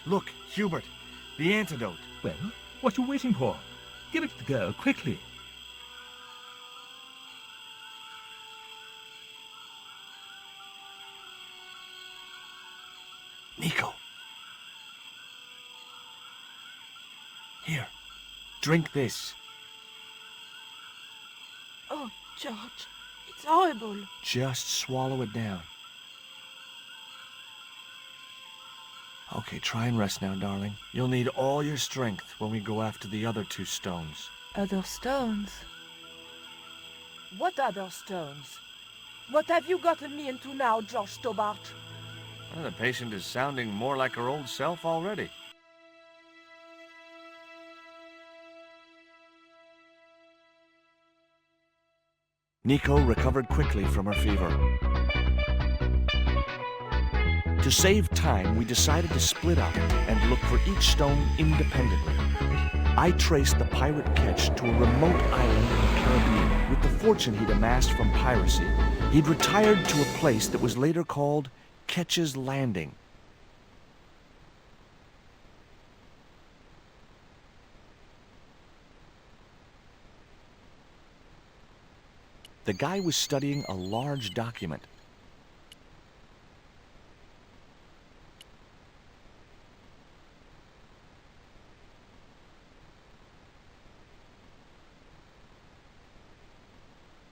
S12: Look, Hubert, the antidote.
S4: Well, what are you waiting for? Give it to the girl, quickly.
S2: Nico. Here, drink this.
S7: Oh, George, it's horrible.
S2: Just swallow it down. Okay, try and rest now, darling. You'll need all your strength when we go after the other 2 stones.
S7: Other stones? What other stones? What have you gotten me into now, George Stobbart?
S2: Well, the patient is sounding more like her old self already. Nico recovered quickly from her fever. To save time, we decided to split up and look for each stone independently. I traced the pirate Ketch to a remote island in the Caribbean. With the fortune he'd amassed from piracy, he'd retired to a place that was later called Ketch's Landing. The guy was studying a large document.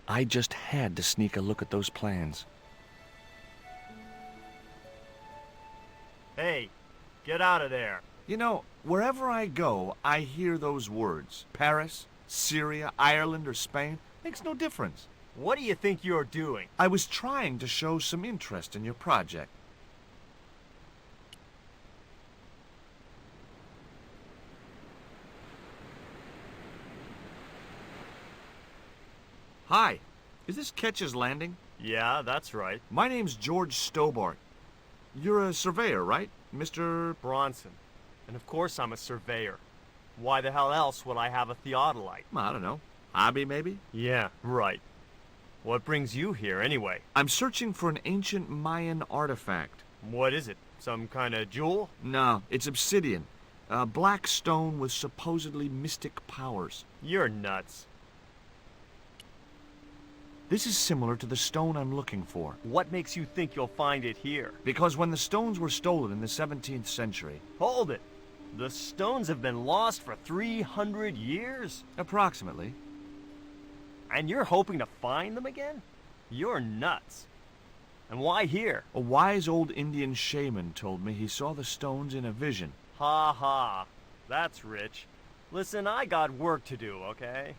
S2: I just had to sneak a look at those plans.
S3: Hey, get out of there.
S2: You know, wherever I go, I hear those words. Paris, Syria, Ireland, or Spain. Makes no difference.
S3: What do you think you're doing?
S2: I was trying to show some interest in your project. Hi, is this Ketch's Landing?
S3: Yeah, that's right.
S2: My name's George Stobbart. You're a surveyor, right, Mr.
S3: Bronson. And of course I'm a surveyor. Why the hell else would I have a theodolite?
S2: I don't know. Hobby, maybe?
S3: Yeah, right. What brings you here, anyway?
S2: I'm searching for an ancient Mayan artifact.
S3: What is it? Some kind of jewel?
S2: No, it's obsidian. A black stone with supposedly mystic powers.
S3: You're nuts.
S2: This is similar to the stone I'm looking for.
S3: What makes you think you'll find it here?
S2: Because when the stones were stolen in the 17th century...
S3: Hold it! The stones have been lost for 300 years?
S2: Approximately.
S3: And you're hoping to find them again? You're nuts. And why here?
S2: A wise old Indian shaman told me he saw the stones in a vision.
S3: Ha ha. That's rich. Listen, I got work to do, okay?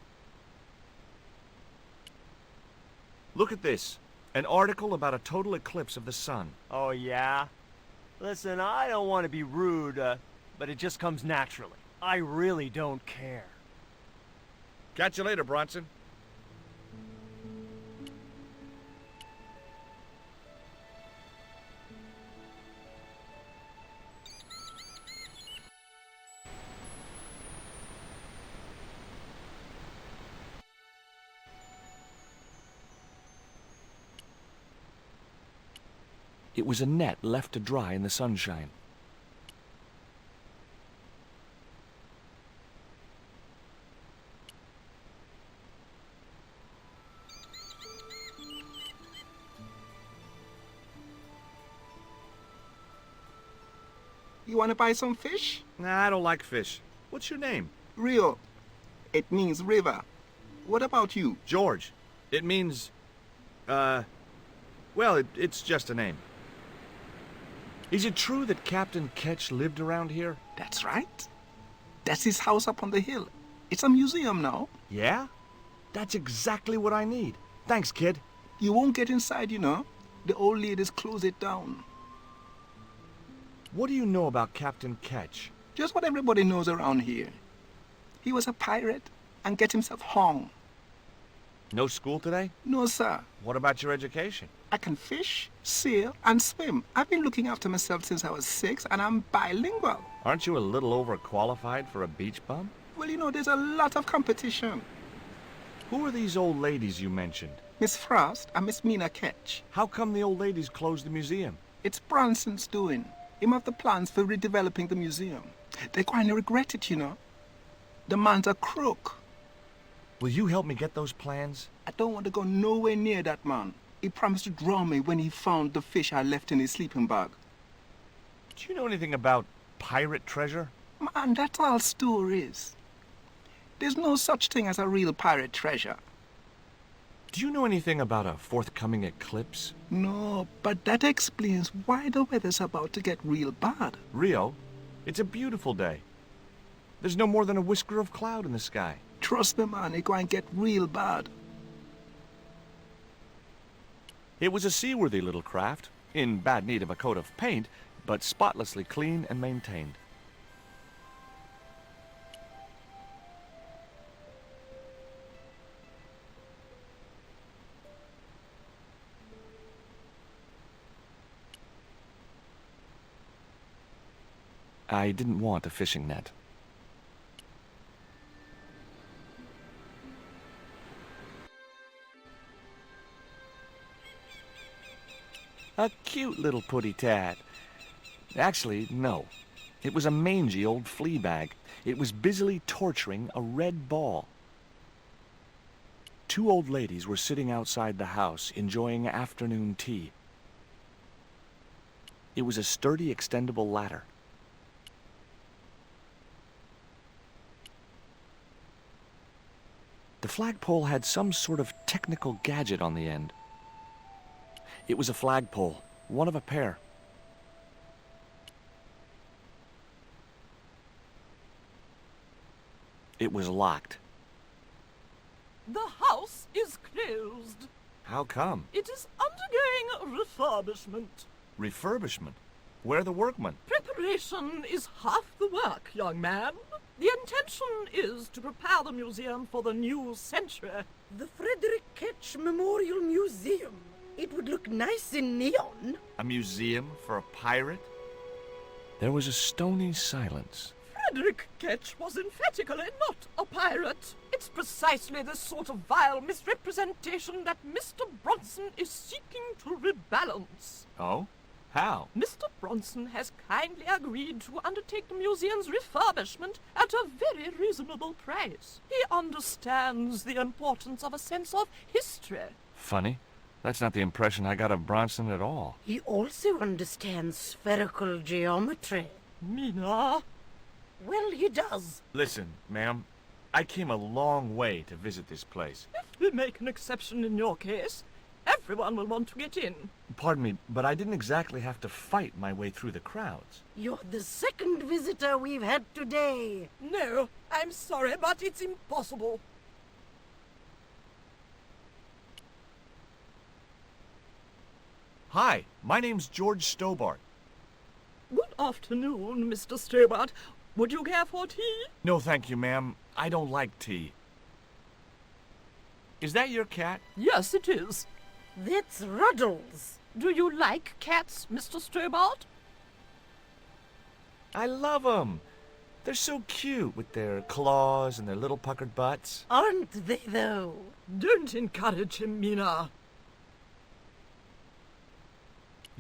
S2: Look at this. An article about a total eclipse of the sun.
S3: Oh, yeah? Listen, I don't want to be rude, but it just comes naturally. I really don't care.
S2: Catch you later, Bronson. It was a net left to dry in the sunshine.
S18: You want to buy some fish?
S2: Nah, I don't like fish. What's your name?
S18: Rio. It means river. What about you?
S2: George. It means, well, it's just a name. Is it true that Captain Ketch lived around here?
S18: That's right. That's his house up on the hill. It's a museum now.
S2: Yeah? That's exactly what I need. Thanks, kid.
S18: You won't get inside, you know. The old ladies close it down.
S2: What do you know about Captain Ketch?
S18: Just what everybody knows around here. He was a pirate and get himself hung.
S2: No school today?
S18: No, sir.
S2: What about your education?
S18: I can fish, sail, and swim. I've been looking after myself since I was 6, and I'm bilingual.
S2: Aren't you a little overqualified for a beach bum?
S18: Well, you know, there's a lot of competition.
S2: Who are these old ladies you mentioned?
S18: Miss Frost and Miss Mina Ketch.
S2: How come the old ladies closed the museum?
S18: It's Bronson's doing. Him have the plans for redeveloping the museum. They kind of regret it, you know. The man's a crook.
S2: Will you help me get those plans?
S18: I don't want to go nowhere near that man. He promised to draw me when he found the fish I left in his sleeping bag.
S2: Do you know anything about pirate treasure?
S18: Man, that's all stories. There's no such thing as a real pirate treasure.
S2: Do you know anything about a forthcoming eclipse?
S18: No, but that explains why the weather's about to get real bad.
S2: Rio, it's a beautiful day. There's no more than a whisker of cloud in the sky.
S18: Trust me, man, it's going to get real bad.
S2: It was a seaworthy little craft, in bad need of a coat of paint, but spotlessly clean and maintained. I didn't want a fishing net. A cute little putty-tat. Actually, no. It was a mangy old flea bag. It was busily torturing a red ball. 2 old ladies were sitting outside the house, enjoying afternoon tea. It was a sturdy, extendable ladder. The flagpole had some sort of technical gadget on the end. It was a flagpole, one of a pair. It was locked.
S19: The house is closed.
S2: How come?
S19: It is undergoing refurbishment.
S2: Refurbishment? Where are the workmen?
S19: Preparation is half the work, young man. The intention is to prepare the museum for the new century.
S13: The Frederick Ketch Memorial Museum. It would look nice in neon.
S2: A museum for a pirate? There was a stony silence.
S19: Frederick Ketch was emphatically not a pirate. It's precisely this sort of vile misrepresentation that Mr. Bronson is seeking to rebalance.
S2: Oh? How?
S19: Mr. Bronson has kindly agreed to undertake the museum's refurbishment at a very reasonable price. He understands the importance of a sense of history.
S2: Funny. That's not the impression I got of Bronson at all.
S13: He also understands spherical geometry.
S19: Mina?
S13: Well, he does.
S2: Listen, ma'am, I came a long way to visit this place.
S19: If we make an exception in your case, everyone will want to get in.
S2: Pardon me, but I didn't exactly have to fight my way through the crowds.
S13: You're the second visitor we've had today.
S19: No, I'm sorry, but it's impossible.
S2: Hi, my name's George Stobbart.
S19: Good afternoon, Mr. Stobbart. Would you care for tea?
S2: No, thank you, ma'am. I don't like tea. Is that your cat?
S19: Yes, it is.
S13: That's Ruddles.
S19: Do you like cats, Mr. Stobbart?
S2: I love them. They're so cute with their claws and their little puckered butts.
S13: Aren't they, though?
S19: Don't encourage him, Mina.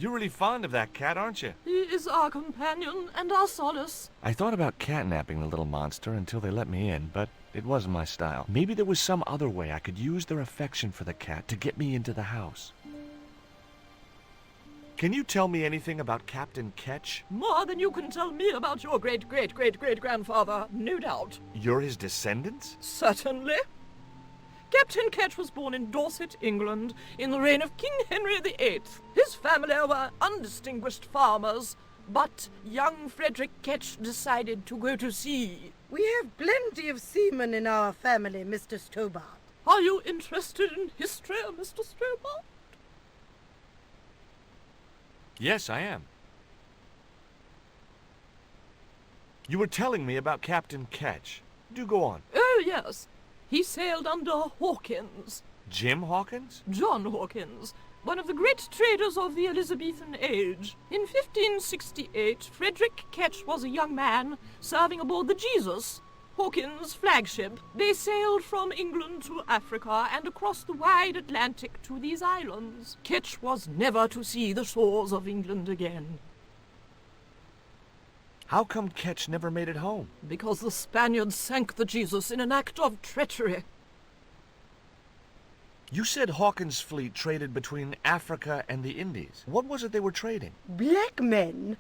S2: You're really fond of that cat, aren't you?
S19: He is our companion and our solace.
S2: I thought about catnapping the little monster until they let me in, but it wasn't my style. Maybe there was some other way I could use their affection for the cat to get me into the house. Can you tell me anything about Captain Ketch?
S19: More than you can tell me about your great-great-great-great-grandfather, no doubt.
S2: You're his descendants?
S19: Certainly. Captain Ketch was born in Dorset, England, in the reign of King Henry VIII. His family were undistinguished farmers, But young Frederick Ketch decided to go to sea.
S13: We have plenty of seamen in our family, Mr. Stobbart.
S19: Are you interested in history, Mr. Stobbart?
S2: Yes, I am. You were telling me about Captain Ketch. Do go on.
S19: Oh, yes. He sailed under Hawkins.
S2: Jim Hawkins?
S19: John Hawkins, one of the great traders of the Elizabethan age. In 1568, Frederick Ketch was a young man serving aboard the Jesus, Hawkins' flagship. They sailed from England to Africa and across the wide Atlantic to these islands. Ketch was never to see the shores of England again.
S2: How come Ketch never made it home?
S19: Because the Spaniards sank the Jesus in an act of treachery.
S2: You said Hawkins' fleet traded between Africa and the Indies. What was it they were trading?
S13: Black men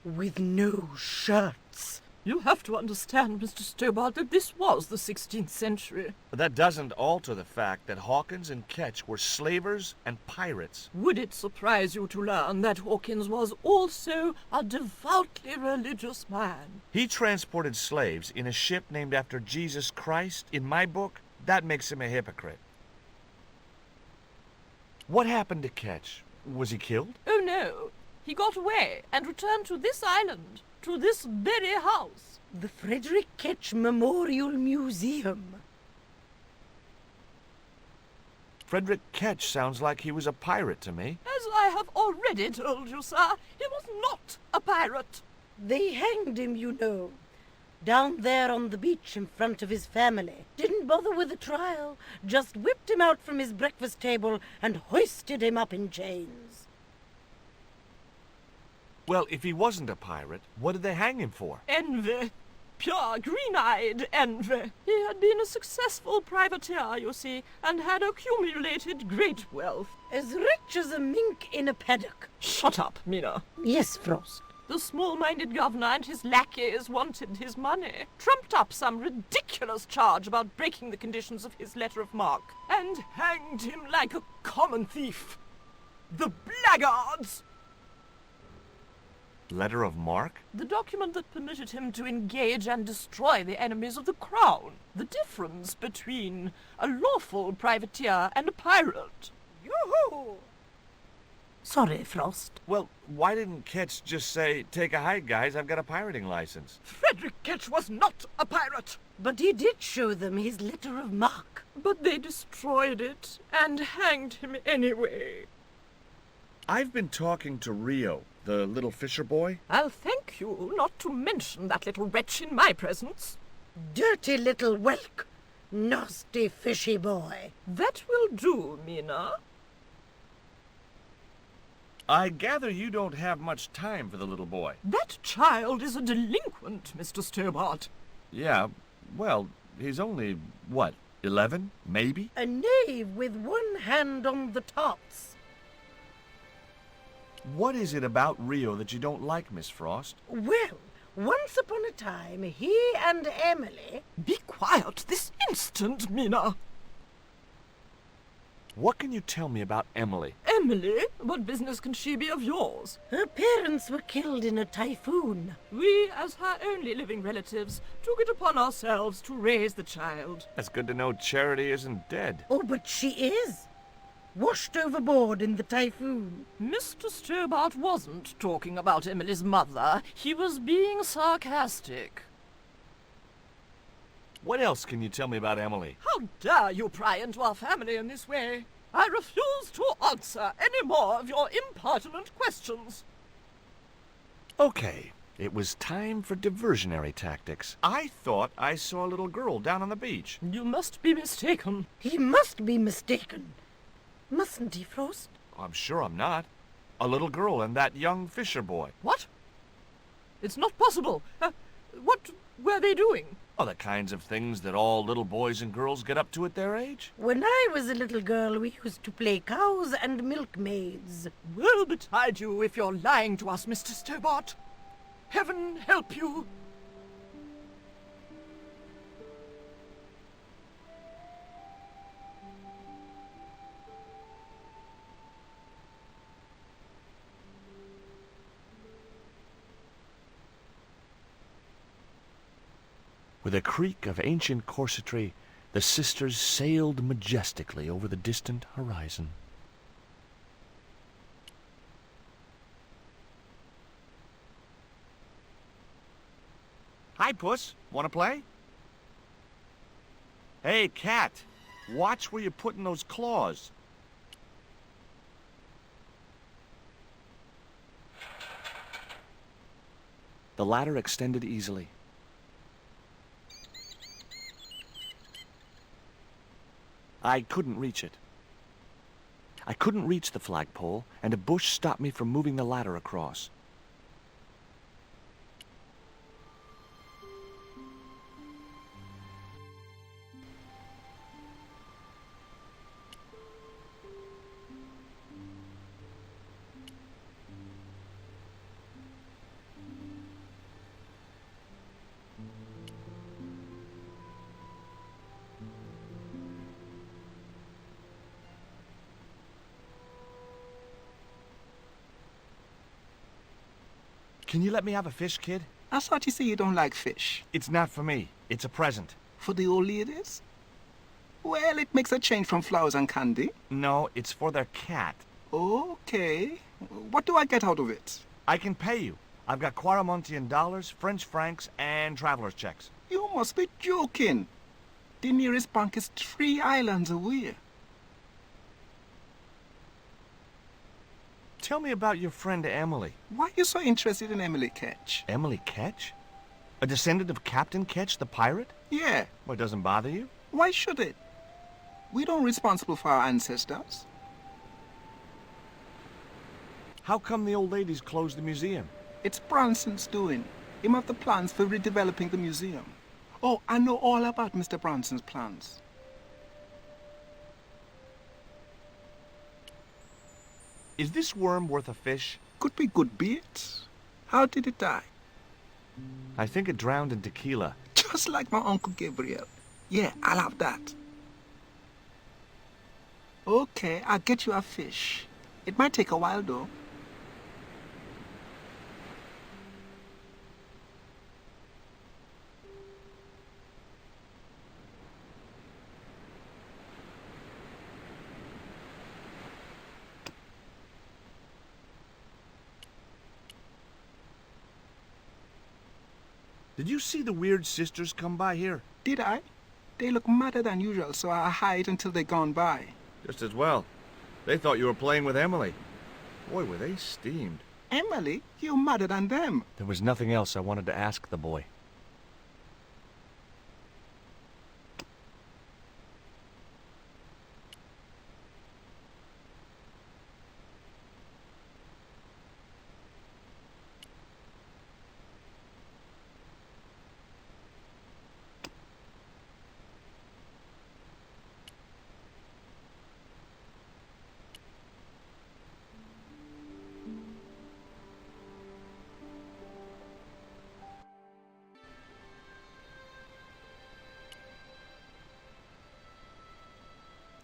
S13: with no shirts.
S19: You have to understand, Mr. Stobbart, that this was the 16th century.
S2: But that doesn't alter the fact that Hawkins and Ketch were slavers and pirates.
S19: Would it surprise you to learn that Hawkins was also a devoutly religious man?
S2: He transported slaves in a ship named after Jesus Christ. In my book, that makes him a hypocrite. What happened to Ketch? Was he killed?
S19: Oh, no. He got away and returned to this island, to this very house.
S13: The Frederick Ketch Memorial Museum.
S2: Frederick Ketch sounds like he was a pirate to me.
S19: As I have already told you, sir, he was not a pirate.
S13: They hanged him, you know. Down there on the beach in front of his family. Didn't bother with the trial. Just whipped him out from his breakfast table and hoisted him up in chains.
S2: Well, if he wasn't a pirate, what did they hang him for?
S19: Envy. Pure green-eyed envy. He had been a successful privateer, you see, and had accumulated great wealth.
S13: As rich as a mink in a paddock.
S19: Shut up, Mina.
S13: Yes, Frost.
S19: The small-minded governor and his lackeys wanted his money, trumped up some ridiculous charge about breaking the conditions of his letter of marque, and hanged him like a common thief. The blackguards!
S2: Letter of marque?
S19: The document that permitted him to engage and destroy the enemies of the crown. The difference between a lawful privateer and a pirate. Yoo-hoo! Sorry, Frost.
S2: Well, why didn't Ketch just say, take a hike, guys, I've got a pirating license?
S19: Frederick Ketch was not a pirate!
S13: But he did show them his letter of marque.
S19: But they destroyed it and hanged him anyway.
S2: I've been talking to Rio, the little fisher boy.
S19: I'll thank you not to mention that little wretch in my presence.
S13: Dirty little whelk. Nasty fishy boy.
S19: That will do, Mina.
S2: I gather you don't have much time for the little boy.
S19: That child is a delinquent, Mr. Stobbart.
S2: Yeah, well, he's only, what, 11, maybe?
S13: A knave with one hand on the tots.
S2: What is it about Rio that you don't like, Miss Frost?
S13: Well, once upon a time, he and Emily...
S19: Be quiet this instant, Mina.
S2: What can you tell me about Emily?
S19: Emily? What business can she be of yours?
S13: Her parents were killed in a typhoon.
S19: We, as her only living relatives, took it upon ourselves to raise the child.
S2: That's good to know Charity isn't dead.
S13: Oh, but she is. Washed overboard in the typhoon.
S19: Mr. Stobbart wasn't talking about Emily's mother. He was being sarcastic.
S2: What else can you tell me about Emily?
S19: How dare you pry into our family in this way? I refuse to answer any more of your impertinent questions.
S2: Okay, it was time for diversionary tactics. I thought I saw a little girl down on the beach.
S19: You must be mistaken.
S13: He must be mistaken. Mustn't he, Frost?
S2: I'm sure I'm not. A little girl and that young fisher boy.
S19: What? It's not possible. What were they doing?
S2: Oh, the kinds of things that all little boys and girls get up to at their age.
S13: When I was a little girl, we used to play cows and milkmaids.
S19: Woe betide you if you're lying to us, Mr. Stobbart. Heaven help you.
S2: With a creak of ancient corsetry, the sisters sailed majestically over the distant horizon.
S15: Hi, Puss. Want to play? Hey, Cat. Watch where you're putting those claws.
S2: The ladder extended easily. I couldn't reach it. I couldn't reach the flagpole, and a bush stopped me from moving the ladder across.
S15: Can you let me have a fish, kid?
S18: I thought you say you don't like fish.
S15: It's not for me. It's a present.
S18: For the old ladies? Well, it makes a change from flowers and candy.
S15: No, it's for their cat.
S18: Okay. What do I get out of it?
S15: I can pay you. I've got Quaramonte in dollars, French francs, and traveler's checks.
S18: You must be joking. The nearest bank is 3 islands away.
S15: Tell me about your friend Emily.
S18: Why are you so interested in Emily Ketch?
S15: Emily Ketch? A descendant of Captain Ketch, the pirate?
S18: Yeah.
S15: Well, it doesn't bother you?
S18: Why should it? We don't responsible for our ancestors.
S15: How come the old ladies closed the museum?
S18: It's Branson's doing. Him have the plans for redeveloping the museum. Oh, I know all about Mr. Branson's plans.
S15: Is this worm worth a fish?
S18: Could be good bait. How did it die?
S15: I think it drowned in tequila.
S18: Just like my Uncle Gabriel. Yeah, I'll have that. Okay, I'll get you a fish. It might take a while, though.
S15: Did you see the weird sisters come by here?
S18: Did I? They look madder than usual, so I hide until they're gone by.
S15: Just as well. They thought you were playing with Emily. Boy, were they steamed.
S18: Emily? You're madder than them.
S2: There was nothing else I wanted to ask the boy.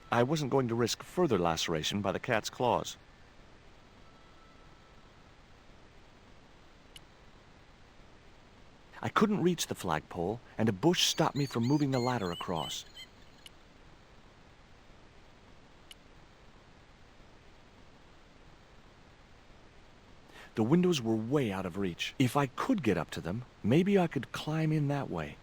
S2: I wasn't going to risk further laceration by the cat's claws. I couldn't reach the flagpole, and a bush stopped me from moving the ladder across. The windows were way out of reach. If I could get up to them, maybe I could climb in that way.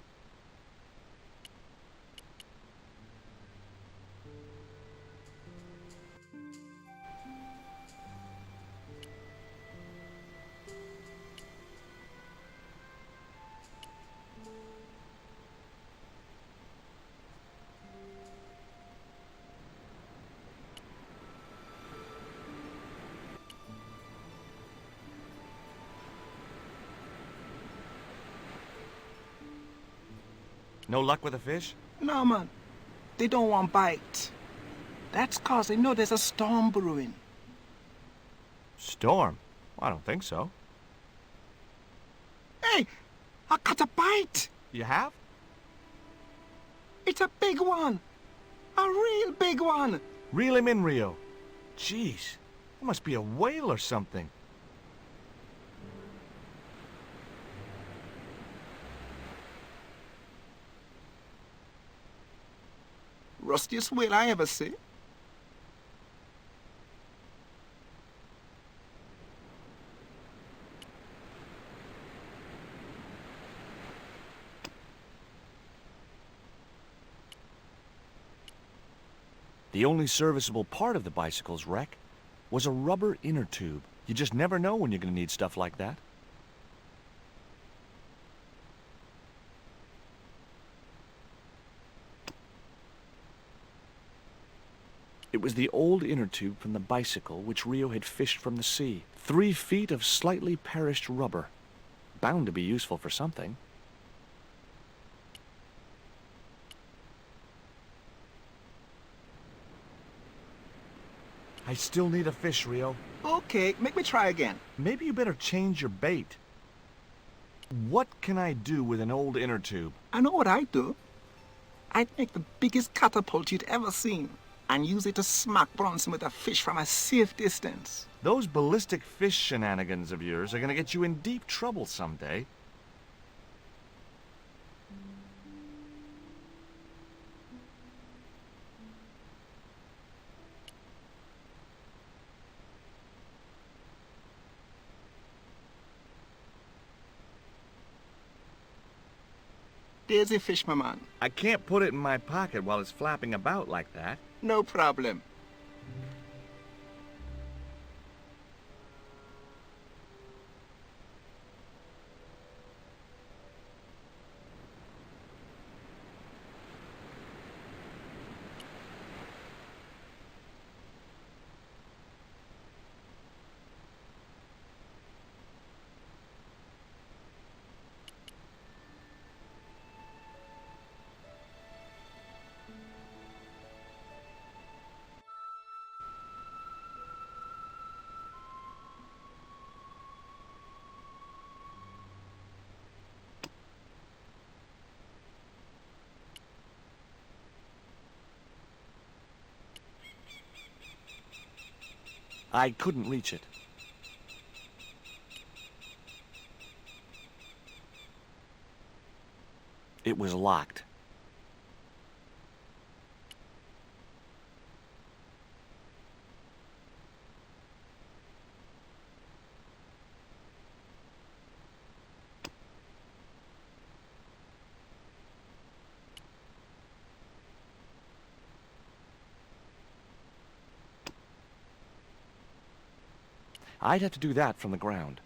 S15: No luck with a fish?
S18: No, man. They don't want bite. That's 'cause they know there's a storm brewing.
S15: Storm? I don't think so.
S18: Hey! I caught a bite!
S15: You have?
S18: It's a big one! A real big one!
S15: Reel him in, Rio. Jeez, it must be a whale or something.
S18: rustiest whale I ever see.
S2: The only serviceable part of the bicycle's wreck was a rubber inner tube. You just never know when you're going to need stuff like that. It was the old inner tube from the bicycle which Rio had fished from the sea. 3 feet of slightly perished rubber. Bound to be useful for something. I still need a fish, Rio.
S18: Okay, make me try again.
S2: Maybe you better change your bait. What can I do with an old inner tube?
S18: I know what I'd do. I'd make the biggest catapult you'd ever seen and use it to smack Bronson with a fish from a safe distance.
S2: Those ballistic fish shenanigans of yours are gonna get you in deep trouble someday.
S18: There's a fish, my man.
S2: I can't put it in my pocket while it's flapping about like that.
S18: No problem.
S2: I couldn't reach it. It was locked. I'd have to do that from the ground.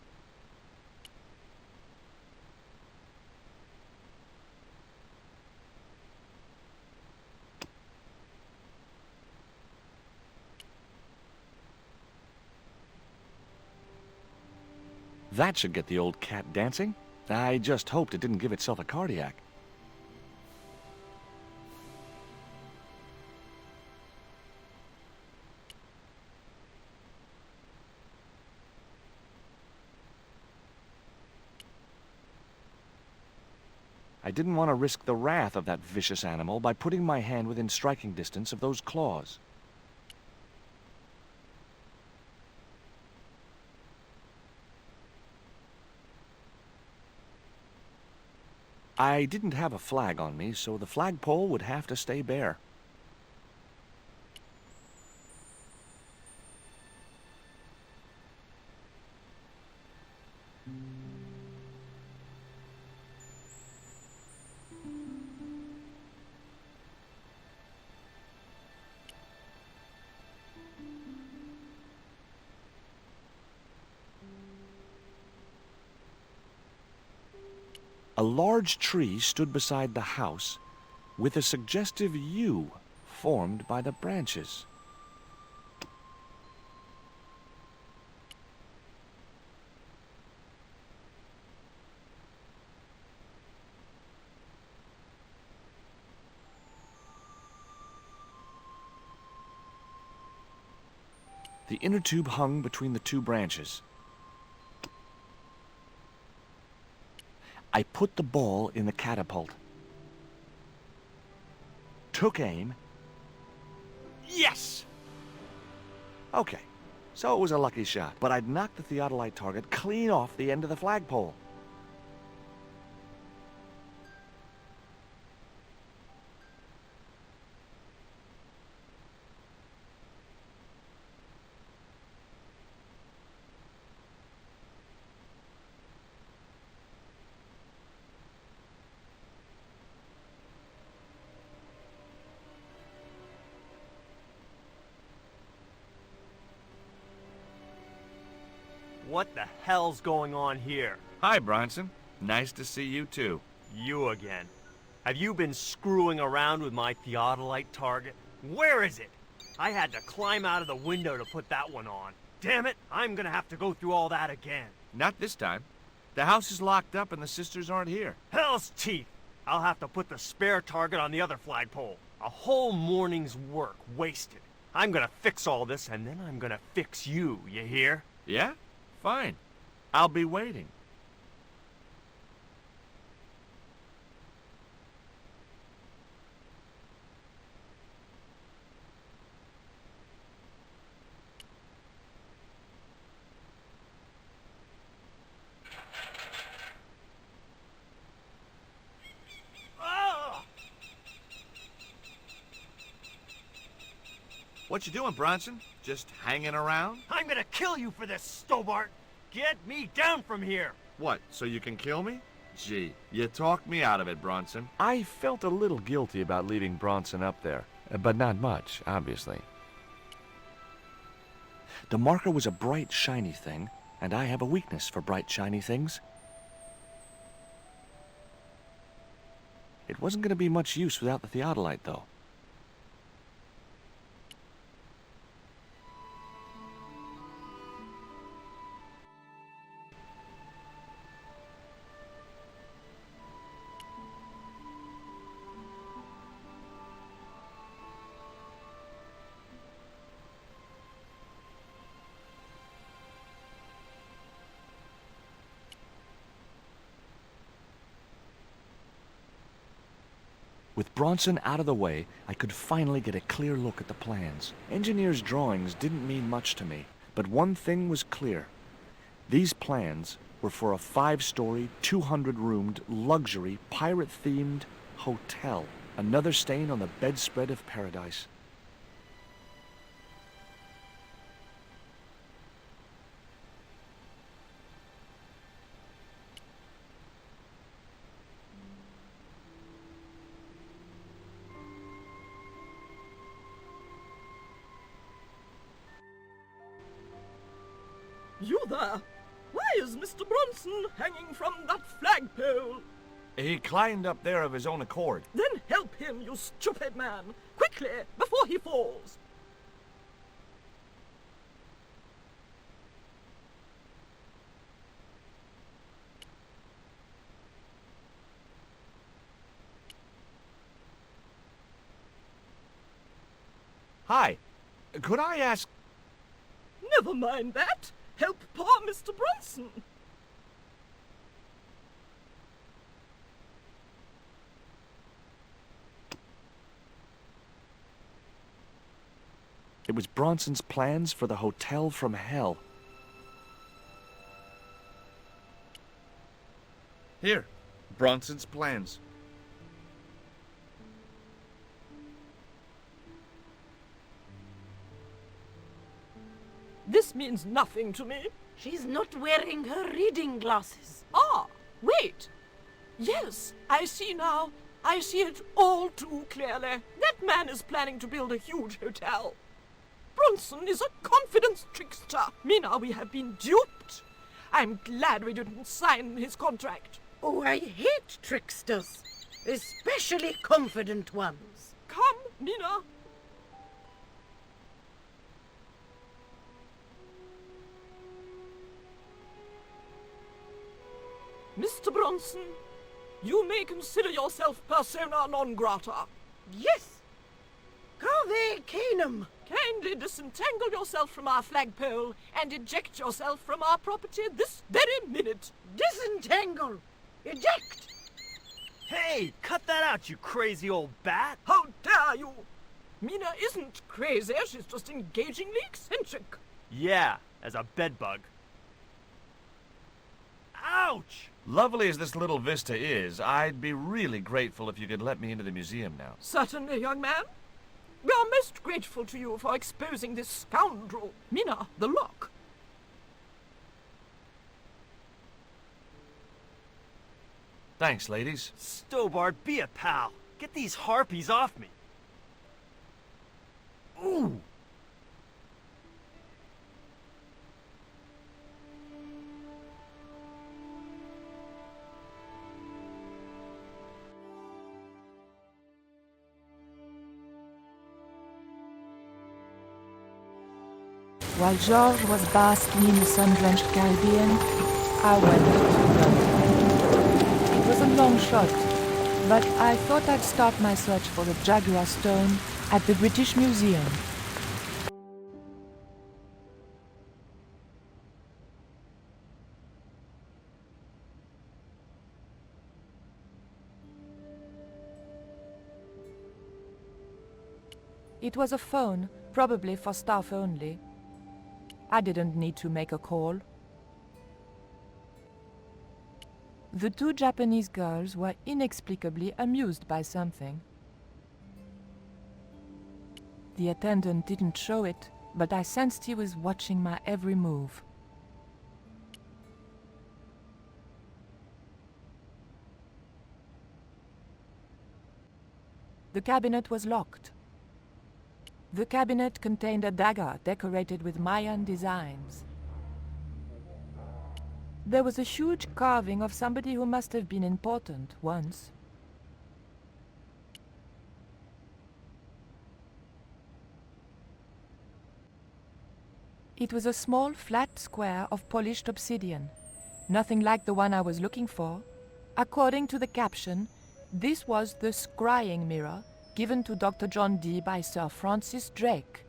S2: That should get the old cat dancing. I just hoped it didn't give itself a cardiac. I didn't want to risk the wrath of that vicious animal by putting my hand within striking distance of those claws. I didn't have a flag on me, so the flagpole would have to stay bare. A large tree stood beside the house, with a suggestive U formed by the branches. The inner tube hung between the 2 branches. I put the ball in the catapult. Took aim. Yes! Okay, so it was a lucky shot, but I'd knocked the theodolite target clean off the end of the flagpole.
S3: What the hell's going on here?
S2: Hi, Bronson. Nice to see you, too.
S3: You again. Have you been screwing around with my theodolite target? Where is it? I had to climb out of the window to put that one on. Damn it, I'm gonna have to go through all that again.
S2: Not this time. The house is locked up and the sisters aren't here.
S3: Hell's teeth! I'll have to put the spare target on the other flagpole. A whole morning's work wasted. I'm gonna fix all this and then I'm gonna fix you, you hear?
S2: Yeah? Fine. I'll be waiting. What you doing, Bronson? Just hanging around?
S3: I'm gonna kill you for this, Stobbart! Get me down from here!
S2: What, so you can kill me? Gee, you talked me out of it, Bronson. I felt a little guilty about leaving Bronson up there, but not much, obviously. The marker was a bright, shiny thing, and I have a weakness for bright, shiny things. It wasn't going to be much use without the theodolite, though. With Bronson out of the way, I could finally get a clear look at the plans. Engineers' drawings didn't mean much to me, but one thing was clear. These plans were for a 5-story, 200-roomed, luxury, pirate-themed hotel. Another stain on the bedspread of paradise.
S19: You there! Why is Mr. Bronson hanging from that flagpole?
S2: He climbed up there of his own accord.
S19: Then help him, you stupid man! Quickly, before he falls!
S2: Hi. Could I ask...
S19: Never mind that. Help poor Mr. Bronson.
S2: It was Bronson's plans for the hotel from hell. Here, Bronson's plans.
S19: This means nothing to me.
S13: She's not wearing her reading glasses.
S19: Ah, wait. Yes, I see now. I see it all too clearly. That man is planning to build a huge hotel. Bronson is a confidence trickster. Mina, we have been duped. I'm glad we didn't sign his contract.
S10: Oh, I hate tricksters, especially confident ones.
S19: Come, Mina. Mr. Bronson, you may consider yourself persona non grata.
S10: Yes. Cave Canum.
S19: Kindly disentangle yourself from our flagpole and eject yourself from our property this very minute.
S10: Disentangle. Eject.
S3: Hey, cut that out, you crazy old bat.
S19: How dare you? Mina isn't crazy, she's just engagingly eccentric.
S3: Yeah, as a bedbug. Ouch!
S2: Lovely as this little vista is, I'd be really grateful if you could let me into the museum now.
S19: Certainly, young man. We are most grateful to you for exposing this scoundrel. Mina, the lock.
S2: Thanks, ladies.
S3: Stobbart, be a pal. Get these harpies off me. Ooh!
S7: While George was basking in the sun-drenched Carribean, I went to London. It was a long shot, but I thought I'd start my search for the Jaguar stone at the British Museum. It was a phone, probably for staff only. I didn't need to make a call. The two Japanese girls were inexplicably amused by something. The attendant didn't show it, but I sensed he was watching my every move. The cabinet was locked. The cabinet contained a dagger decorated with Mayan designs. There was a huge carving of somebody who must have been important once. It was a small flat square of polished obsidian, nothing like the one I was looking for. According to the caption, this was the scrying mirror given to Dr. John Dee by Sir Francis Drake.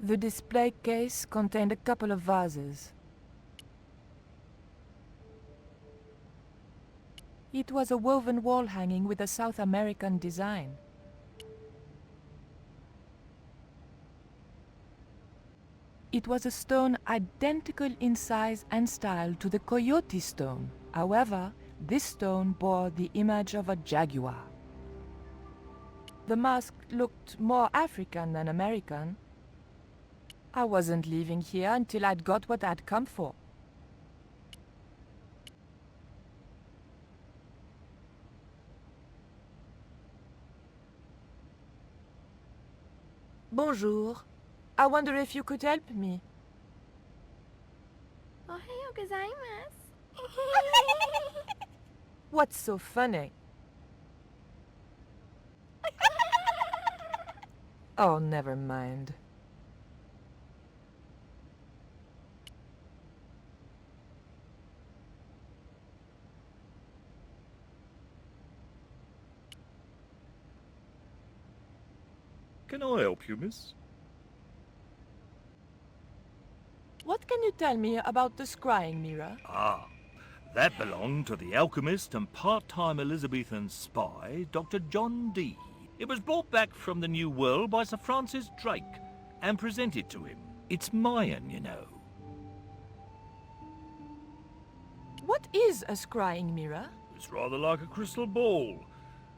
S7: The display case contained a couple of vases. It was a woven wall hanging with a South American design. It was a stone identical in size and style to the coyote stone. However, this stone bore the image of a jaguar. The mask looked more African than American. I wasn't leaving here until I'd got what I'd come for. Bonjour. I wonder if you could help me.
S20: Ohayo gozaimasu.
S7: What's so funny? Oh, never mind.
S4: Can I help you, miss?
S7: What can you tell me about the scrying mirror?
S4: Ah, that belonged to the alchemist and part-time Elizabethan spy, Dr. John Dee. It was brought back from the New World by Sir Francis Drake and presented to him. It's Mayan, you know.
S7: What is a scrying mirror?
S4: It's rather like a crystal ball,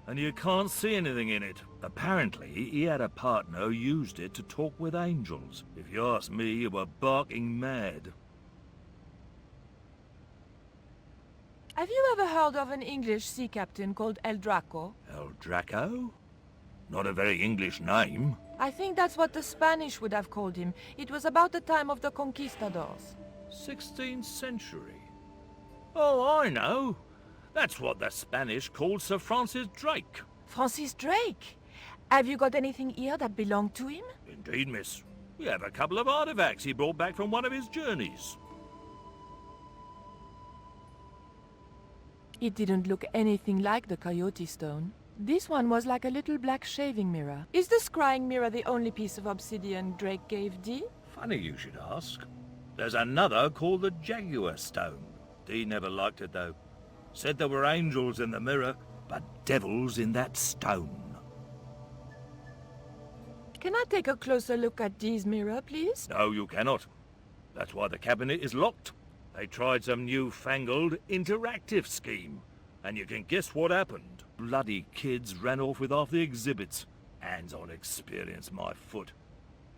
S4: and you can't see anything in it. Apparently, he had a partner who used it to talk with angels. If you ask me, you were barking mad.
S7: Have you ever heard of an English sea captain called El Draco?
S4: El Draco? Not a very English name.
S7: I think that's what the Spanish would have called him. It was about the time of the conquistadors.
S4: 16th century. Oh, I know. That's what the Spanish called Sir Francis Drake.
S7: Francis Drake? Have you got anything here that belonged to him?
S4: Indeed, miss. We have a couple of artifacts he brought back from one of his journeys.
S7: It didn't look anything like the coyote stone. This one was like a little black shaving mirror. Is the scrying mirror the only piece of obsidian Drake gave Dee?
S4: Funny you should ask. There's another called the Jaguar stone. Dee never liked it, though. Said there were angels in the mirror, but devils in that stone.
S7: Can I take a closer look at Dee's mirror, please?
S4: No, you cannot. That's why the cabinet is locked. They tried some newfangled interactive scheme, and you can guess what happened. Bloody kids ran off with half the exhibits. Hands-on experience, my foot.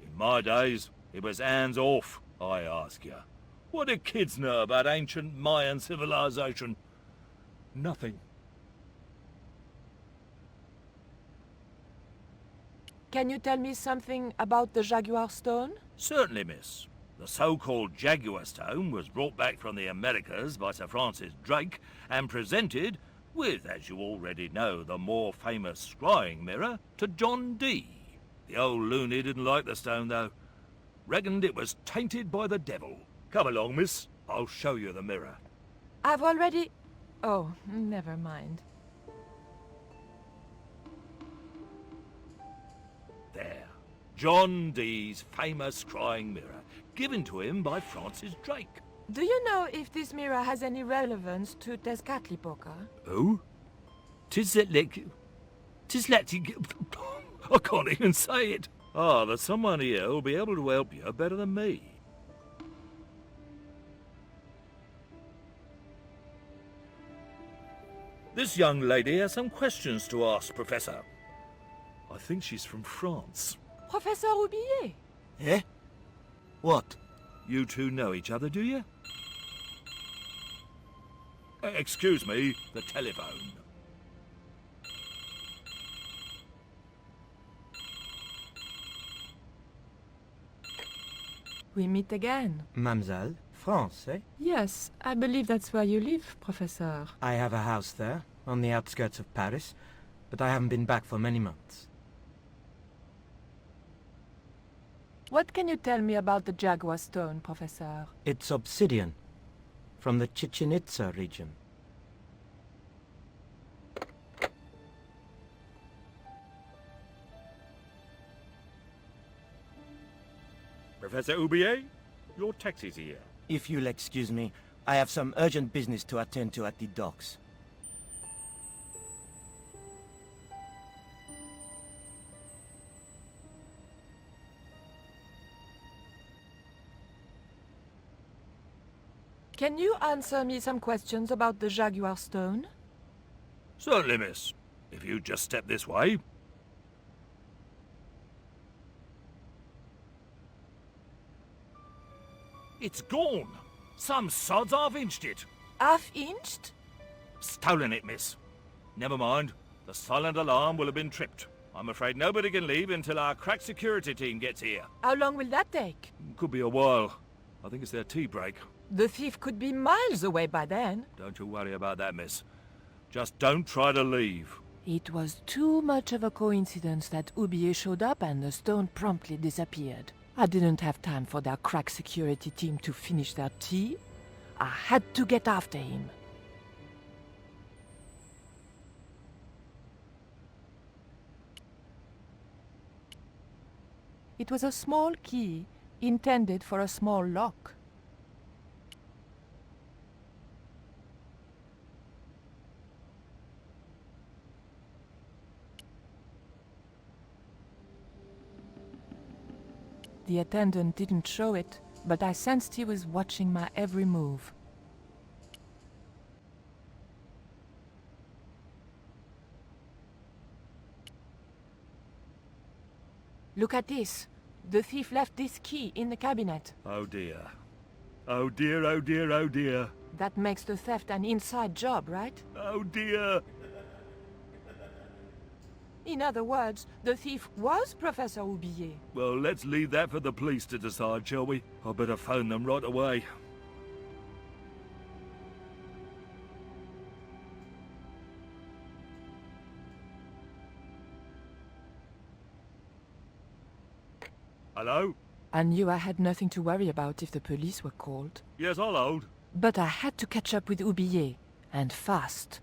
S4: In my days, it was hands off, I ask you. What do kids know about ancient Mayan civilization? Nothing.
S7: Can you tell me something about the Jaguar stone?
S4: Certainly, miss. The so-called Jaguar Stone was brought back from the Americas by Sir Francis Drake and presented with, as you already know, the more famous scrying mirror to John Dee. The old loony didn't like the stone, though. Reckoned it was tainted by the devil. Come along, miss. I'll show you the mirror.
S7: I've already... Oh, never mind.
S4: There. John Dee's famous scrying mirror, given to him by Francis Drake.
S7: Do you know if this mirror has any relevance to Tezcatlipoca?
S4: Who? Tis I can't even say it. Ah, there's someone here who'll be able to help you better than me. This young lady has some questions to ask, Professor. I think she's from France.
S7: Professor Roubillier?
S5: Eh? What?
S4: You two know each other, do you? Excuse me, the telephone.
S7: We meet again.
S5: Mademoiselle, France, eh?
S7: Yes, I believe that's where you live, Professor.
S5: I have a house there, on the outskirts of Paris, but I haven't been back for many months.
S7: What can you tell me about the Jaguar Stone, Professor?
S5: It's obsidian, from the Chichen Itza region.
S4: Professor Roubillier, your taxi's here.
S5: If you'll excuse me, I have some urgent business to attend to at the docks.
S7: Can you answer me some questions about the Jaguar Stone?
S4: Certainly, miss. If you just step this way. It's gone. Some sods half-inched it.
S7: Half-inched?
S4: Stolen it, miss. Never mind. The silent alarm will have been tripped. I'm afraid nobody can leave until our crack security team gets here.
S7: How long will that take?
S4: Could be a while. I think it's their tea break.
S7: The thief could be miles away by then.
S4: Don't you worry about that, miss. Just don't try to leave.
S1: It was too much of a coincidence that Roubillier showed up and the stone promptly disappeared. I didn't have time for their crack security team to finish their tea. I had to get after him. It was a small key, intended for a small lock. The attendant didn't show it, but I sensed he was watching my every move. Look at this. The thief left this key in the cabinet.
S4: Oh dear. Oh dear, oh dear, oh dear.
S1: That makes the theft an inside job, right?
S4: Oh dear.
S7: In other words, the thief was Professor Roubillier.
S4: Well, let's leave that for the police to decide, shall we? I better phone them right away. Hello?
S1: I knew I had nothing to worry about if the police were called.
S4: Yes, I'll hold.
S1: But I had to catch up with Roubillier, and fast.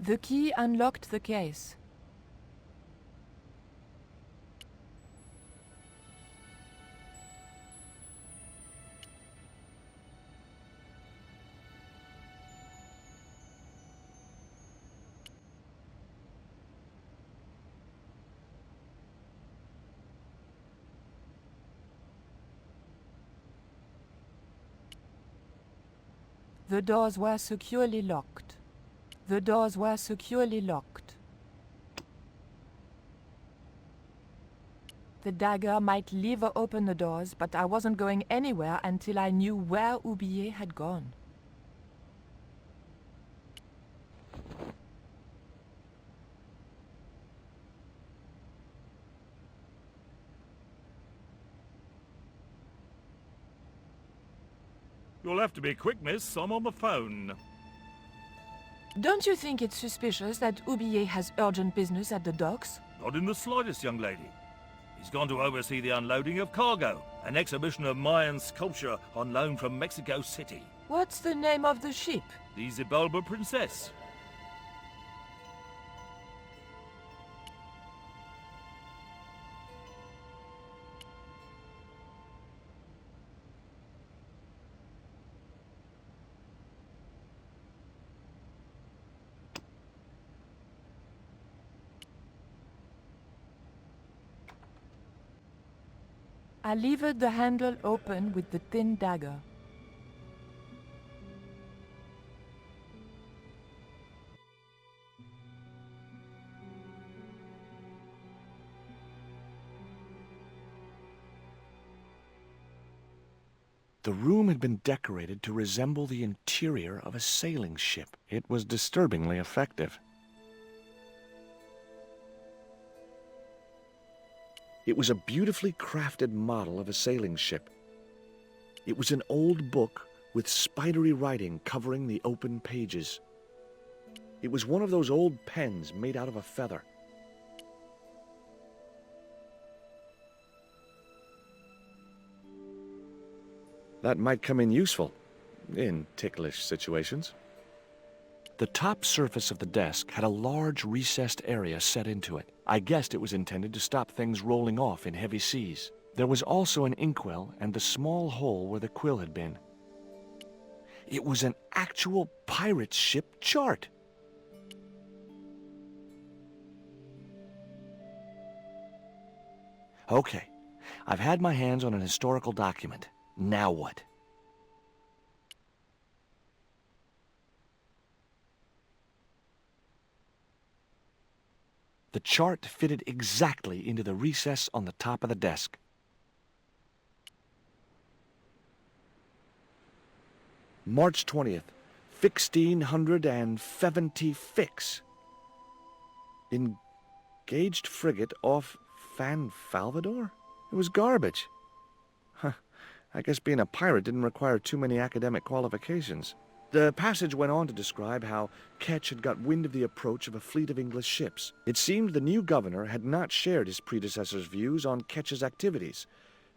S1: The key unlocked the case. The doors were securely locked. The doors were securely locked. The dagger might leave open the doors, but I wasn't going anywhere until I knew where Oublié had gone.
S4: You'll have to be quick, miss. I'm on the phone.
S1: Don't you think it's suspicious that Oublié has urgent business at the docks?
S4: Not in the slightest, young lady. He's gone to oversee the unloading of cargo, an exhibition of Mayan sculpture on loan from Mexico City.
S1: What's the name of the ship?
S4: The Xibalba Princess.
S1: I levered the handle open with the thin dagger.
S2: The room had been decorated to resemble the interior of a sailing ship. It was disturbingly effective. It was a beautifully crafted model of a sailing ship. It was an old book with spidery writing covering the open pages. It was one of those old pens made out of a feather. That might come in useful in ticklish situations. The top surface of the desk had a large recessed area set into it. I guessed it was intended to stop things rolling off in heavy seas. There was also an inkwell and the small hole where the quill had been. It was an actual pirate ship chart. Okay, I've had my hands on an historical document. Now what? The chart fitted exactly into the recess on the top of the desk. March 20th, 1670 fix. Engaged frigate off Fan Salvador? It was garbage. Huh. I guess being a pirate didn't require too many academic qualifications. The passage went on to describe how Ketch had got wind of the approach of a fleet of English ships. It seemed the new governor had not shared his predecessor's views on Ketch's activities.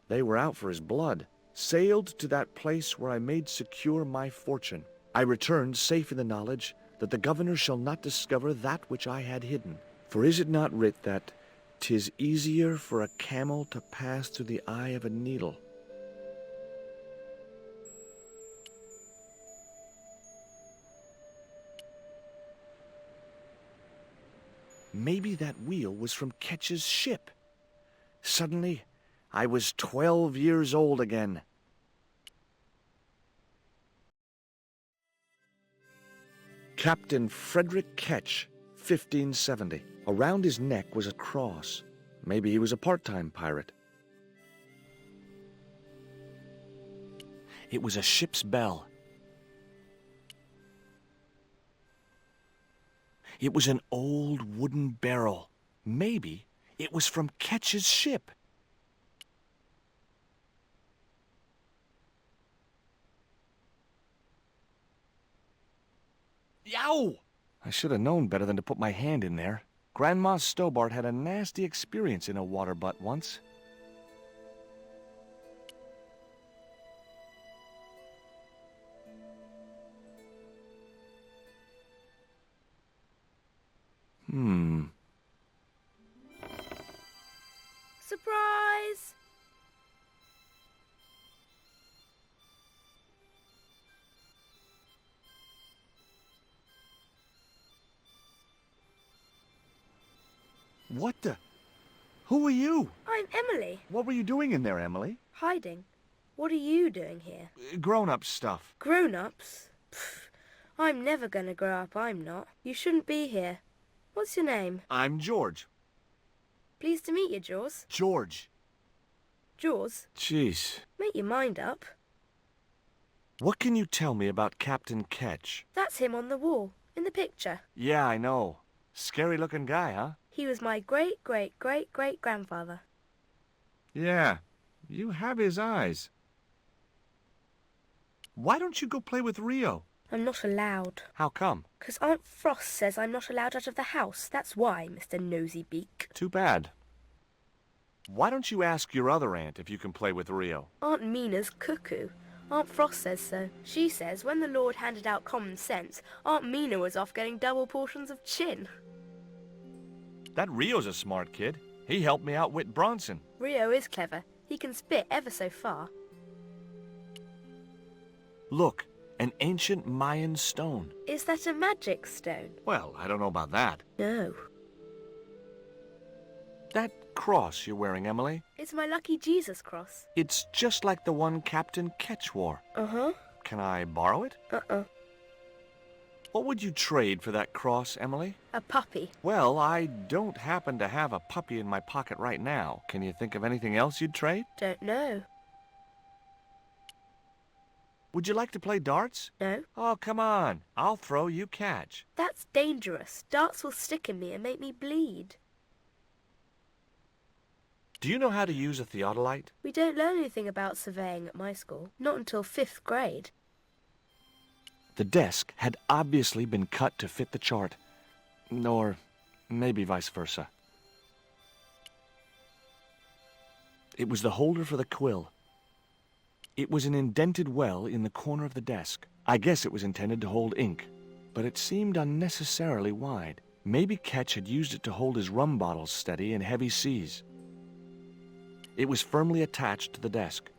S2: They were out for his blood. Sailed to that place where I made secure my fortune. I returned safe in the knowledge that the governor shall not discover that which I had hidden. For is it not writ that 'tis easier for a camel to pass through the eye of a needle? Maybe that wheel was from Ketch's ship. Suddenly, I was 12 years old again. Captain Frederick Ketch, 1570. Around his neck was a cross. Maybe he was a part-time pirate. It was a ship's bell. It was an old wooden barrel. Maybe it was from Ketch's ship. Yow! I should have known better than to put my hand in there. Grandma Stobbart had a nasty experience in a water butt once.
S20: Surprise!
S2: What the? Who are you?
S20: I'm Emily.
S2: What were you doing in there, Emily?
S20: Hiding. What are you doing here?
S2: Grown-up stuff.
S20: Grown-ups? I'm never gonna grow up, I'm not. You shouldn't be here. What's your name?
S2: I'm George.
S20: Pleased to meet you, Jaws.
S2: George.
S20: Jaws?
S2: Jeez.
S20: Make your mind up.
S2: What can you tell me about Captain Ketch?
S20: That's him on the wall, in the picture.
S2: Yeah, I know. Scary-looking guy, huh?
S20: He was my great-great-great-great-grandfather.
S2: Yeah, you have his eyes. Why don't you go play with Rio?
S20: I'm not allowed.
S2: How come?
S20: 'Cause Aunt Frost says I'm not allowed out of the house. That's why, Mr. Nosybeak.
S2: Too bad. Why don't you ask your other aunt if you can play with Rio?
S20: Aunt Mina's cuckoo. Aunt Frost says so. She says when the Lord handed out common sense, Aunt Mina was off getting double portions of chin.
S2: That Rio's a smart kid. He helped me outwit Bronson.
S20: Rio is clever. He can spit ever so far.
S2: Look, an ancient Mayan stone.
S20: Is that a magic stone?
S2: Well, I don't know about that.
S20: No.
S2: That cross you're wearing, Emily?
S20: It's my lucky Jesus cross.
S2: It's just like the one Captain Ketch wore.
S20: Uh-huh.
S2: Can I borrow it?
S20: Uh-uh.
S2: What would you trade for that cross, Emily?
S20: A puppy.
S2: Well, I don't happen to have a puppy in my pocket right now. Can you think of anything else you'd trade?
S20: Don't know.
S2: Would you like to play darts?
S20: No.
S2: Oh, come on. I'll throw, you catch.
S20: That's dangerous. Darts will stick in me and make me bleed.
S2: Do you know how to use a theodolite?
S20: We don't learn anything about surveying at my school. Not until 5th grade.
S2: The desk had obviously been cut to fit the chart. Or maybe vice versa. It was the holder for the quill. It was an indented well in the corner of the desk. I guess it was intended to hold ink, but it seemed unnecessarily wide. Maybe Ketch had used it to hold his rum bottles steady in heavy seas. It was firmly attached to the desk.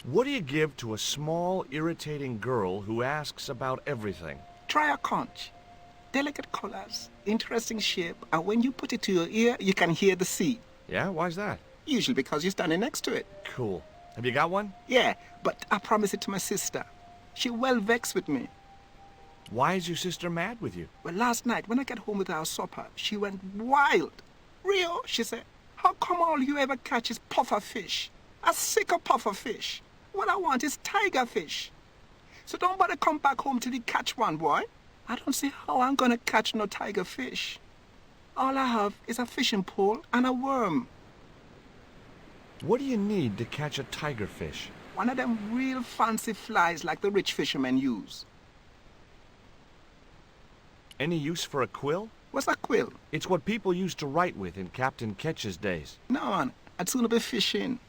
S2: What do you give to a small, irritating girl who asks about everything?
S18: Try a conch. Delicate colors, interesting shape, and when you put it to your ear, you can hear the sea.
S2: Yeah? Why's that?
S18: Usually because you're standing next to it.
S2: Cool. Have you got one?
S18: Yeah, but I promised it to my sister. She well vexed with me.
S2: Why is your sister mad with you?
S18: Well, last night, when I got home with our supper, she went wild. Rio, she said, how come all you ever catch is puffer fish? A sicker puffer fish. What I want is tiger fish. So don't bother come back home till you catch one, boy. I don't see how I'm gonna catch no tiger fish. All I have is a fishing pole and a worm.
S2: What do you need to catch a tiger fish?
S18: One of them real fancy flies like the rich fishermen use.
S2: Any use for a quill?
S18: What's a quill?
S2: It's what people used to write with in Captain Ketch's days.
S18: No, man. I'd sooner be fishing.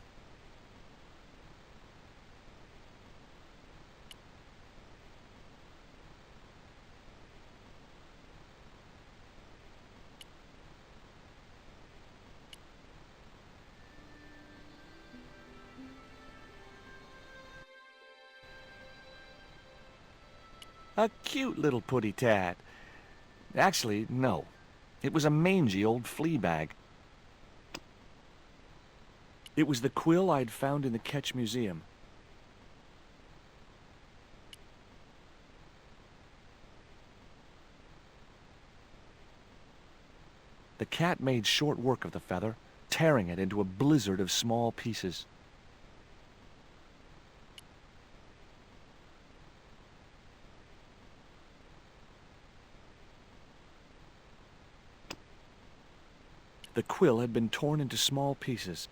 S2: A cute little putty-tat. Actually, no. It was a mangy old flea bag. It was the quill I'd found in the Ketch Museum. The cat made short work of the feather, tearing it into a blizzard of small pieces. The quill had been torn into small pieces.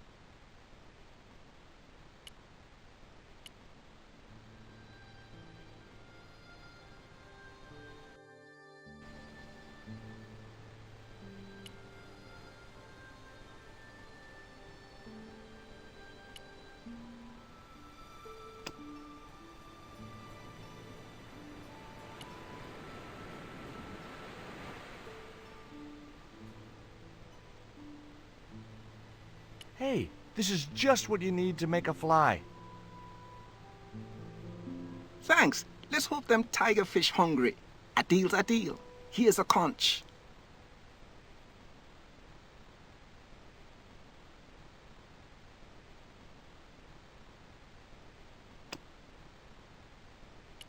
S15: This is just what you need to make a fly.
S18: Thanks. Let's hope them tigerfish hungry. A deal's a deal. Here's a conch.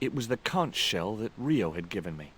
S2: It was the conch shell that Rio had given me.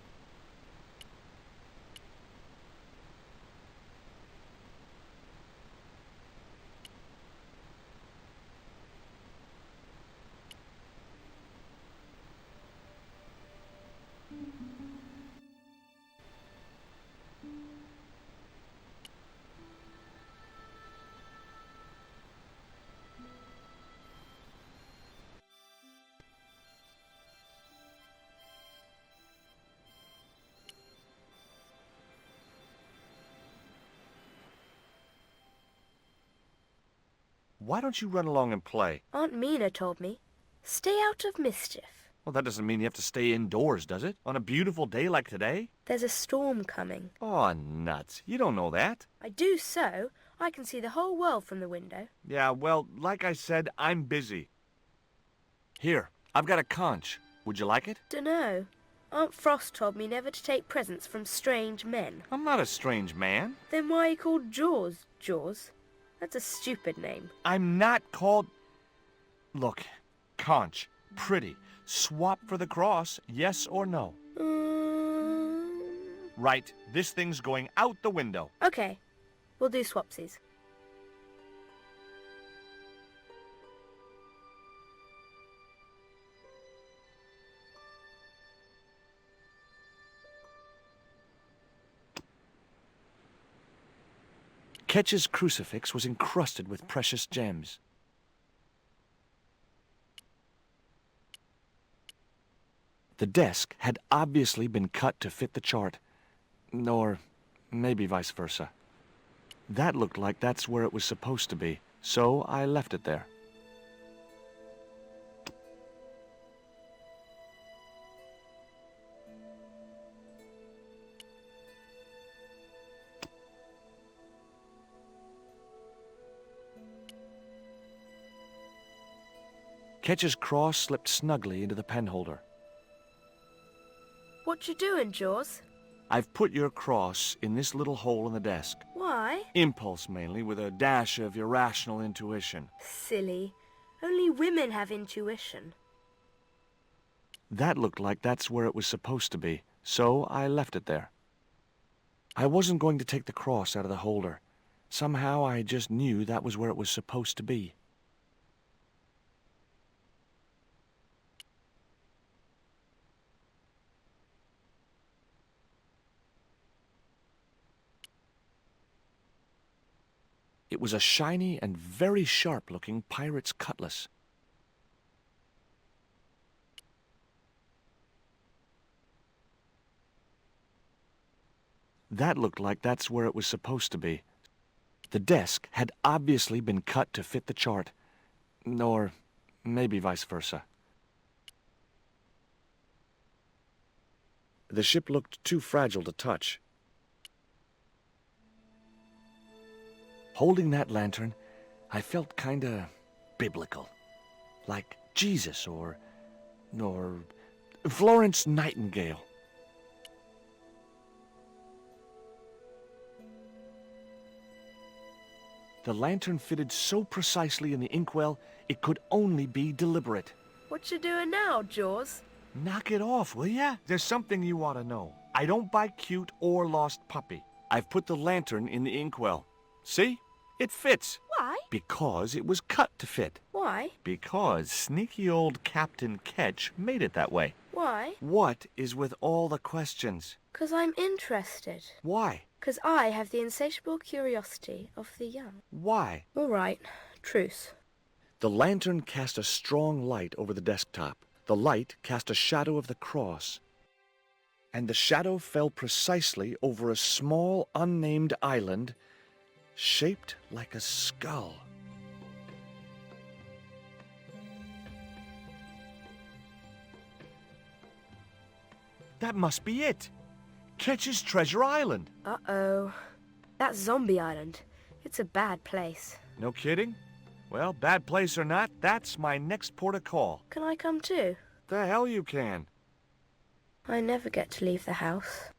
S2: Why don't you run along and play?
S20: Aunt Mina told me, stay out of mischief.
S2: Well, that doesn't mean you have to stay indoors, does it? On a beautiful day like today?
S20: There's a storm coming.
S2: Oh, nuts. You don't know that.
S20: I do so. I can see the whole world from the window.
S2: Yeah, well, like I said, I'm busy. Here, I've got a conch. Would you like it?
S20: Dunno. Aunt Frost told me never to take presents from strange men.
S2: I'm not a strange man.
S20: Then why are you called Jaws, Jaws? That's a stupid name.
S2: I'm not called... Look, conch, pretty. Swap for the cross, yes or no? Right, this thing's going out the window.
S20: Okay, we'll do swapsies.
S2: Ketch's crucifix was encrusted with precious gems. The desk had obviously been cut to fit the chart. Or maybe vice versa. That looked like that's where it was supposed to be, so I left it there. Ketch's cross slipped snugly into the penholder.
S20: What you doing, Jaws?
S2: I've put your cross in this little hole in the desk.
S20: Why?
S2: Impulse mainly, with a dash of irrational intuition.
S20: Silly. Only women have intuition.
S2: That looked like that's where it was supposed to be, so I left it there. I wasn't going to take the cross out of the holder. Somehow I just knew that was where it was supposed to be. It was a shiny and very sharp-looking pirate's cutlass. That looked like that's where it was supposed to be. The desk had obviously been cut to fit the chart. Or maybe vice versa. The ship looked too fragile to touch. Holding that lantern, I felt kinda biblical. Like Jesus or Florence Nightingale. The lantern fitted so precisely in the inkwell, it could only be deliberate.
S20: What you doing now, Jaws?
S2: Knock it off, will ya? There's something you ought to know. I don't buy cute or lost puppy. I've put the lantern in the inkwell. See? It fits.
S20: Why?
S2: Because it was cut to fit.
S20: Why?
S2: Because sneaky old Captain Ketch made it that way.
S20: Why?
S2: What is with all the questions?
S20: 'Cause I'm interested.
S2: Why?
S20: 'Cause I have the insatiable curiosity of the young.
S2: Why?
S20: All right. Truce.
S2: The lantern cast a strong light over the desktop. The light cast a shadow of the cross. And the shadow fell precisely over a small, unnamed island shaped like a skull. That must be it. Ketch's Treasure Island.
S20: Uh-oh. That's Zombie Island. It's a bad place.
S2: No kidding? Well, bad place or not, that's my next port of call.
S20: Can I come too?
S2: The hell you can.
S20: I never get to leave the house.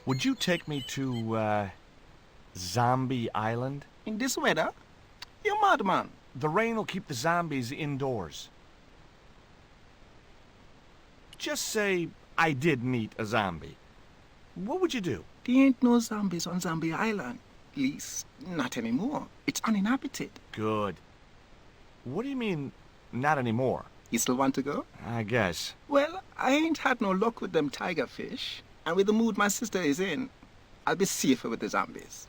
S2: Would you take me to, Zombie Island?
S18: In this weather? You're mad, man.
S2: The rain will keep the zombies indoors. Just say I did meet a zombie. What would you do?
S18: There ain't no zombies on Zombie Island. At least, not anymore. It's uninhabited.
S2: Good. What do you mean, not anymore?
S18: You still want to go?
S2: I guess.
S18: Well, I ain't had no luck with them tiger fish. And with the mood my sister is in, I'll be safer with the zombies.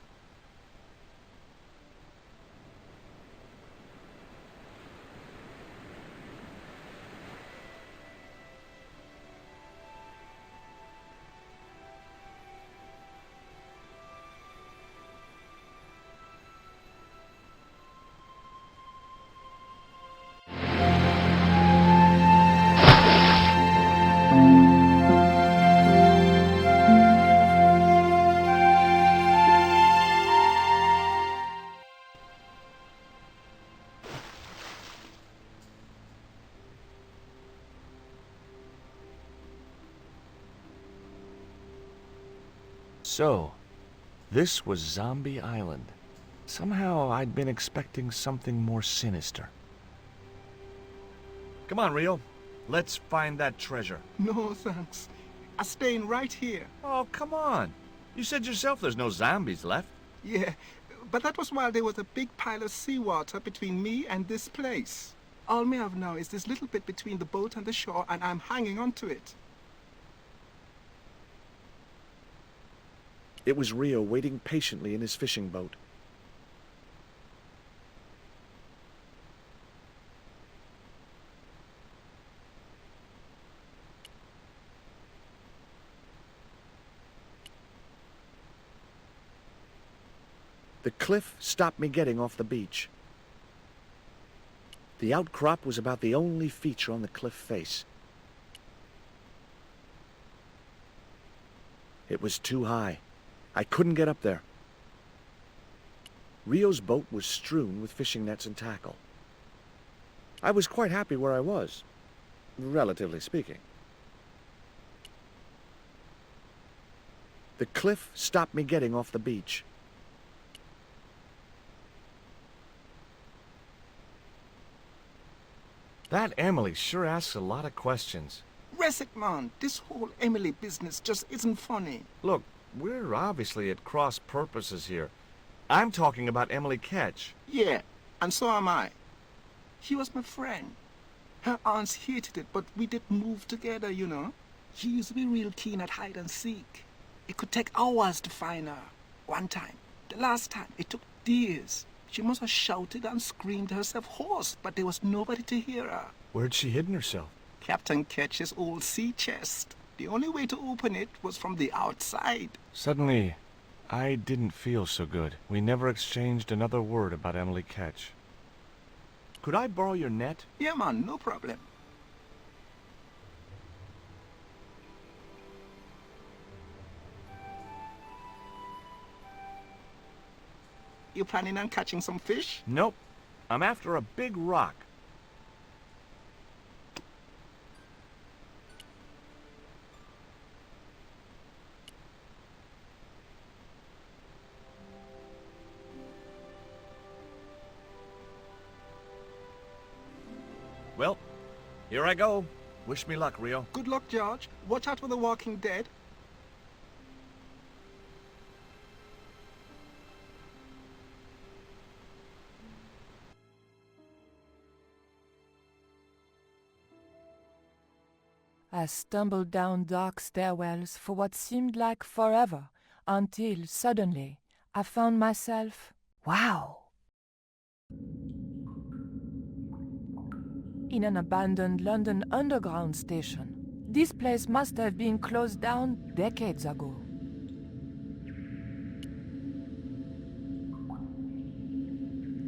S2: So, this was Zombie Island. Somehow I'd been expecting something more sinister. Come on, Rio. Let's find that treasure.
S18: No, thanks. I'm staying right here.
S2: Oh, come on. You said yourself there's no zombies left.
S18: Yeah, but that was while there was a big pile of seawater between me and this place. All me have now is this little bit between the boat and the shore, and I'm hanging on to it.
S2: It was Rio waiting patiently in his fishing boat. The cliff stopped me getting off the beach. The outcrop was about the only feature on the cliff face. It was too high. I couldn't get up there. Rio's boat was strewn with fishing nets and tackle. I was quite happy where I was, relatively speaking. The cliff stopped me getting off the beach. That Emily sure asks a lot of questions.
S18: Rest it, man. This whole Emily business just isn't funny.
S2: Look, we're obviously at cross purposes here. I'm talking about Emily Ketch.
S18: Yeah, and so am I. She was my friend. Her aunts hated it, but we did move together, you know. She used to be real keen at hide and seek. It could take hours to find her. One time, the last time, it took days. She must have shouted and screamed herself hoarse, but there was nobody to hear her.
S2: Where'd she hidden herself?
S18: Captain Ketch's old sea chest. The only way to open it was from the outside.
S2: Suddenly, I didn't feel so good. We never exchanged another word about Emily Ketch. Could I borrow your net?
S18: Yeah, man, no problem. You planning on catching some fish?
S2: Nope. I'm after a big rock. Well, here I go. Wish me luck, Rio.
S18: Good luck, George. Watch out for the walking dead.
S1: I stumbled down dark stairwells for what seemed like forever, until suddenly I found myself, wow! In an abandoned London Underground station. This place must have been closed down decades ago.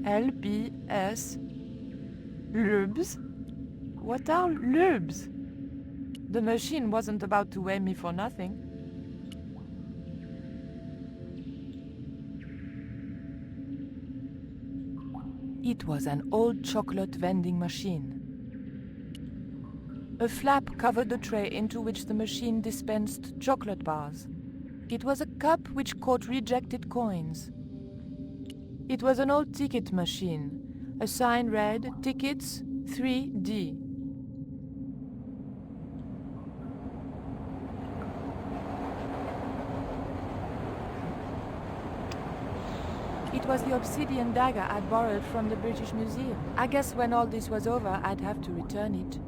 S1: LBS Lubes? What are lubes? The machine wasn't about to weigh me for nothing. It was an old chocolate vending machine. A flap covered the tray into which the machine dispensed chocolate bars. It was a cup which caught rejected coins. It was an old ticket machine. A sign read, "Tickets 3D." It was the obsidian dagger I'd borrowed from the British Museum. I guess when all this was over, I'd have to return it.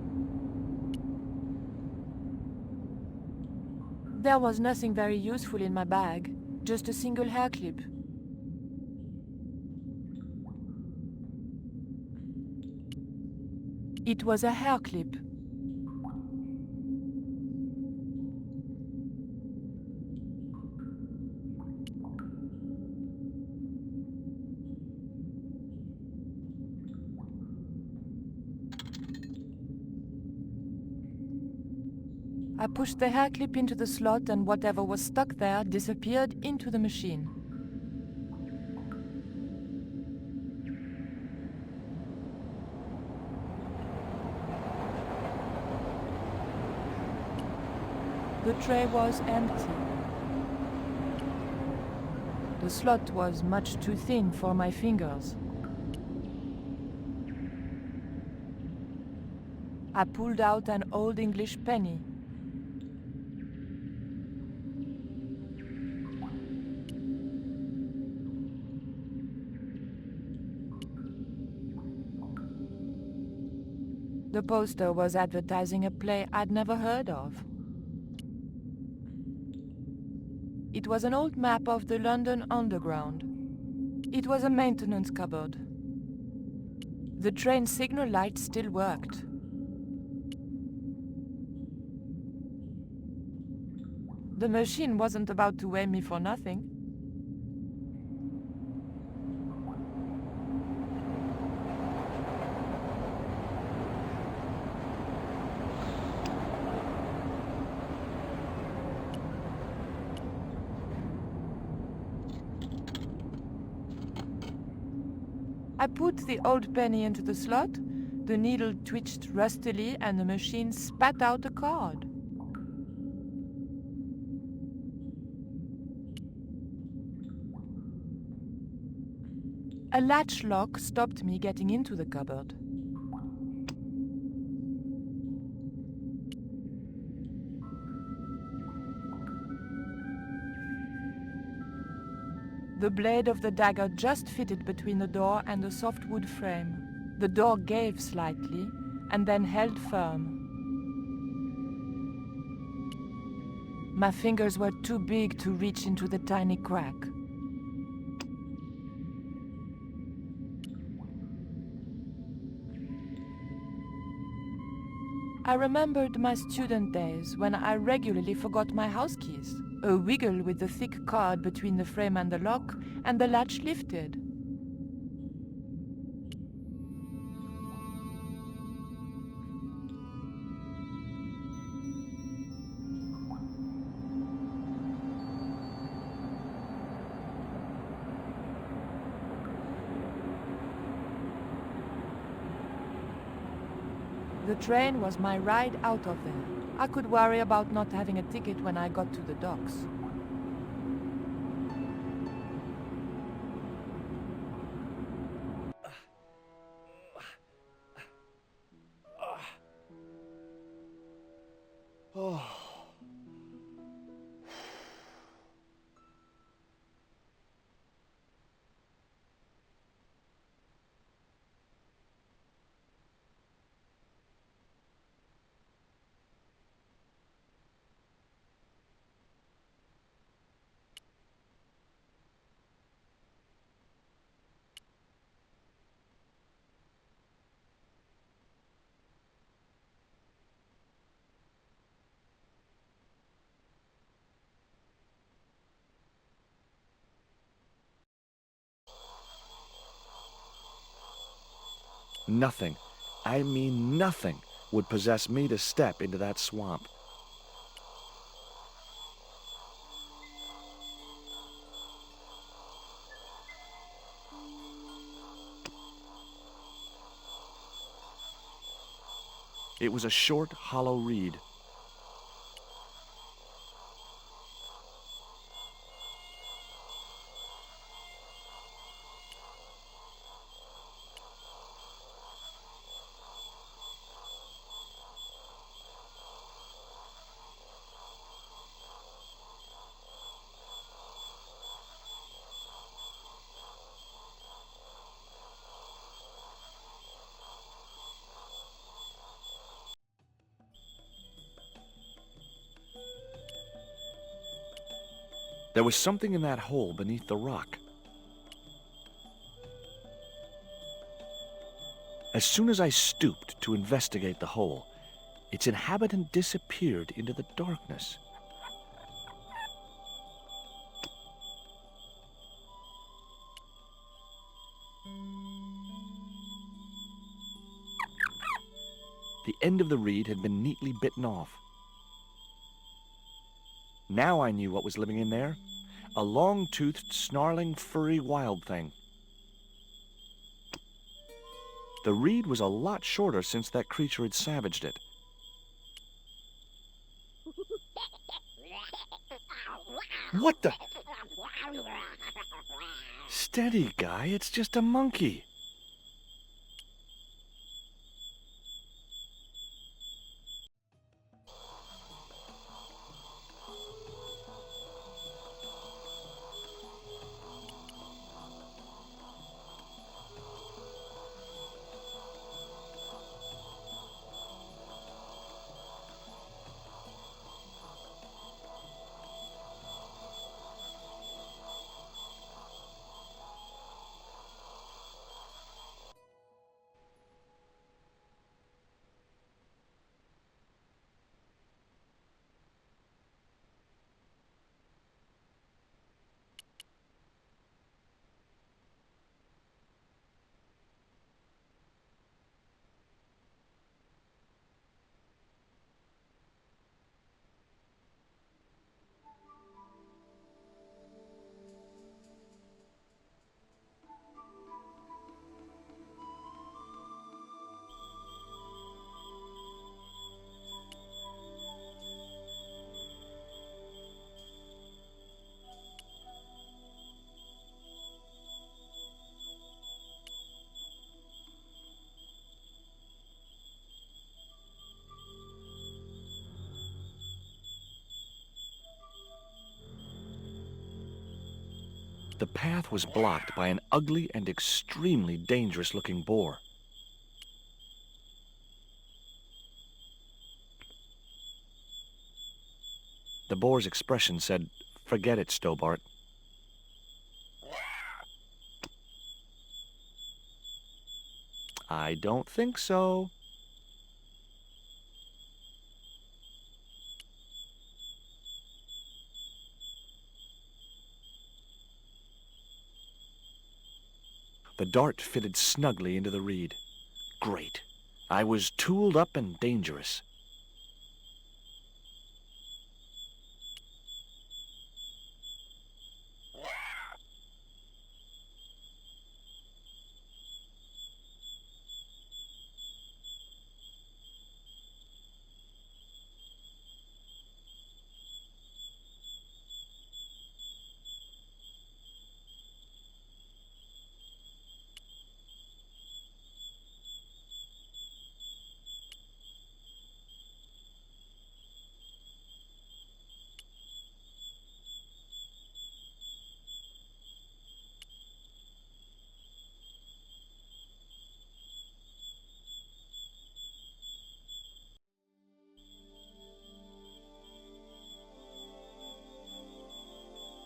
S1: There was nothing very useful in my bag, just a single hair clip. It was a hair clip. I pushed the hair clip into the slot and whatever was stuck there disappeared into the machine. The tray was empty. The slot was much too thin for my fingers. I pulled out an old English penny. The poster was advertising a play I'd never heard of. It was an old map of the London Underground. It was a maintenance cupboard. The train signal light still worked. The machine wasn't about to weigh me for nothing. I put the old penny into the slot, the needle twitched rustily and the machine spat out a card. A latch lock stopped me getting into the cupboard. The blade of the dagger just fitted between the door and the soft wood frame. The door gave slightly and then held firm. My fingers were too big to reach into the tiny crack. I remembered my student days when I regularly forgot my house keys. A wiggle with the thick cord between the frame and the lock, and the latch lifted. The train was my ride out of there. I could worry about not having a ticket when I got to the docks.
S2: Oh. Nothing, I mean nothing, would possess me to step into that swamp. It was a short, hollow reed. There was something in that hole beneath the rock. As soon as I stooped to investigate the hole, its inhabitant disappeared into the darkness. The end of the reed had been neatly bitten off. Now I knew what was living in there. A long-toothed, snarling, furry wild thing. The reed was a lot shorter since that creature had savaged it. What the? Steady, guy, it's just a monkey. The path was blocked by an ugly and extremely dangerous-looking boar. The boar's expression said, "Forget it, Stobbart." I don't think so. The dart fitted snugly into the reed. Great. I was tooled up and dangerous.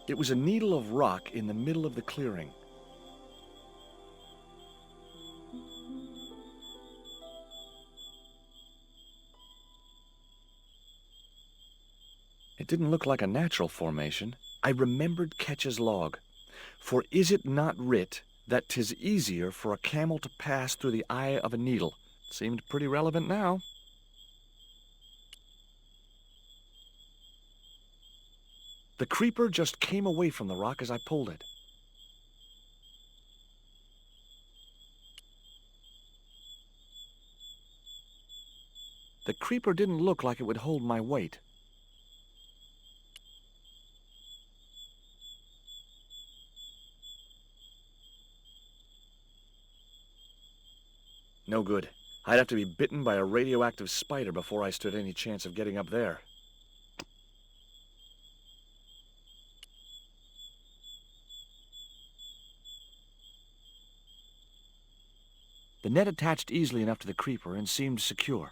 S2: It was a needle of rock in the middle of the clearing. It didn't look like a natural formation. I remembered Ketch's log. For is it not writ, That 'tis easier for a camel to pass through the eye of a needle. Seemed pretty relevant now. The creeper just came away from the rock as I pulled it. The creeper didn't look like it would hold my weight. No good. I'd have to be bitten by a radioactive spider before I stood any chance of getting up there. The net attached easily enough to the creeper and seemed secure.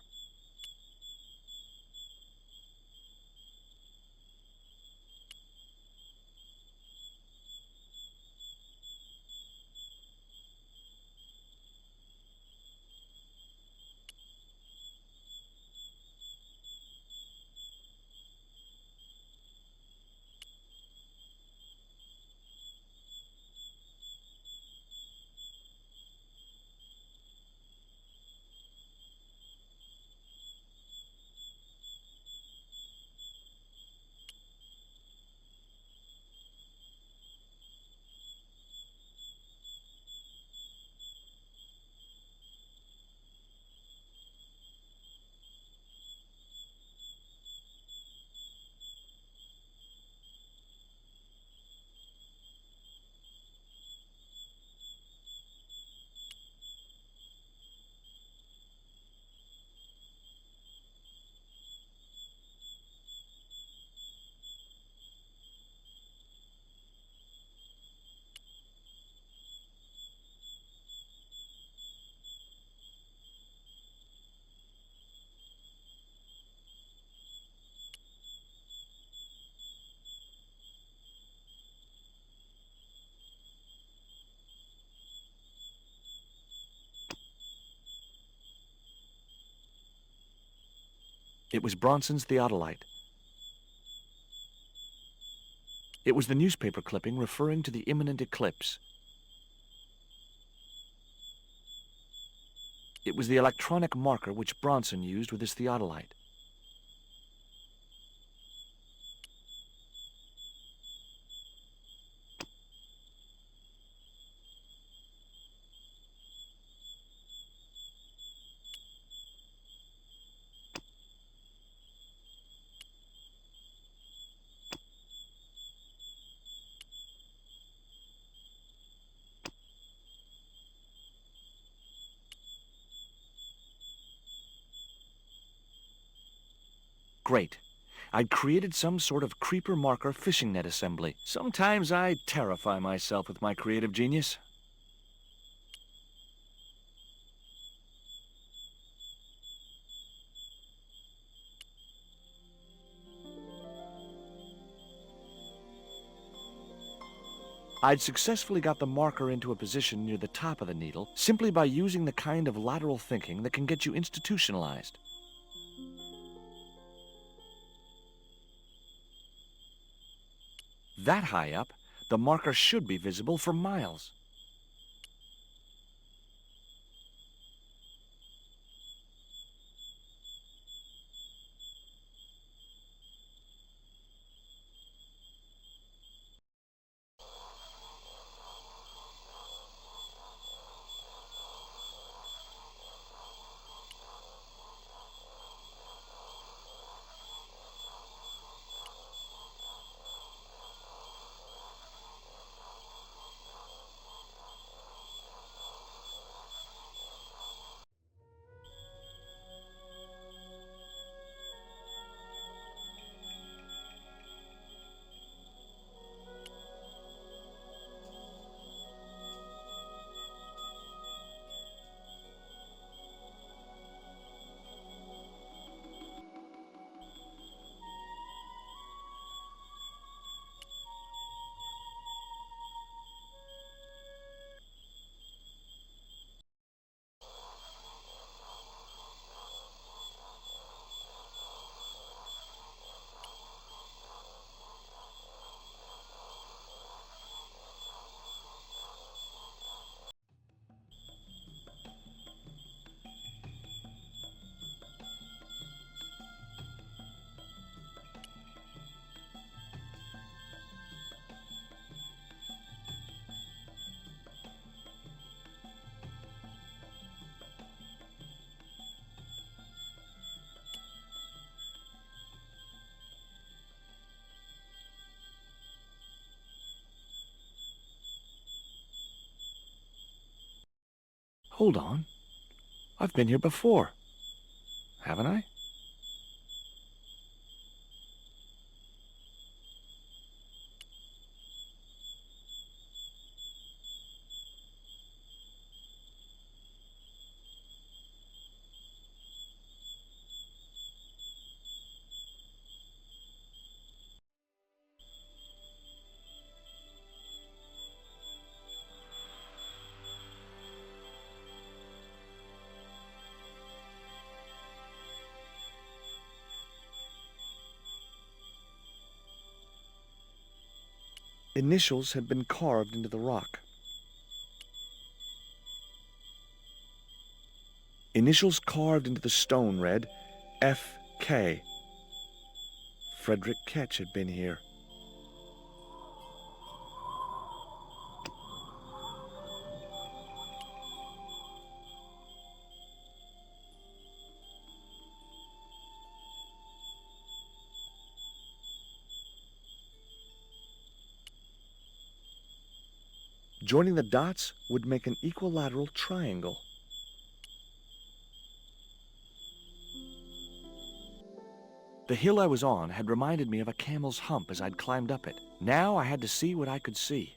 S2: It was Bronson's theodolite. It was the newspaper clipping referring to the imminent eclipse. It was the electronic marker which Bronson used with his theodolite. Great. I'd created some sort of creeper marker fishing net assembly. Sometimes I terrify myself with my creative genius. I'd successfully got the marker into a position near the top of the needle simply by using the kind of lateral thinking that can get you institutionalized. That high up, the marker should be visible for miles. Hold on. I've been here before. Haven't I? Initials had been carved into the rock. Initials carved into the stone read F.K. Frederick Ketch had been here. Joining the dots would make an equilateral triangle. The hill I was on had reminded me of a camel's hump as I'd climbed up it. Now I had to see what I could see.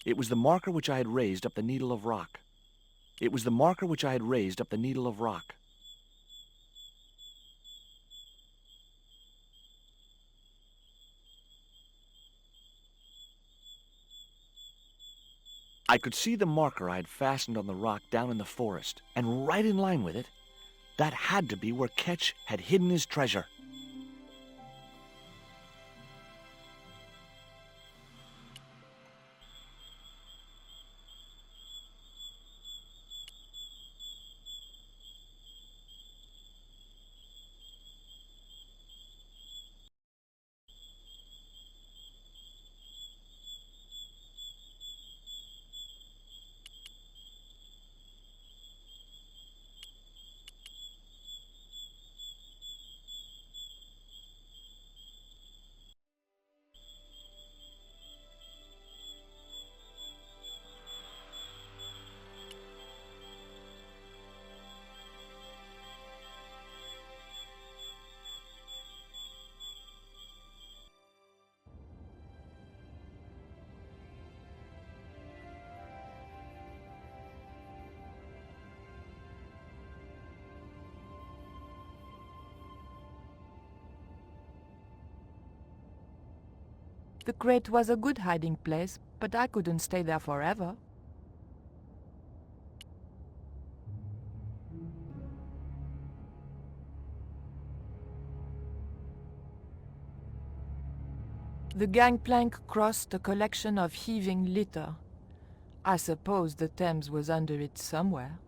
S2: It was the marker which I had raised up the needle of rock. It was the marker which I had raised up the needle of rock. I could see the marker I had fastened on the rock down in the forest, and right in line with it, that had to be where Ketch had hidden his treasure.
S1: The crate was a good hiding place, but I couldn't stay there forever. The gangplank crossed a collection of heaving litter. I suppose the Thames was under it somewhere.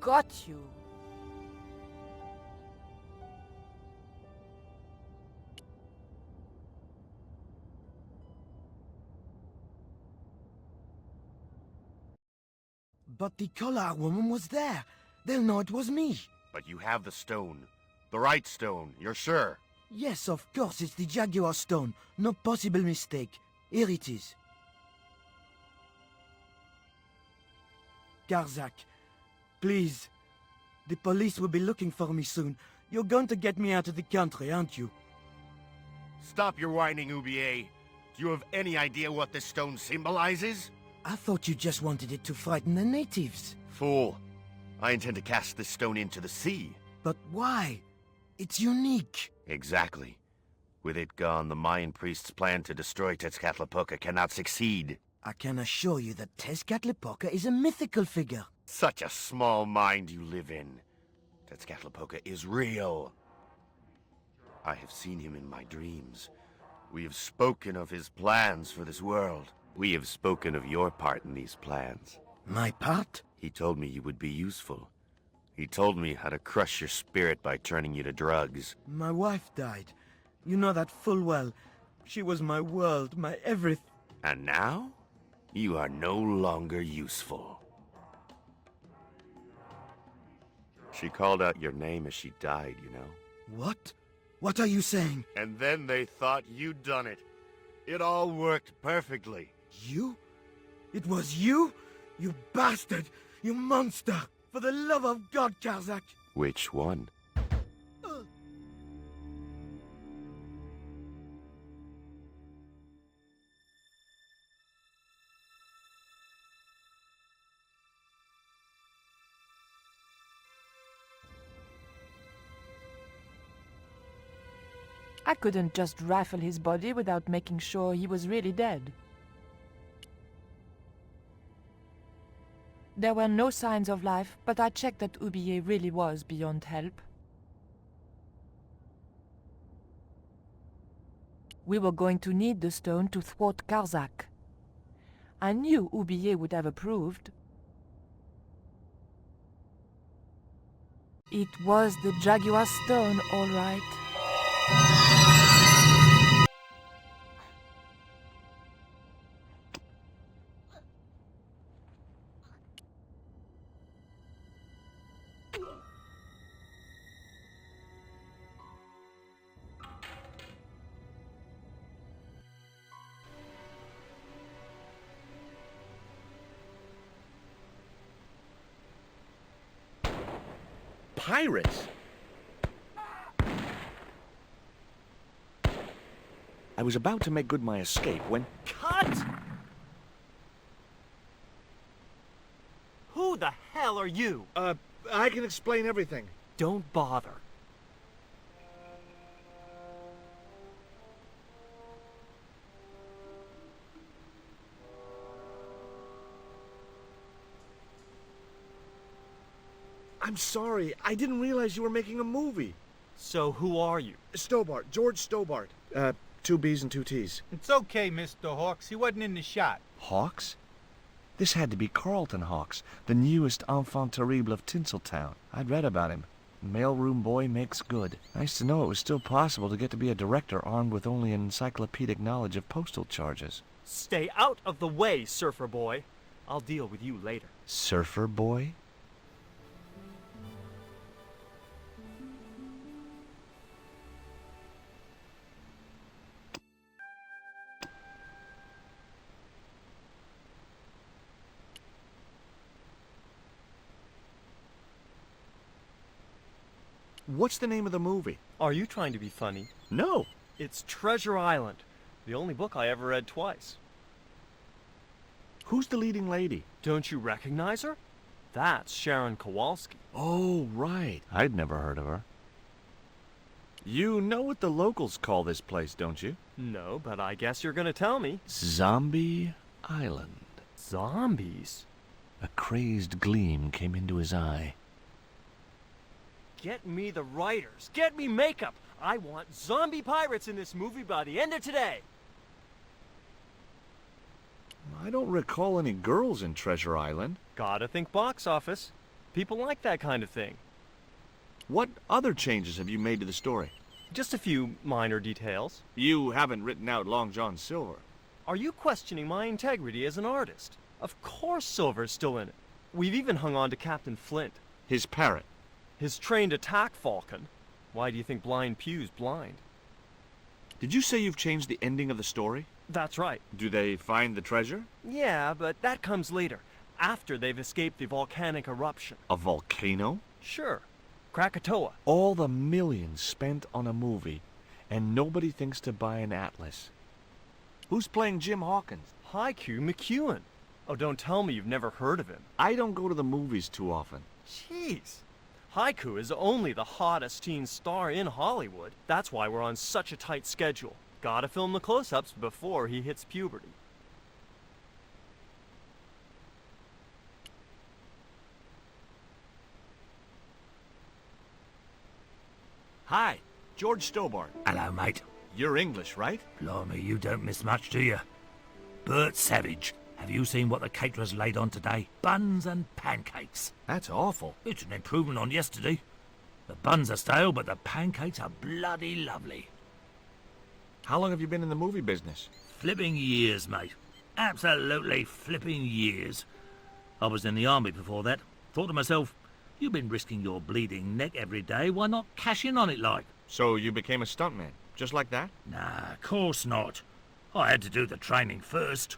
S1: got you.
S5: But the Collard woman was there. They'll know it was me.
S6: But you have the stone. The right stone, you're sure?
S5: Yes, of course, it's the Jaguar stone. No possible mistake. Here it is. Karzak, please. The police will be looking for me soon. You're going to get me out of the country, aren't you?
S6: Stop your whining, Oublier. Do you have any idea what this stone symbolizes?
S5: I thought you just wanted it to frighten the natives.
S6: Fool. I intend to cast this stone into the sea.
S5: But why? It's unique.
S6: Exactly. With it gone, the Mayan priest's plan to destroy Tezcatlipoca cannot succeed.
S5: I can assure you that Tezcatlipoca is a mythical figure.
S6: Such a small mind you live in. Tezcatlipoca is real. I have seen him in my dreams. We have spoken of his plans for this world. We have spoken of your part in these plans.
S5: My part?
S6: He told me you would be useful. He told me how to crush your spirit by turning you to drugs.
S5: My wife died. You know that full well. She was my world, my everything.
S6: And now? You are no longer useful. She called out your name as she died, you know?
S5: What? What are you saying?
S6: And then they thought you'd done it. It all worked perfectly.
S5: You? It was you? You bastard! You monster! For the love of God, Karzak!
S6: Which one?
S1: I couldn't just rifle his body without making sure he was really dead. There were no signs of life, but I checked that Oublier really was beyond help. We were going to need the stone to thwart Karzak. I knew Oublier would have approved. It was the Jaguar stone, all right.
S2: Pirates? I was about to make good my escape when...
S3: Cut! Who the hell are you?
S15: I can explain everything.
S3: Don't bother.
S15: I'm sorry. I didn't realize you were making a movie.
S3: So who are you?
S15: Stobbart. George Stobbart. 2 B's and 2 T's.
S14: It's okay, Mr. Hawks. He wasn't in the shot.
S2: Hawks? This had to be Carlton Hawks, the newest enfant terrible of Tinseltown. I'd read about him. Mailroom boy makes good. Nice to know it was still possible to get to be a director armed with only an encyclopedic knowledge of postal charges.
S3: Stay out of the way, surfer boy. I'll deal with you later.
S2: Surfer boy? What's the name of the movie?
S3: Are you trying to be funny?
S2: No.
S3: It's Treasure Island, the only book I ever read twice.
S2: Who's the leading lady?
S3: Don't you recognize her? That's Sharon Kowalski.
S2: Oh, right. I'd never heard of her. You know what the locals call this place, don't you?
S3: No, but I guess you're gonna tell me.
S2: Zombie Island.
S3: Zombies?
S2: A crazed gleam came into his eye.
S3: Get me the writers. Get me makeup. I want zombie pirates in this movie by the end of today.
S2: I don't recall any girls in Treasure Island.
S3: Gotta think box office.
S16: People like that kind of thing.
S2: What other changes have you made to the story?
S16: Just a few minor details.
S2: You haven't written out Long John Silver.
S16: Are you questioning my integrity as an artist? Of course Silver's still in it. We've even hung on to Captain Flint.
S2: His parrot.
S16: His trained attack falcon. Why do you think Blind Pew's blind?
S2: Did you say you've changed the ending of the story?
S16: That's right.
S2: Do they find the treasure?
S16: Yeah, but that comes later, after they've escaped the volcanic eruption.
S2: A volcano?
S16: Sure. Krakatoa.
S2: All the millions spent on a movie, and nobody thinks to buy an atlas. Who's playing Jim Hawkins?
S16: Haiku McEwen. Oh, don't tell me you've never heard of him.
S2: I don't go to the movies too often.
S16: Jeez. Haiku is only the hottest teen star in Hollywood. That's why we're on such a tight schedule. Gotta film the close-ups before he hits puberty.
S2: Hi, George Stobbart.
S17: Hello, mate.
S2: You're English, right?
S17: Blimey, you don't miss much, do you? Bert Savage. Have you seen what the caterers laid on today? Buns and pancakes.
S2: That's awful.
S17: It's an improvement on yesterday. The buns are stale, but the pancakes are bloody lovely.
S2: How long have you been in the movie business?
S17: Flipping years, mate. Absolutely flipping years. I was in the army before that. Thought to myself, you've been risking your bleeding neck every day, why not cash in on it like?
S2: So you became a stuntman, just like that?
S17: Nah, of course not. I had to do the training first.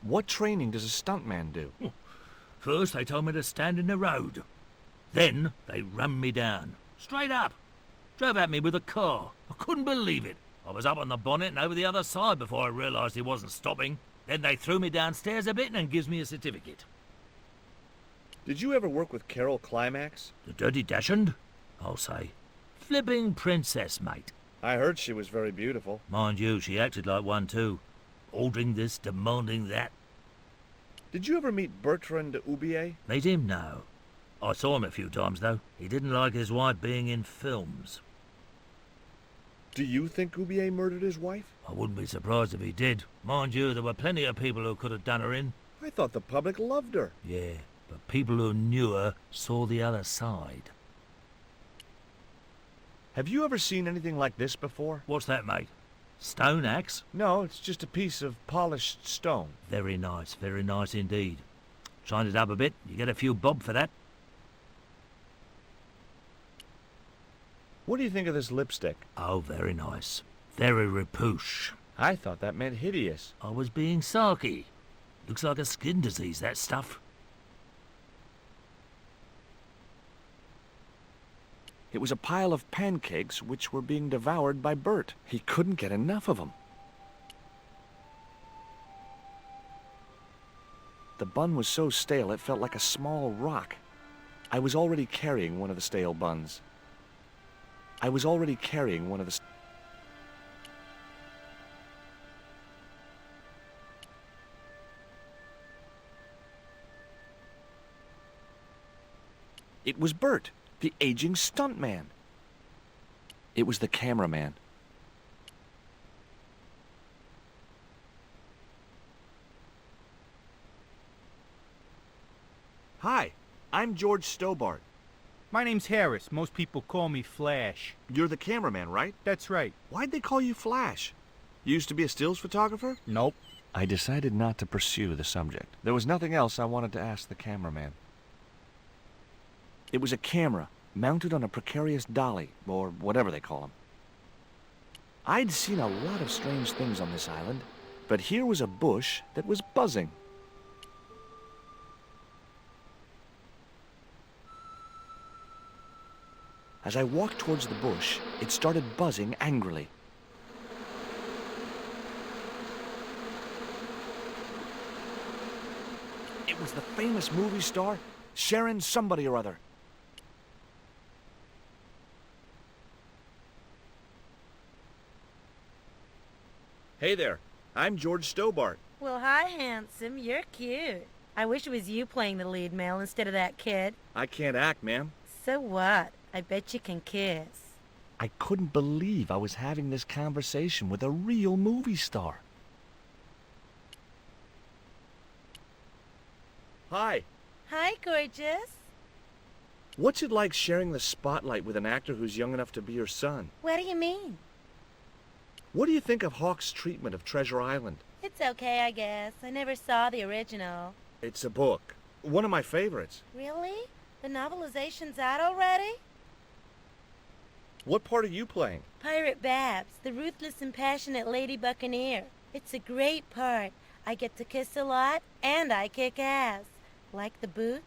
S2: What training does a stuntman do?
S17: First, they told me to stand in the road. Then, they run me down. Straight up. Drove at me with a car. I couldn't believe it. I was up on the bonnet and over the other side before I realised he wasn't stopping. Then they threw me downstairs a bit and gives me a certificate.
S2: Did you ever work with Carol Climax?
S17: The Dirty Dachshund? I'll say. Flipping princess, mate.
S2: I heard she was very beautiful.
S17: Mind you, she acted like one too. Ordering this, demanding that.
S2: Did you ever meet Bertrand Oubier?
S17: Meet him? No. I saw him a few times, though. He didn't like his wife being in films.
S2: Do you think Oubier murdered his wife?
S17: I wouldn't be surprised if he did. Mind you, there were plenty of people who could have done her in.
S2: I thought the public loved her.
S17: Yeah, but people who knew her saw the other side.
S2: Have you ever seen anything like this before?
S17: What's that, mate? Stone axe?
S2: No, it's just a piece of polished stone.
S17: Very nice indeed. Shine it up a bit, you get a few bob for that.
S2: What do you think of this lipstick?
S17: Oh, very nice. Very repouche.
S2: I thought that meant hideous.
S17: I was being sarky. Looks like a skin disease, that stuff.
S2: It was a pile of pancakes which were being devoured by Bert. He couldn't get enough of them. The bun was so stale it felt like a small rock. I was already carrying one of the stale buns. It was Bert, the aging stuntman. It was the cameraman. Hi, I'm George Stobbart.
S14: My name's Harris. Most people call me Flash.
S2: You're the cameraman, right?
S14: That's right.
S2: Why'd they call you Flash? You used to be a stills photographer?
S14: Nope.
S2: I decided not to pursue the subject. There was nothing else I wanted to ask the cameraman. It was a camera, mounted on a precarious dolly, or whatever they call them. I'd seen a lot of strange things on this island, but here was a bush that was buzzing. As I walked towards the bush, it started buzzing angrily. It was the famous movie star, Sharon somebody or other. Hey there, I'm George Stobbart.
S13: Well, hi, handsome. You're cute. I wish it was you playing the lead male instead of that kid.
S2: I can't act, ma'am.
S13: So what? I bet you can kiss.
S2: I couldn't believe I was having this conversation with a real movie star. Hi.
S13: Hi, gorgeous.
S2: What's it like sharing the spotlight with an actor who's young enough to be your son?
S13: What do you mean?
S2: What do you think of Hawke's treatment of Treasure Island?
S13: It's okay, I guess. I never saw the original.
S2: It's a book. One of my favorites.
S13: Really? The novelization's out already?
S2: What part are you playing?
S13: Pirate Babs, the ruthless and passionate lady buccaneer. It's a great part. I get to kiss a lot, and I kick ass. Like the boots?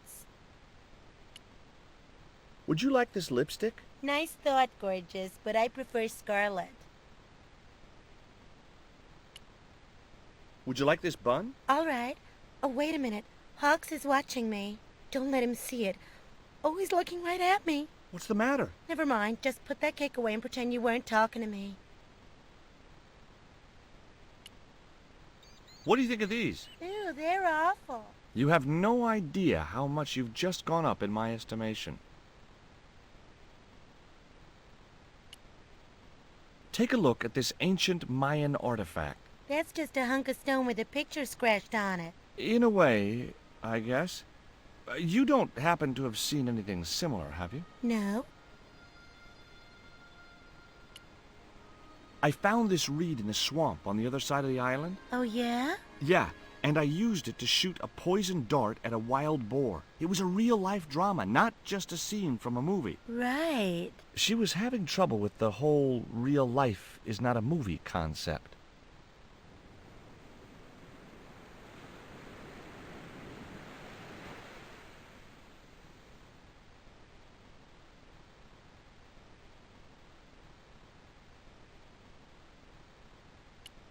S2: Would you like this lipstick?
S13: Nice thought, gorgeous, but I prefer scarlet.
S2: Would you like this bun?
S13: All right. Oh, wait a minute. Hawks is watching me. Don't let him see it. Oh, he's looking right at me.
S2: What's the matter?
S13: Never mind. Just put that cake away and pretend you weren't talking to me.
S2: What do you think of these?
S13: Ew, they're awful.
S2: You have no idea how much you've just gone up in my estimation. Take a look at this ancient Mayan artifact.
S13: That's just a hunk of stone with a picture scratched on it.
S2: In a way, I guess. You don't happen to have seen anything similar, have you?
S13: No.
S2: I found this reed in the swamp on the other side of the island.
S13: Oh, yeah?
S2: Yeah, and I used it to shoot a poisoned dart at a wild boar. It was a real-life drama, not just a scene from a movie.
S13: Right.
S2: She was having trouble with the whole real life is not a movie concept.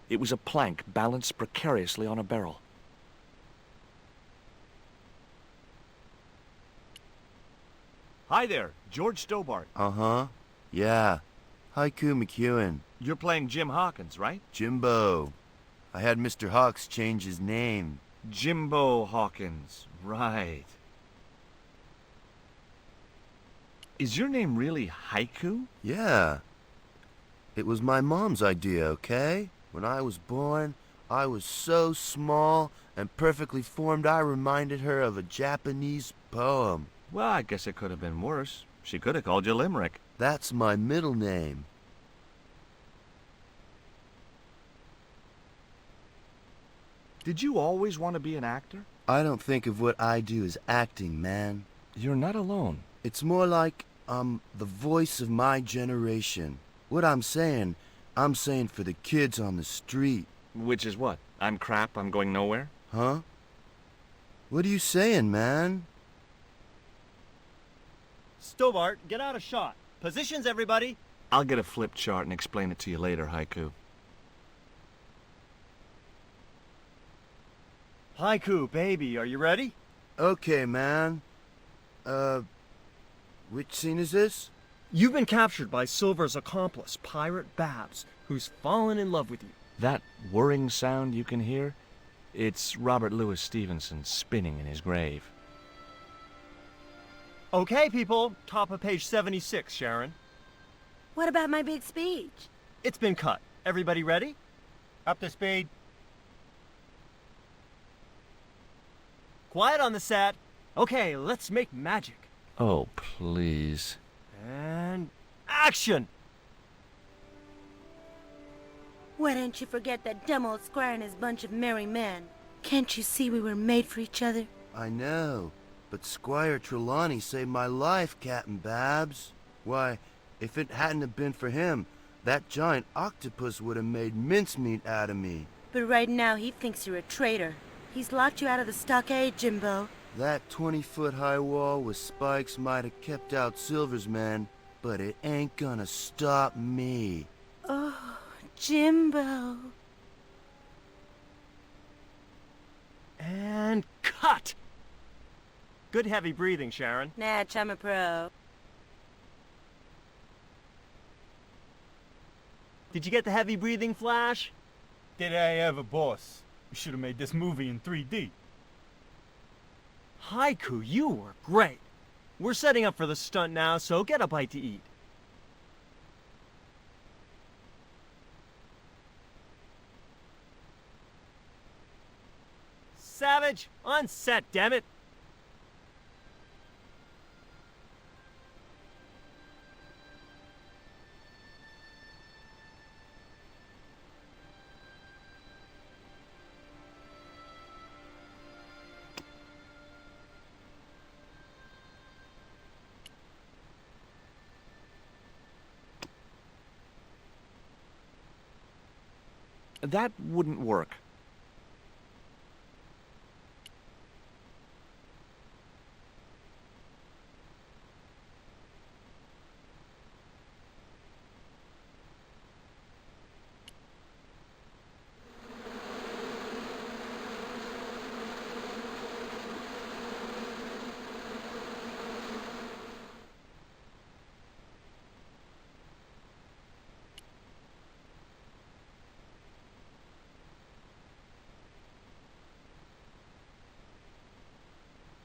S2: It was a plank balanced precariously on a barrel. Hi there, George Stobbart.
S6: Uh-huh. Yeah. Haiku McEwen.
S2: You're playing Jim Hawkins, right?
S6: Jimbo. I had Mr. Hawks change his name.
S2: Jimbo Hawkins, right. Is your name really Haiku?
S6: Yeah. It was my mom's idea, okay? When I was born, I was so small and perfectly formed I reminded her of a Japanese poem.
S2: Well, I guess it could have been worse. She could have called you Limerick.
S6: That's my middle name.
S2: Did you always want to be an actor?
S6: I don't think of what I do as acting, man.
S2: You're not alone.
S6: It's more like I'm the voice of my generation. What I'm saying for the kids on the street.
S2: Which is what? I'm crap, I'm going nowhere?
S6: Huh? What are you saying, man?
S3: Stobbart, get out of shot. Positions, everybody.
S2: I'll get a flip chart and explain it to you later, Haiku.
S3: Haiku, baby, are you ready?
S6: Okay, man. Which scene is this?
S3: You've been captured by Silver's accomplice, Pirate Babs, who's fallen in love with you.
S2: That whirring sound you can hear? It's Robert Louis Stevenson spinning in his grave.
S3: Okay, people, top of page 76, Sharon.
S13: What about my big speech?
S3: It's been cut. Everybody ready? Up to speed. Quiet on the set. Okay, let's make magic.
S2: Oh, please.
S3: And action!
S13: Why don't you forget that dumb old squire and his bunch of merry men? Can't you see we were made for each other?
S6: I know, but Squire Trelawney saved my life, Captain Babs. Why, if it hadn't have been for him, that giant octopus would have made mincemeat out of me.
S13: But right now he thinks you're a traitor. He's locked you out of the stockade, Jimbo.
S6: That 20-foot high wall with spikes might have kept out Silver's men, but it ain't gonna stop me.
S13: Oh, Jimbo.
S3: And cut! Good heavy breathing, Sharon.
S13: Natch, I'm a pro.
S3: Did you get the heavy breathing, Flash?
S8: Did I ever, boss? We should have made this movie in 3D.
S3: Haiku, you were great. We're setting up for the stunt now, so get a bite to eat. Savage, on set, damn it.
S2: That wouldn't work.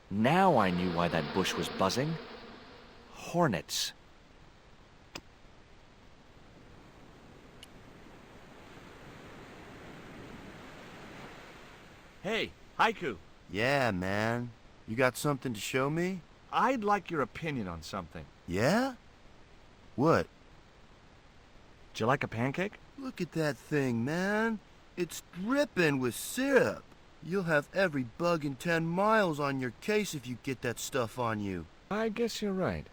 S2: Now I knew why that bush was buzzing. Hornets. Hey, Haiku.
S6: Yeah, man. You got something to show me?
S2: I'd like your opinion on something.
S6: Yeah? What?
S2: Do you like a pancake?
S6: Look at that thing, man. It's dripping with syrup. You'll have every bug in 10 miles on your case if you get that stuff on you.
S2: I guess you're right.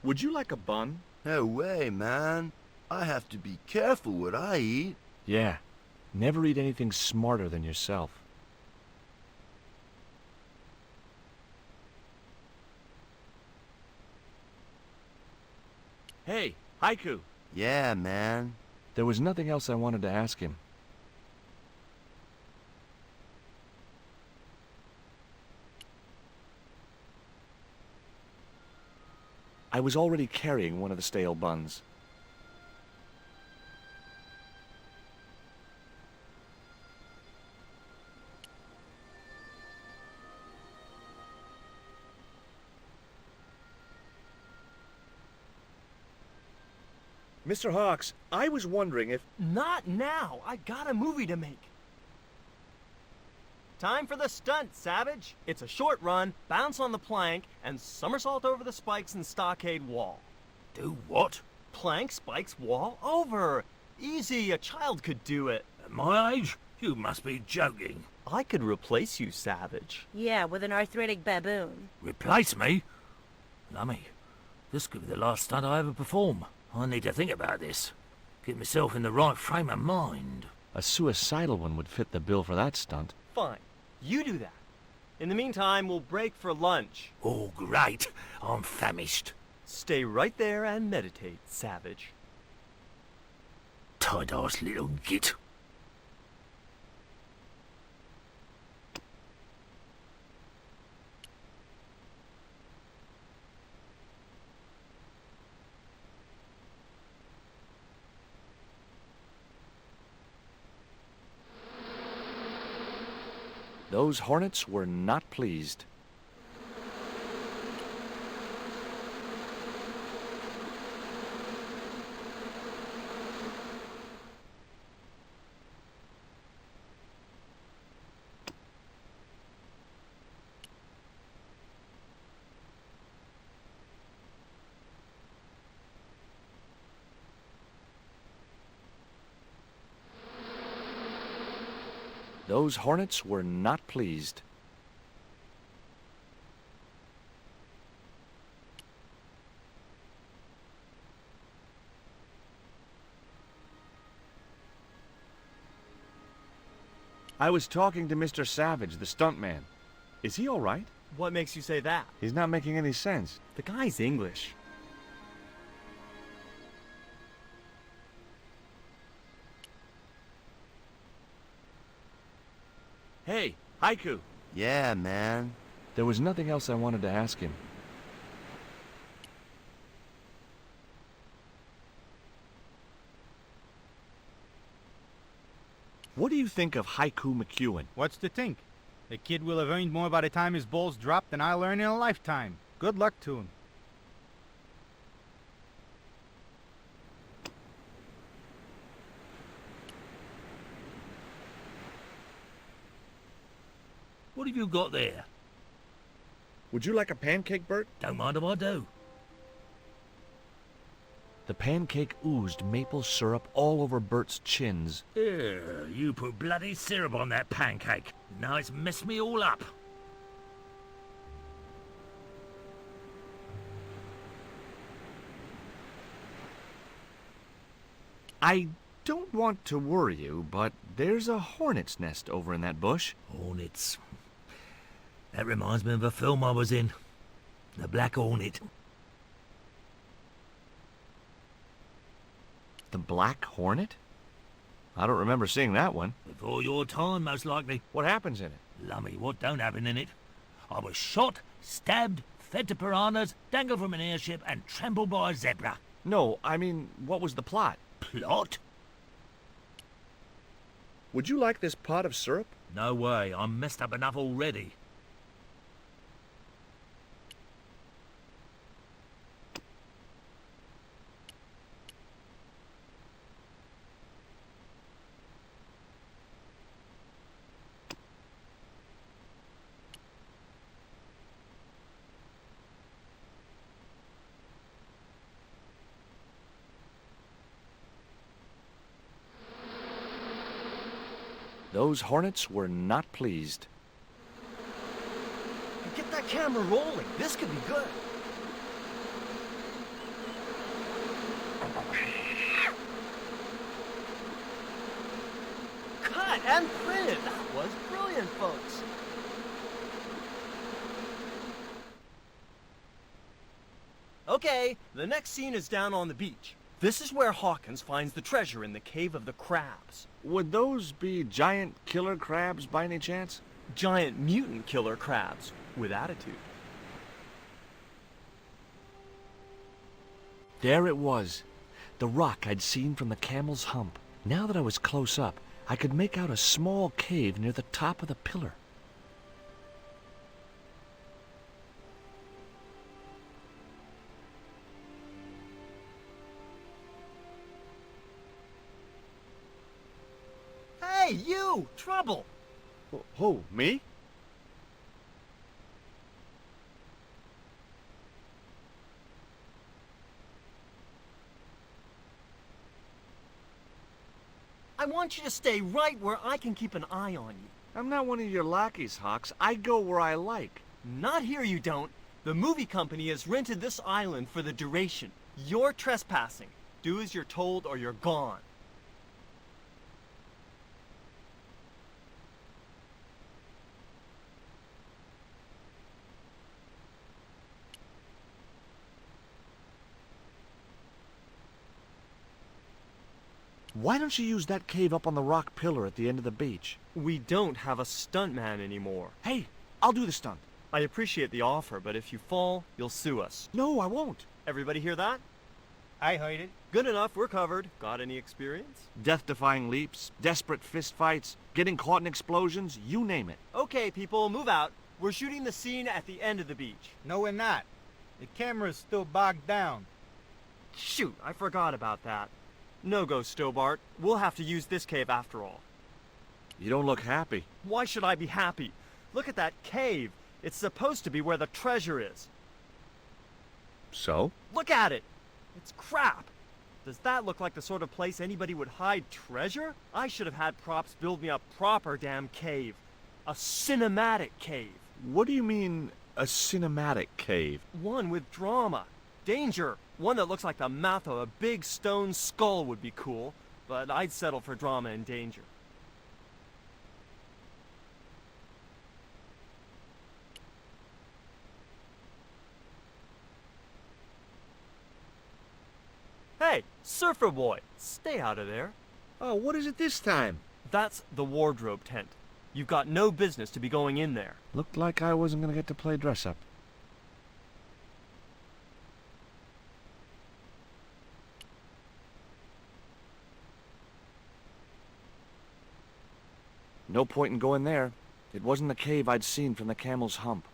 S2: Would you like a bun?
S6: No way, man. I have to be careful what I eat.
S2: Yeah. Never eat anything smarter than yourself. Hey, Haiku.
S6: Yeah, man.
S2: There was nothing else I wanted to ask him. I was already carrying one of the stale buns. Mr. Hawks, I was wondering if...
S16: Not now! I got a movie to make. Time for the stunt, Savage. It's a short run, bounce on the plank, and somersault over the spikes and stockade wall.
S17: Do what?
S16: Plank, spikes, wall, over. Easy, a child could do it.
S17: At my age? You must be joking.
S16: I could replace you, Savage.
S13: Yeah, with an arthritic baboon.
S17: Replace me? Lummy, this could be the last stunt I ever perform. I need to think about this. Get myself in the right frame of mind.
S2: A suicidal one would fit the bill for that stunt.
S16: Fine. You do that. In the meantime, we'll break for lunch.
S17: Oh, great. I'm famished.
S16: Stay right there and meditate, Savage.
S17: Tight-ass little git.
S2: Those hornets were not pleased. Those hornets were not pleased. I was talking to Mr. Savage, the stuntman. Is he all right?
S16: What makes you say that?
S2: He's not making any sense.
S16: The guy's English.
S2: Hey, Haiku.
S6: Yeah, man.
S2: There was nothing else I wanted to ask him. What do you think of Haiku McEwen?
S14: What's to think? The kid will have earned more by the time his balls drop than I'll earn in a lifetime. Good luck to him.
S17: What have you got there?
S2: Would you like a pancake, Bert?
S17: Don't mind if I do.
S2: The pancake oozed maple syrup all over Bert's chins.
S17: You put bloody syrup on that pancake. Now it's messed me all up.
S2: I don't want to worry you, but there's a hornet's nest over in that bush.
S17: Hornets. That reminds me of a film I was in. The Black Hornet.
S2: The Black Hornet? I don't remember seeing that one.
S17: Before your time, most likely.
S2: What happens in it?
S17: Lummy, what don't happen in it? I was shot, stabbed, fed to piranhas, dangled from an airship, and trampled by a zebra.
S2: No, I mean, what was the plot?
S17: Plot?
S2: Would you like this pot of syrup?
S17: No way, I'm messed up enough already.
S2: Those hornets were not pleased.
S3: Get that camera rolling. This could be good. Cut and printed. That was brilliant, folks. Okay, the next scene is down on the beach. This is where Hawkins finds the treasure in the Cave of the Crabs.
S2: Would those be giant killer crabs by any chance?
S16: Giant mutant killer crabs with attitude.
S2: There it was, the rock I'd seen from the camel's hump. Now that I was close up, I could make out a small cave near the top of the pillar.
S3: Hey, you! Trouble!
S2: Who, me?
S3: I want you to stay right where I can keep an eye on you.
S2: I'm not one of your lackeys, Hawks. I go where I like.
S3: Not here, you don't. The movie company has rented this island for the duration. You're trespassing. Do as you're told or you're gone.
S2: Why don't you use that cave up on the rock pillar at the end of the beach?
S16: We don't have a stuntman anymore.
S2: Hey, I'll do the stunt.
S16: I appreciate the offer, but if you fall, you'll sue us.
S2: No, I won't.
S16: Everybody hear that?
S11: I heard it.
S16: Good enough, we're covered. Got any experience?
S2: Death-defying leaps, desperate fistfights, getting caught in explosions, you name it.
S3: Okay, people, move out. We're shooting the scene at the end of the beach.
S11: No, we're not. The camera's still bogged down.
S16: Shoot, I forgot about that. No go, Stobbart. We'll have to use this cave after all.
S2: You don't look happy.
S16: Why should I be happy? Look at that cave. It's supposed to be where the treasure is.
S2: So?
S16: Look at it. It's crap. Does that look like the sort of place anybody would hide treasure? I should have had props build me a proper damn cave. A cinematic cave.
S2: What do you mean, a cinematic cave?
S16: One with drama. Danger. One that looks like the mouth of a big stone skull would be cool, but I'd settle for drama and danger. Hey, surfer boy, stay out of there.
S2: Oh, what is it this time?
S16: That's the wardrobe tent. You've got no business to be going in there.
S2: Looked like I wasn't gonna get to play dress-up. No point in going there. It wasn't the cave I'd seen from the camel's hump.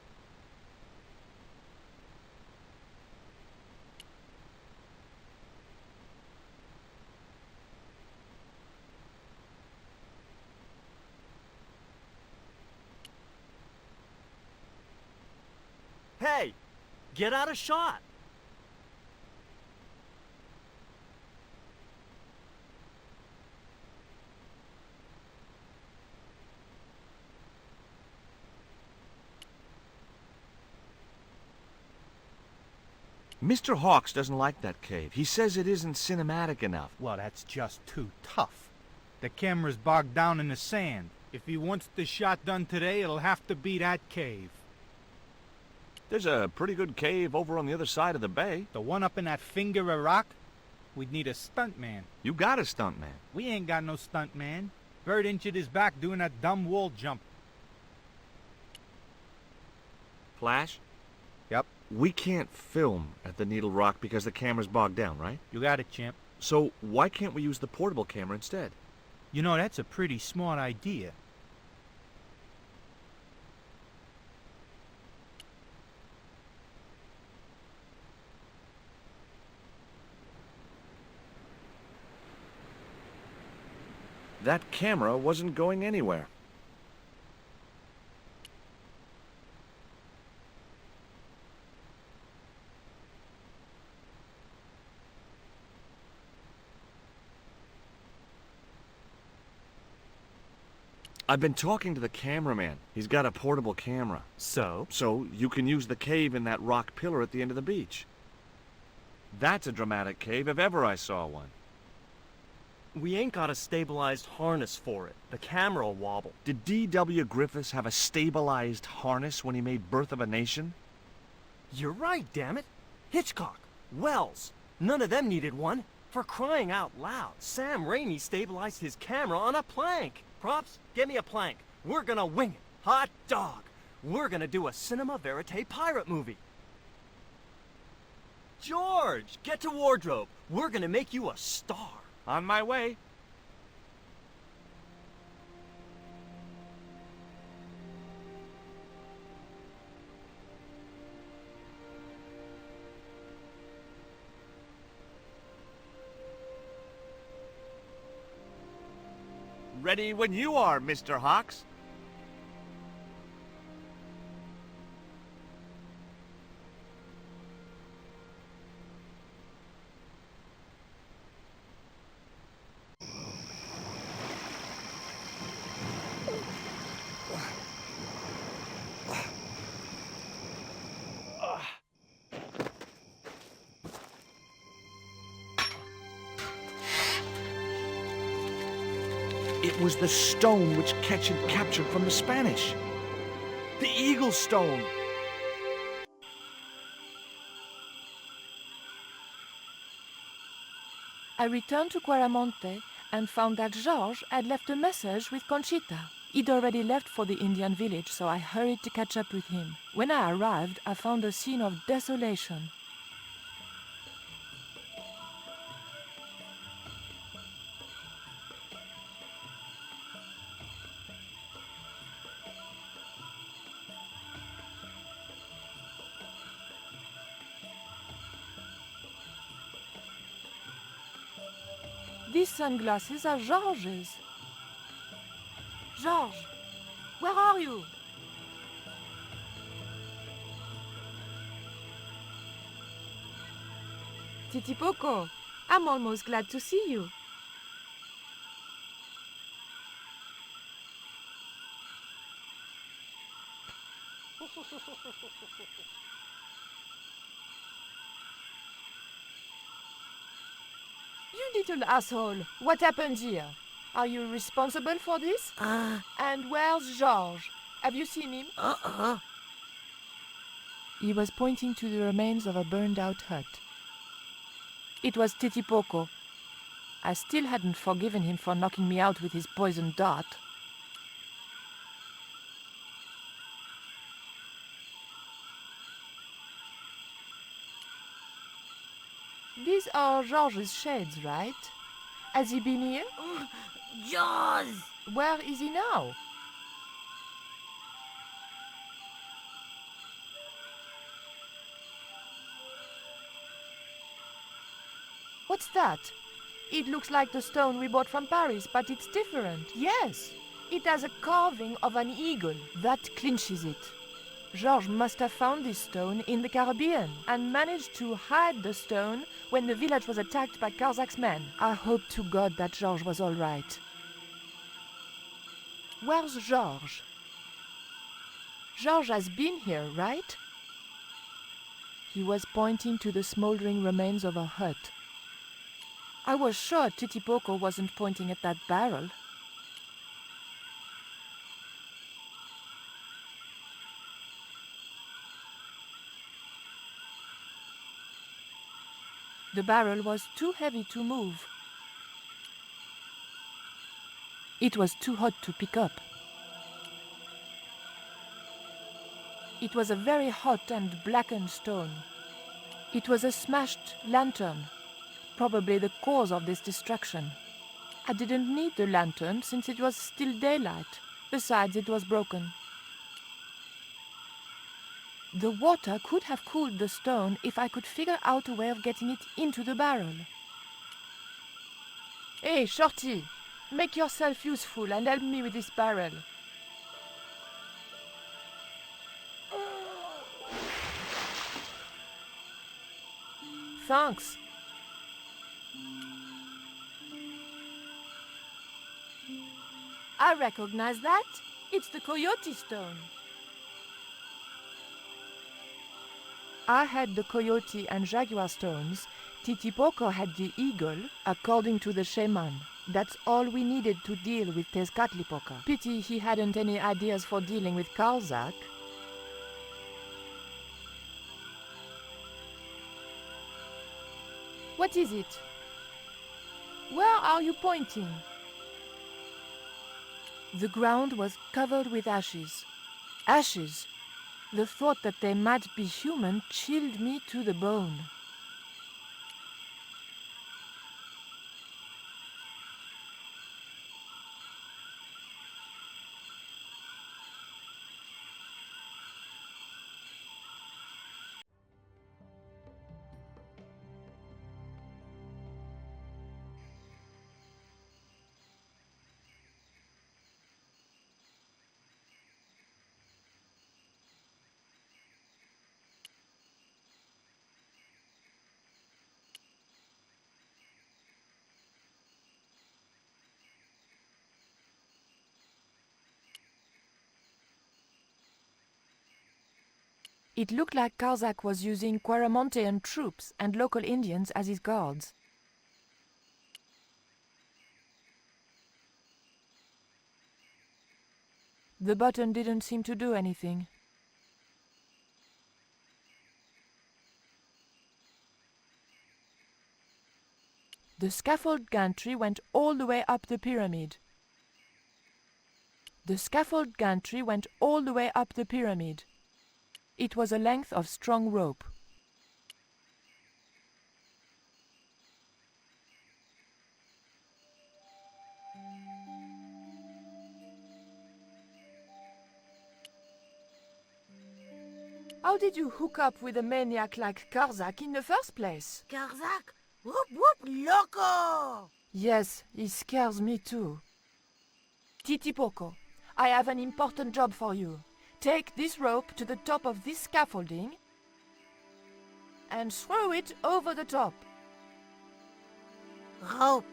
S3: Hey, get out of shot.
S2: Mr. Hawks doesn't like that cave. He says it isn't cinematic enough.
S14: Well, that's just too tough. The camera's bogged down in the sand. If he wants the shot done today, it'll have to be that cave.
S2: There's a pretty good cave over on the other side of the bay.
S14: The one up in that finger of rock? We'd need a stuntman.
S2: You got a stuntman.
S14: We ain't got no stuntman. Bird injured his back doing that dumb wall jump.
S2: Flash?
S14: Yep.
S2: We can't film at the Needle Rock because the camera's bogged down, right?
S14: You got it, champ.
S2: So why can't we use the portable camera instead?
S14: You know, that's a pretty smart idea.
S2: That camera wasn't going anywhere. I've been talking to the cameraman. He's got a portable camera.
S16: So?
S2: So you can use the cave in that rock pillar at the end of the beach. That's a dramatic cave if ever I saw one.
S16: We ain't got a stabilized harness for it. The camera'll wobble.
S2: Did D.W. Griffiths have a stabilized harness when he made Birth of a Nation?
S16: You're right, damn it. Hitchcock, Wells, none of them needed one. For crying out loud, Sam Raimi stabilized his camera on a plank. Props, get me a plank. We're gonna wing it. Hot dog. We're gonna do a cinema verite pirate movie. George, get to wardrobe. We're gonna make you a star.
S2: On my way. Ready when you are, Mr. Hawks. It was the stone which Ketch had captured from the Spanish. The Eagle Stone.
S1: I returned to Quaramonte and found that George had left a message with Conchita. He'd already left for the Indian village, so I hurried to catch up with him. When I arrived, I found a scene of desolation. These sunglasses are George's. George, where are you? Titipoco, I'm almost glad to see you. You little asshole, what happened here? Are you responsible for this? And where's George? Have you seen him? He was pointing to the remains of a burned-out hut. It was Titipoco. I still hadn't forgiven him for knocking me out with his poisoned dart. These are George's shades, right? Has he been here?
S13: Jaws!
S1: Where is he now? What's that? It looks like the stone we bought from Paris, but it's different. Yes, it has a carving of an eagle. That clinches it. George must have found this stone in the Caribbean and managed to hide the stone when the village was attacked by Carzak's men. I hope to God that George was all right. Where's George? George has been here, right? He was pointing to the smoldering remains of a hut. I was sure Titipoco wasn't pointing at that barrel. The barrel was too heavy to move. It was too hot to pick up. It was a very hot and blackened stone. It was a smashed lantern, probably the cause of this destruction. I didn't need the lantern since it was still daylight. Besides, it was broken. The water could have cooled the stone if I could figure out a way of getting it into the barrel. Hey, Shorty! Make yourself useful and help me with this barrel. Thanks. I recognize that. It's the coyote stone. I had the coyote and jaguar stones. Titipoco had the eagle, according to the shaman. That's all we needed to deal with Tezcatlipoca. Pity he hadn't any ideas for dealing with Karzak. What is it? Where are you pointing? The ground was covered with ashes. Ashes! The thought that they might be human chilled me to the bone. It looked like Karzak was using Quaramontean troops and local Indians as his guards. The button didn't seem to do anything. The scaffold gantry went all the way up the pyramid. The scaffold gantry went all the way up the pyramid. It was a length of strong rope. How did you hook up with a maniac like Karzak in the first place?
S13: Karzak? Whoop whoop loco!
S1: Yes, he scares me too. Titipoco, I have an important job for you. Take this rope to the top of this scaffolding and throw it over the top.
S13: Rope.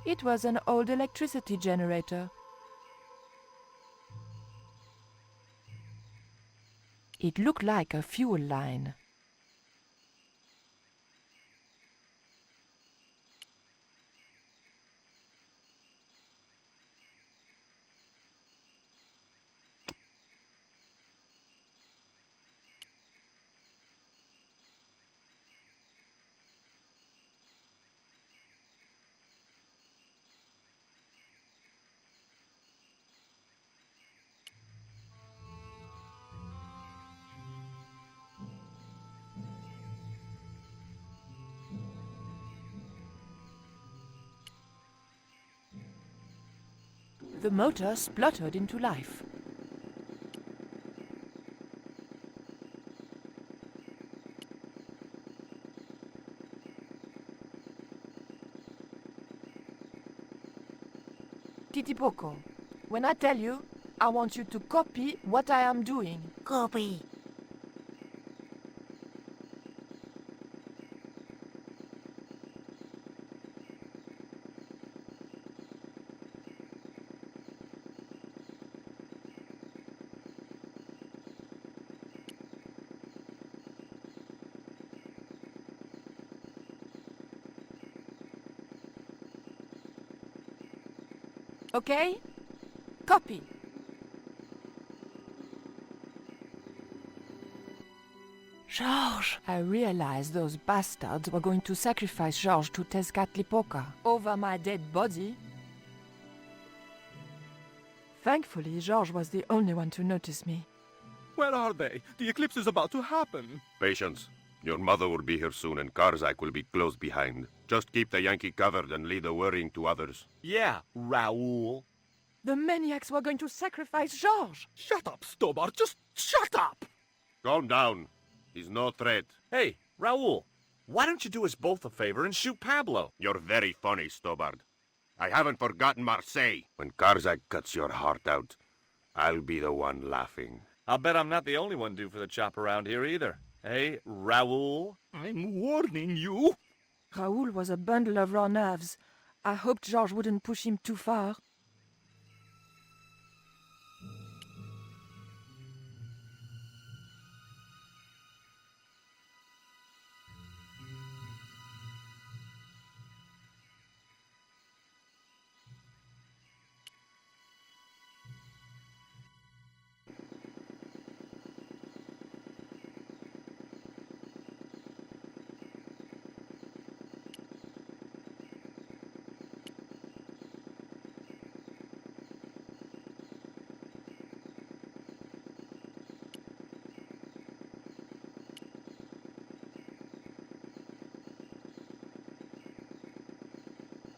S1: It was an old electricity generator. It looked like a fuel line. The motor spluttered into life. Titipoco, when I tell you, I want you to copy what I am doing.
S13: Copy.
S1: Okay? Copy. George! I realized those bastards were going to sacrifice George to Tezcatlipoca over my dead body. Thankfully, George was the only one to notice me.
S8: Where are they? The eclipse is about to happen.
S9: Patience. Your mother will be here soon and Karzak will be close behind. Just keep the Yankee covered and leave the worrying to others.
S15: Yeah, Raoul.
S1: The maniacs were going to sacrifice George!
S8: Shut up, Stobbart! Just shut up!
S9: Calm down. He's no threat.
S15: Hey, Raoul, why don't you do us both a favor and shoot Pablo?
S9: You're very funny, Stobbart. I haven't forgotten Marseilles. When Karzak cuts your heart out, I'll be the one laughing.
S15: I'll bet I'm not the only one due for the chop around here either. Hey, Raoul?
S8: I'm warning you.
S1: Raoul was a bundle of raw nerves. I hoped George wouldn't push him too far.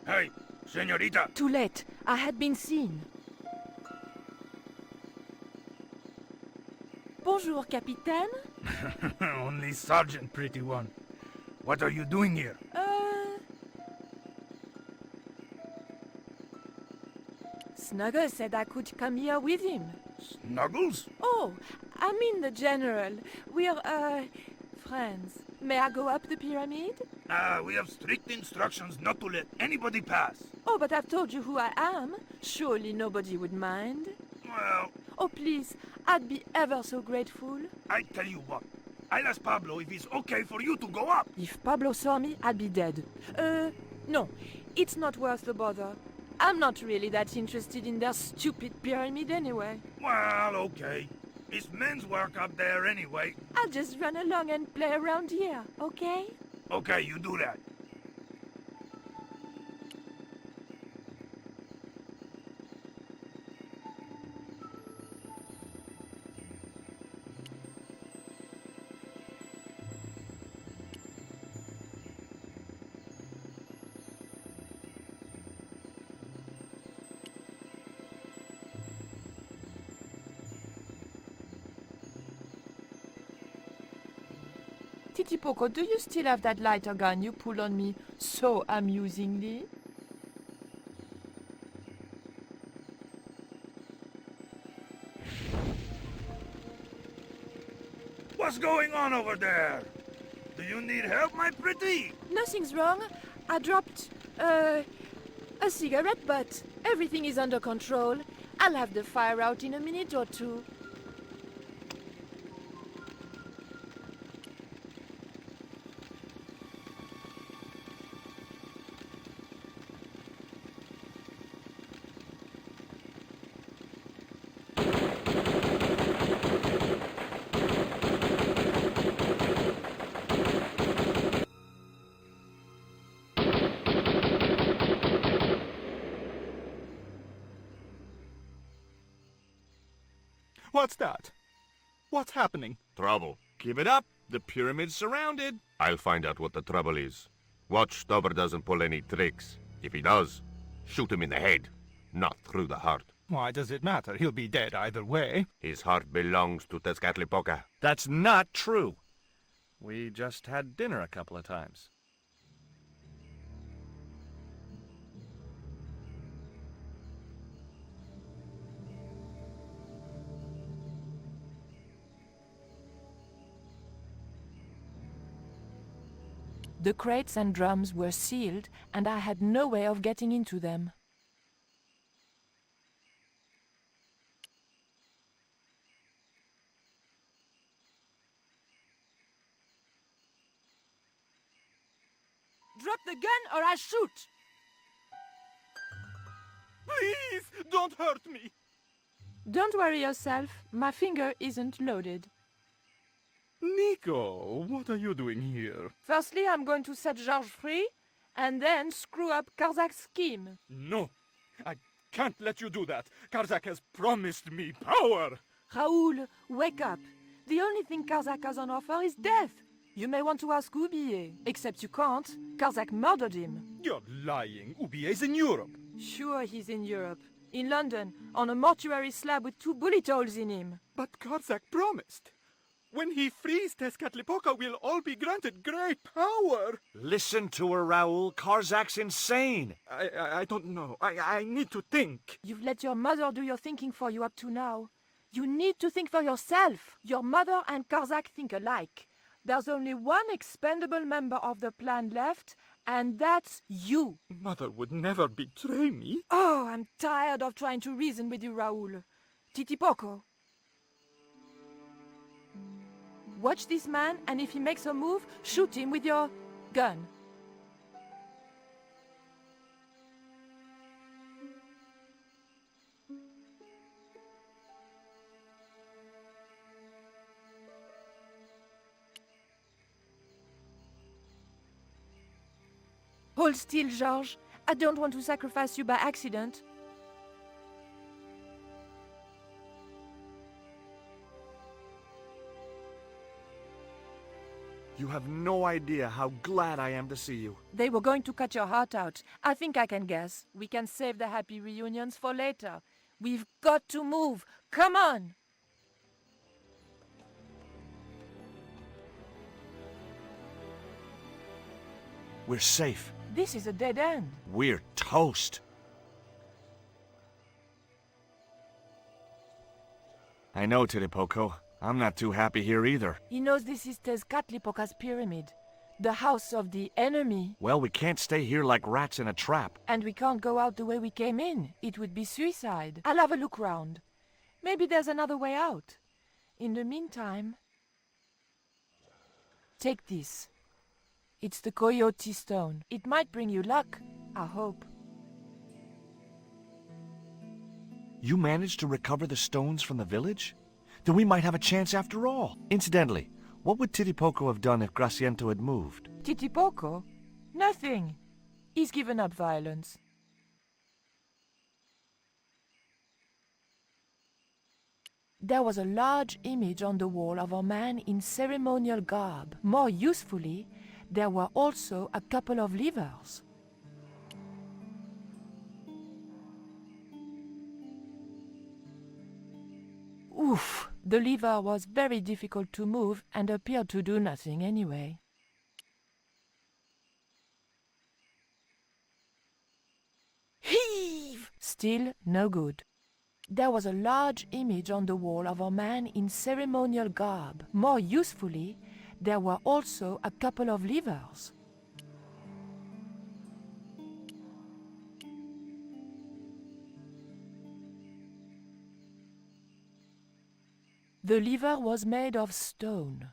S12: Hey, señorita!
S1: Too late. I had been seen. Bonjour, Capitaine.
S12: Only Sergeant, pretty one. What are you doing here?
S1: Snuggles said I could come here with him.
S12: Snuggles?
S1: Oh, I mean the General. We're, friends. May I go up the pyramid?
S12: We have strict instructions not to let anybody pass.
S1: Oh, but I've told you who I am. Surely nobody would mind.
S12: Well...
S1: Oh, please. I'd be ever so grateful.
S12: I tell you what. I'll ask Pablo if it's okay for you to go up.
S1: If Pablo saw me, I'd be dead. No. It's not worth the bother. I'm not really that interested in their stupid pyramid anyway.
S12: Well, okay. It's men's work up there anyway.
S1: I'll just run along and play around here, okay?
S12: Okay, you do that.
S1: Titipoco, do you still have that lighter gun you pulled on me so amusingly?
S12: What's going on over there? Do you need help, my pretty?
S1: Nothing's wrong. I dropped, a
S7: A cigarette butt. Everything is under control. I'll have the fire out in a minute or two.
S8: What's that? What's happening?
S9: Trouble.
S2: Give it up. The pyramid's surrounded.
S9: I'll find out what the trouble is. Watch Stobbart doesn't pull any tricks. If he does, shoot him in the head, not through the heart.
S8: Why does it matter? He'll be dead either way.
S9: His heart belongs to Tezcatlipoca.
S2: That's not true. We just had dinner a couple of times.
S1: The crates and drums were sealed, and I had no way of getting into them.
S7: Drop the gun or I shoot!
S8: Please, don't hurt me!
S7: Don't worry yourself, my finger isn't loaded.
S8: Nico, what are you doing here?
S7: Firstly, I'm going to set George free, and then screw up Karzak's scheme.
S8: No, I can't let you do that. Karzak has promised me power.
S7: Raoul, wake up. The only thing Karzak has on offer is death. You may want to ask Oublier, except you can't. Karzak murdered him.
S8: You're lying. Oubier's in Europe.
S7: Sure, he's in Europe. In London, on a mortuary slab with 2 bullet holes in him.
S8: But Karzak promised. When he frees Tezcatlipoca, we'll all be granted great power.
S2: Listen to her, Raoul. Karzak's insane.
S8: I don't know. I need to think.
S7: You've let your mother do your thinking for you up to now. You need to think for yourself. Your mother and Karzak think alike. There's only one expendable member of the plan left, and that's you.
S8: Mother would never betray me.
S7: Oh, I'm tired of trying to reason with you, Raoul. Titipoco. Watch this man, and if he makes a move, shoot him with your gun. Hold still, George. I don't want to sacrifice you by accident.
S2: You have no idea how glad I am to see you.
S7: They were going to cut your heart out. I think I can guess. We can save the happy reunions for later. We've got to move. Come on!
S2: We're safe.
S7: This is a dead end.
S2: We're toast. I know, Titipoco. I'm not too happy here either.
S7: He knows this is Tezcatlipoca's pyramid. The house of the enemy.
S2: Well, we can't stay here like rats in a trap.
S7: And we can't go out the way we came in. It would be suicide. I'll have a look round. Maybe there's another way out. In the meantime... Take this. It's the Coyote Stone. It might bring you luck, I hope.
S2: You managed to recover the stones from the village? Then we might have a chance after all. Incidentally, what would Titipoco have done if Graciento had moved?
S7: Titipoco? Nothing. He's given up violence. There was a large image on the wall of a man in ceremonial garb. More usefully, there were also a couple of levers. Oof! The lever was very difficult to move and appeared to do nothing anyway. Heave! Still no good. There was a large image on the wall of a man in ceremonial garb. More usefully, there were also a couple of levers.
S1: The lever was made of stone.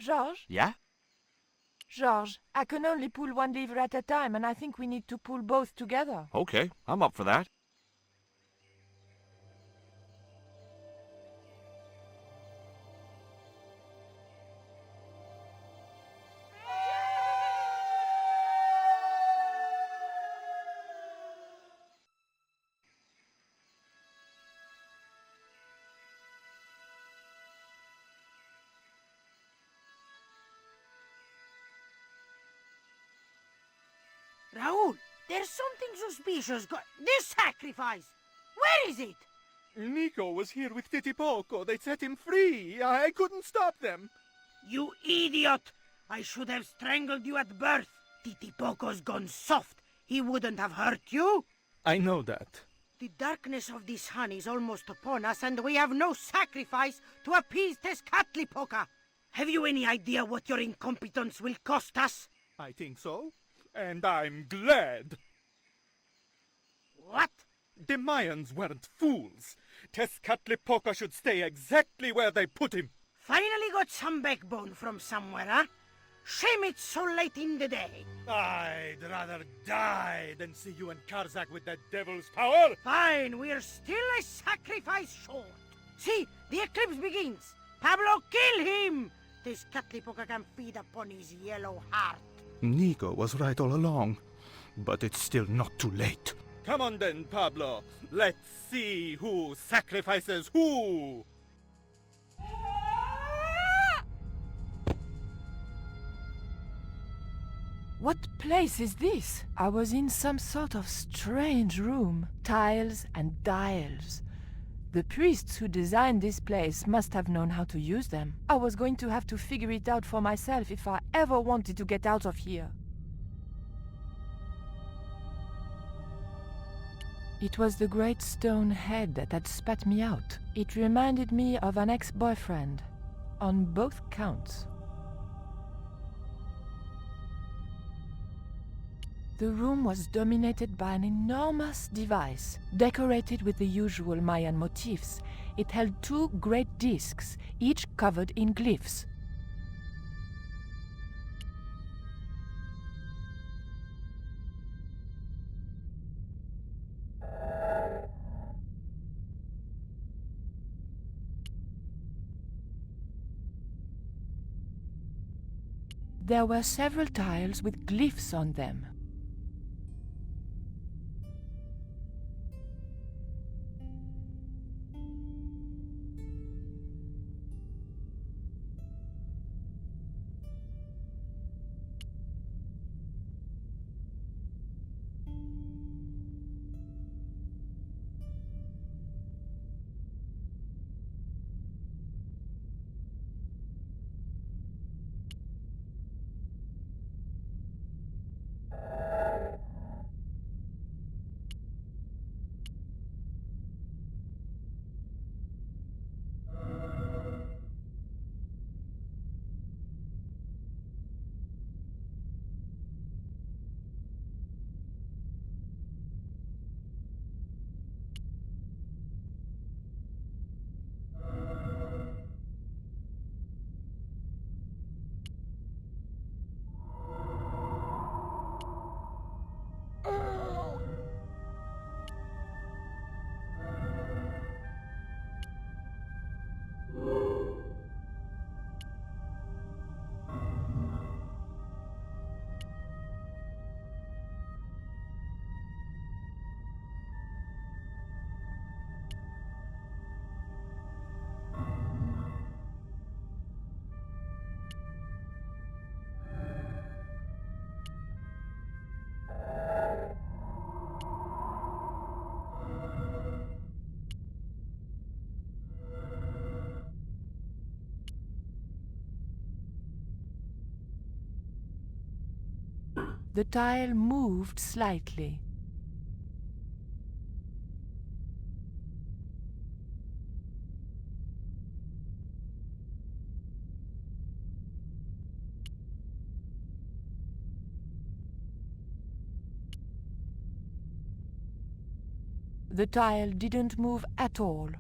S1: George?
S2: Yeah?
S1: George, I can only pull one lever at a time, and I think we need to pull both together.
S2: Okay, I'm up for that.
S10: Raoul, there's something suspicious This sacrifice! Where is it?
S21: Nico was here with Titipoco. They set him free. I couldn't stop them.
S10: You idiot! I should have strangled you at birth. Titipoco's gone soft. He wouldn't have hurt you.
S21: I know that.
S10: The darkness of this hun is almost upon us, and we have no sacrifice to appease Tezcatlipoca. Have you any idea what your incompetence will cost us?
S21: I think so. And I'm glad.
S10: What?
S21: The Mayans weren't fools. Tezcatlipoca should stay exactly where they put him.
S10: Finally got some backbone from somewhere, huh? Shame it's so late in the day.
S21: I'd rather die than see you and Karzak with that devil's power.
S10: Fine, we're still a sacrifice short. See, the eclipse begins. Pablo, kill him! Tezcatlipoca can feed upon his yellow heart.
S21: Nico was right all along, but it's still not too late. Come on then, Pablo. Let's see who sacrifices who.
S1: What place is this? I was in some sort of strange room. Tiles and dials. The priests who designed this place must have known how to use them. I was going to have to figure it out for myself if I ever wanted to get out of here. It was the great stone head that had spat me out. It reminded me of an ex-boyfriend, on both counts. The room was dominated by an enormous device, decorated with the usual Mayan motifs. It held two great discs, each covered in glyphs. There were several tiles with glyphs on them. The tile moved slightly. The tile didn't move at all.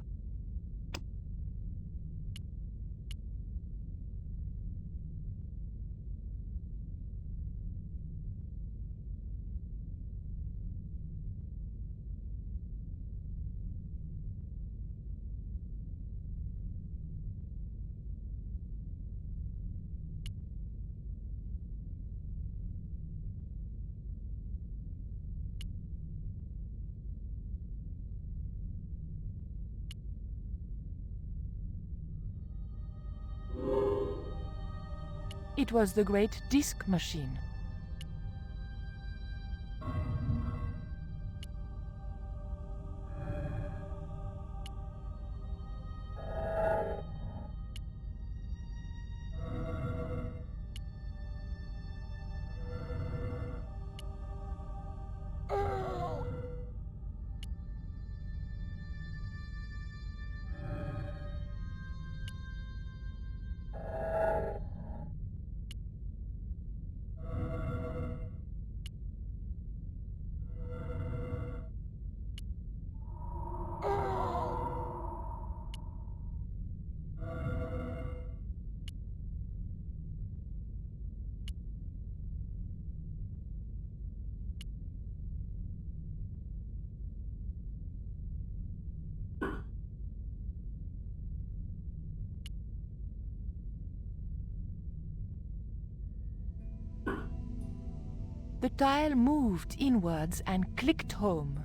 S1: It was the great disc machine. The tile moved inwards and clicked home.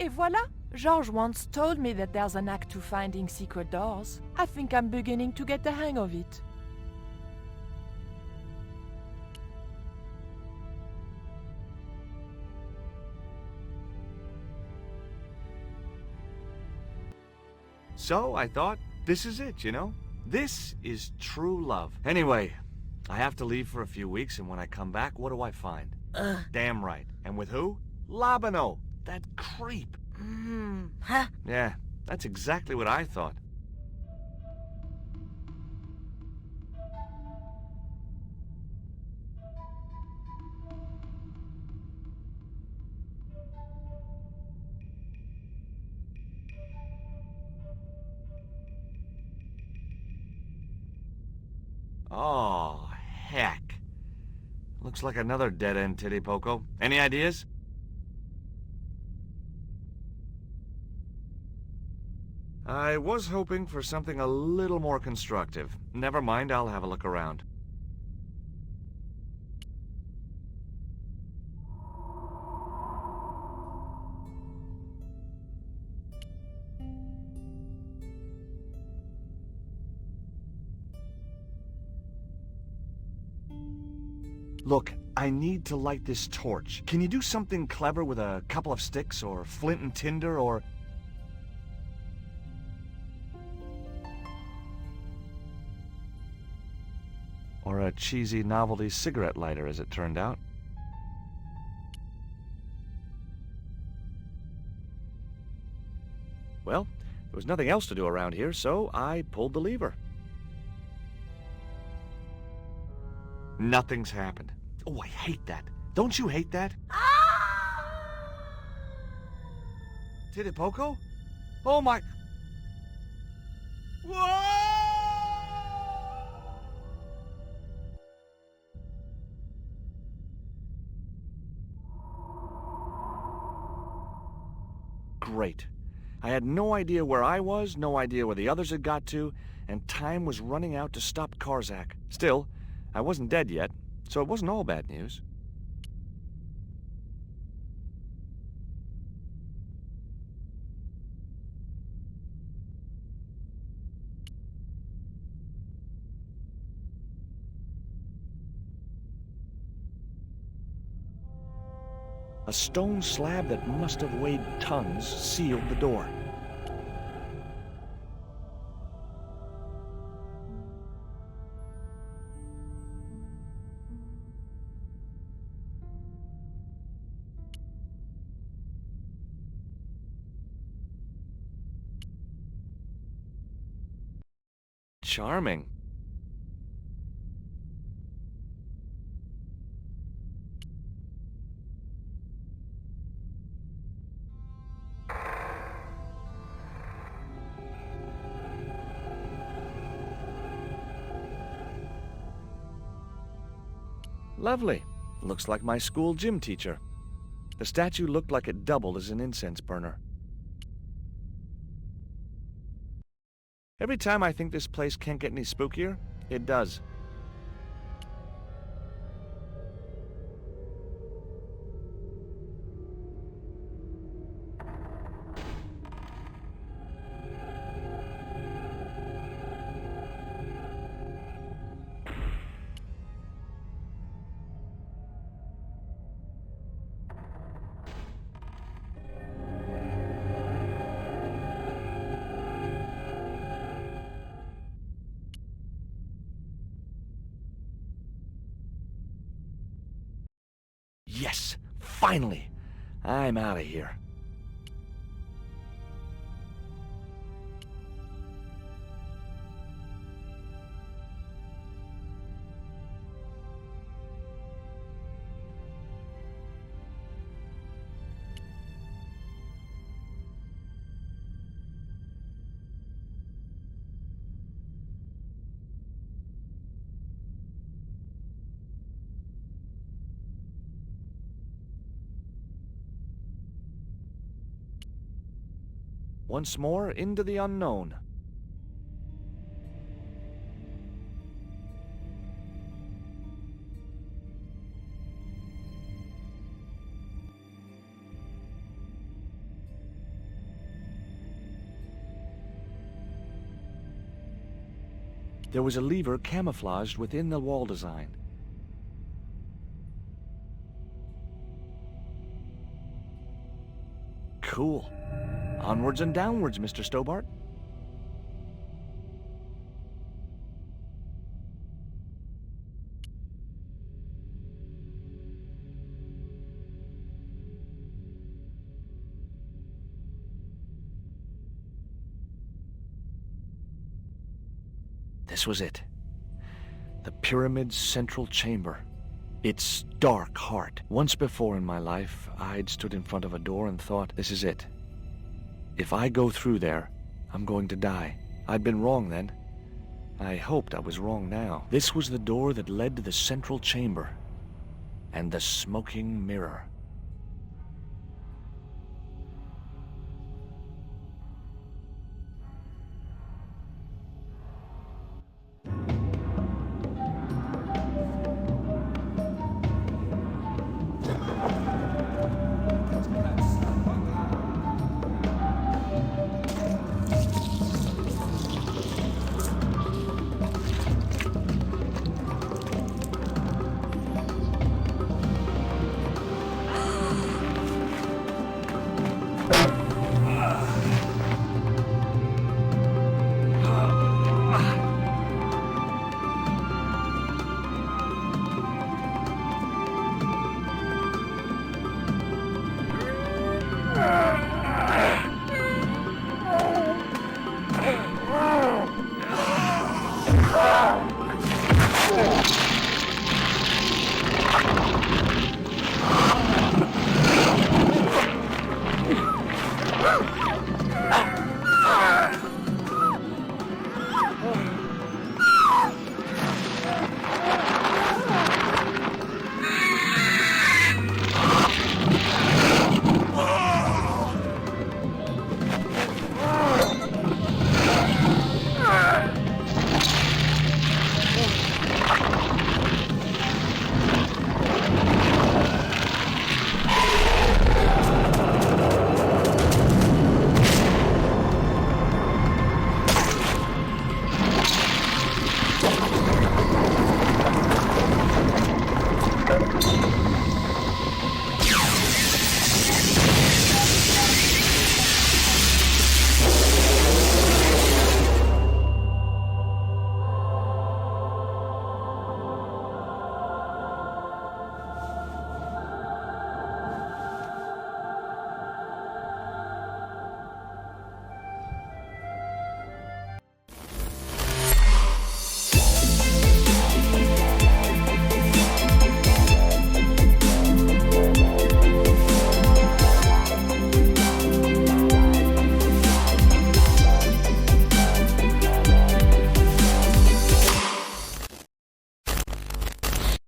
S1: Et voila! George once told me that there's an knack to finding secret doors. I think I'm beginning to get the hang of it.
S2: So I thought, this is it, you know? This is true love. Anyway, I have to leave for a few weeks, and when I come back, what do I find? Damn right. And with who? Labano, that creep.
S13: Huh?
S2: Yeah, that's exactly what I thought. Oh, heck. Looks like another dead-end titty poco. Any ideas? I was hoping for something a little more constructive. Never mind, I'll have a look around. Look, I need to light this torch. Can you do something clever with a couple of sticks, or flint and tinder, or... Or a cheesy novelty cigarette lighter, as it turned out. Well, there was nothing else to do around here, so I pulled the lever. Nothing's happened. Oh, I hate that. Don't you hate that? Titipoco? Oh my... Great. I had no idea where I was, no idea where the others had got to, and time was running out to stop Karzak. Still, I wasn't dead yet, so it wasn't all bad news. A stone slab that must have weighed tons sealed the door. Charming. Lovely. Looks like my school gym teacher. The statue looked like it doubled as an incense burner. Every time I think this place can't get any spookier, it does. Yes! Finally! I'm out of here. Once more into the unknown. There was a lever camouflaged within the wall design. Cool. Onwards and downwards, Mr. Stobbart. This was it. The pyramid's central chamber. Its dark heart. Once before in my life, I'd stood in front of a door and thought, this is it. If I go through there, I'm going to die. I'd been wrong then. I hoped I was wrong now. This was the door that led to the central chamber and the smoking mirror.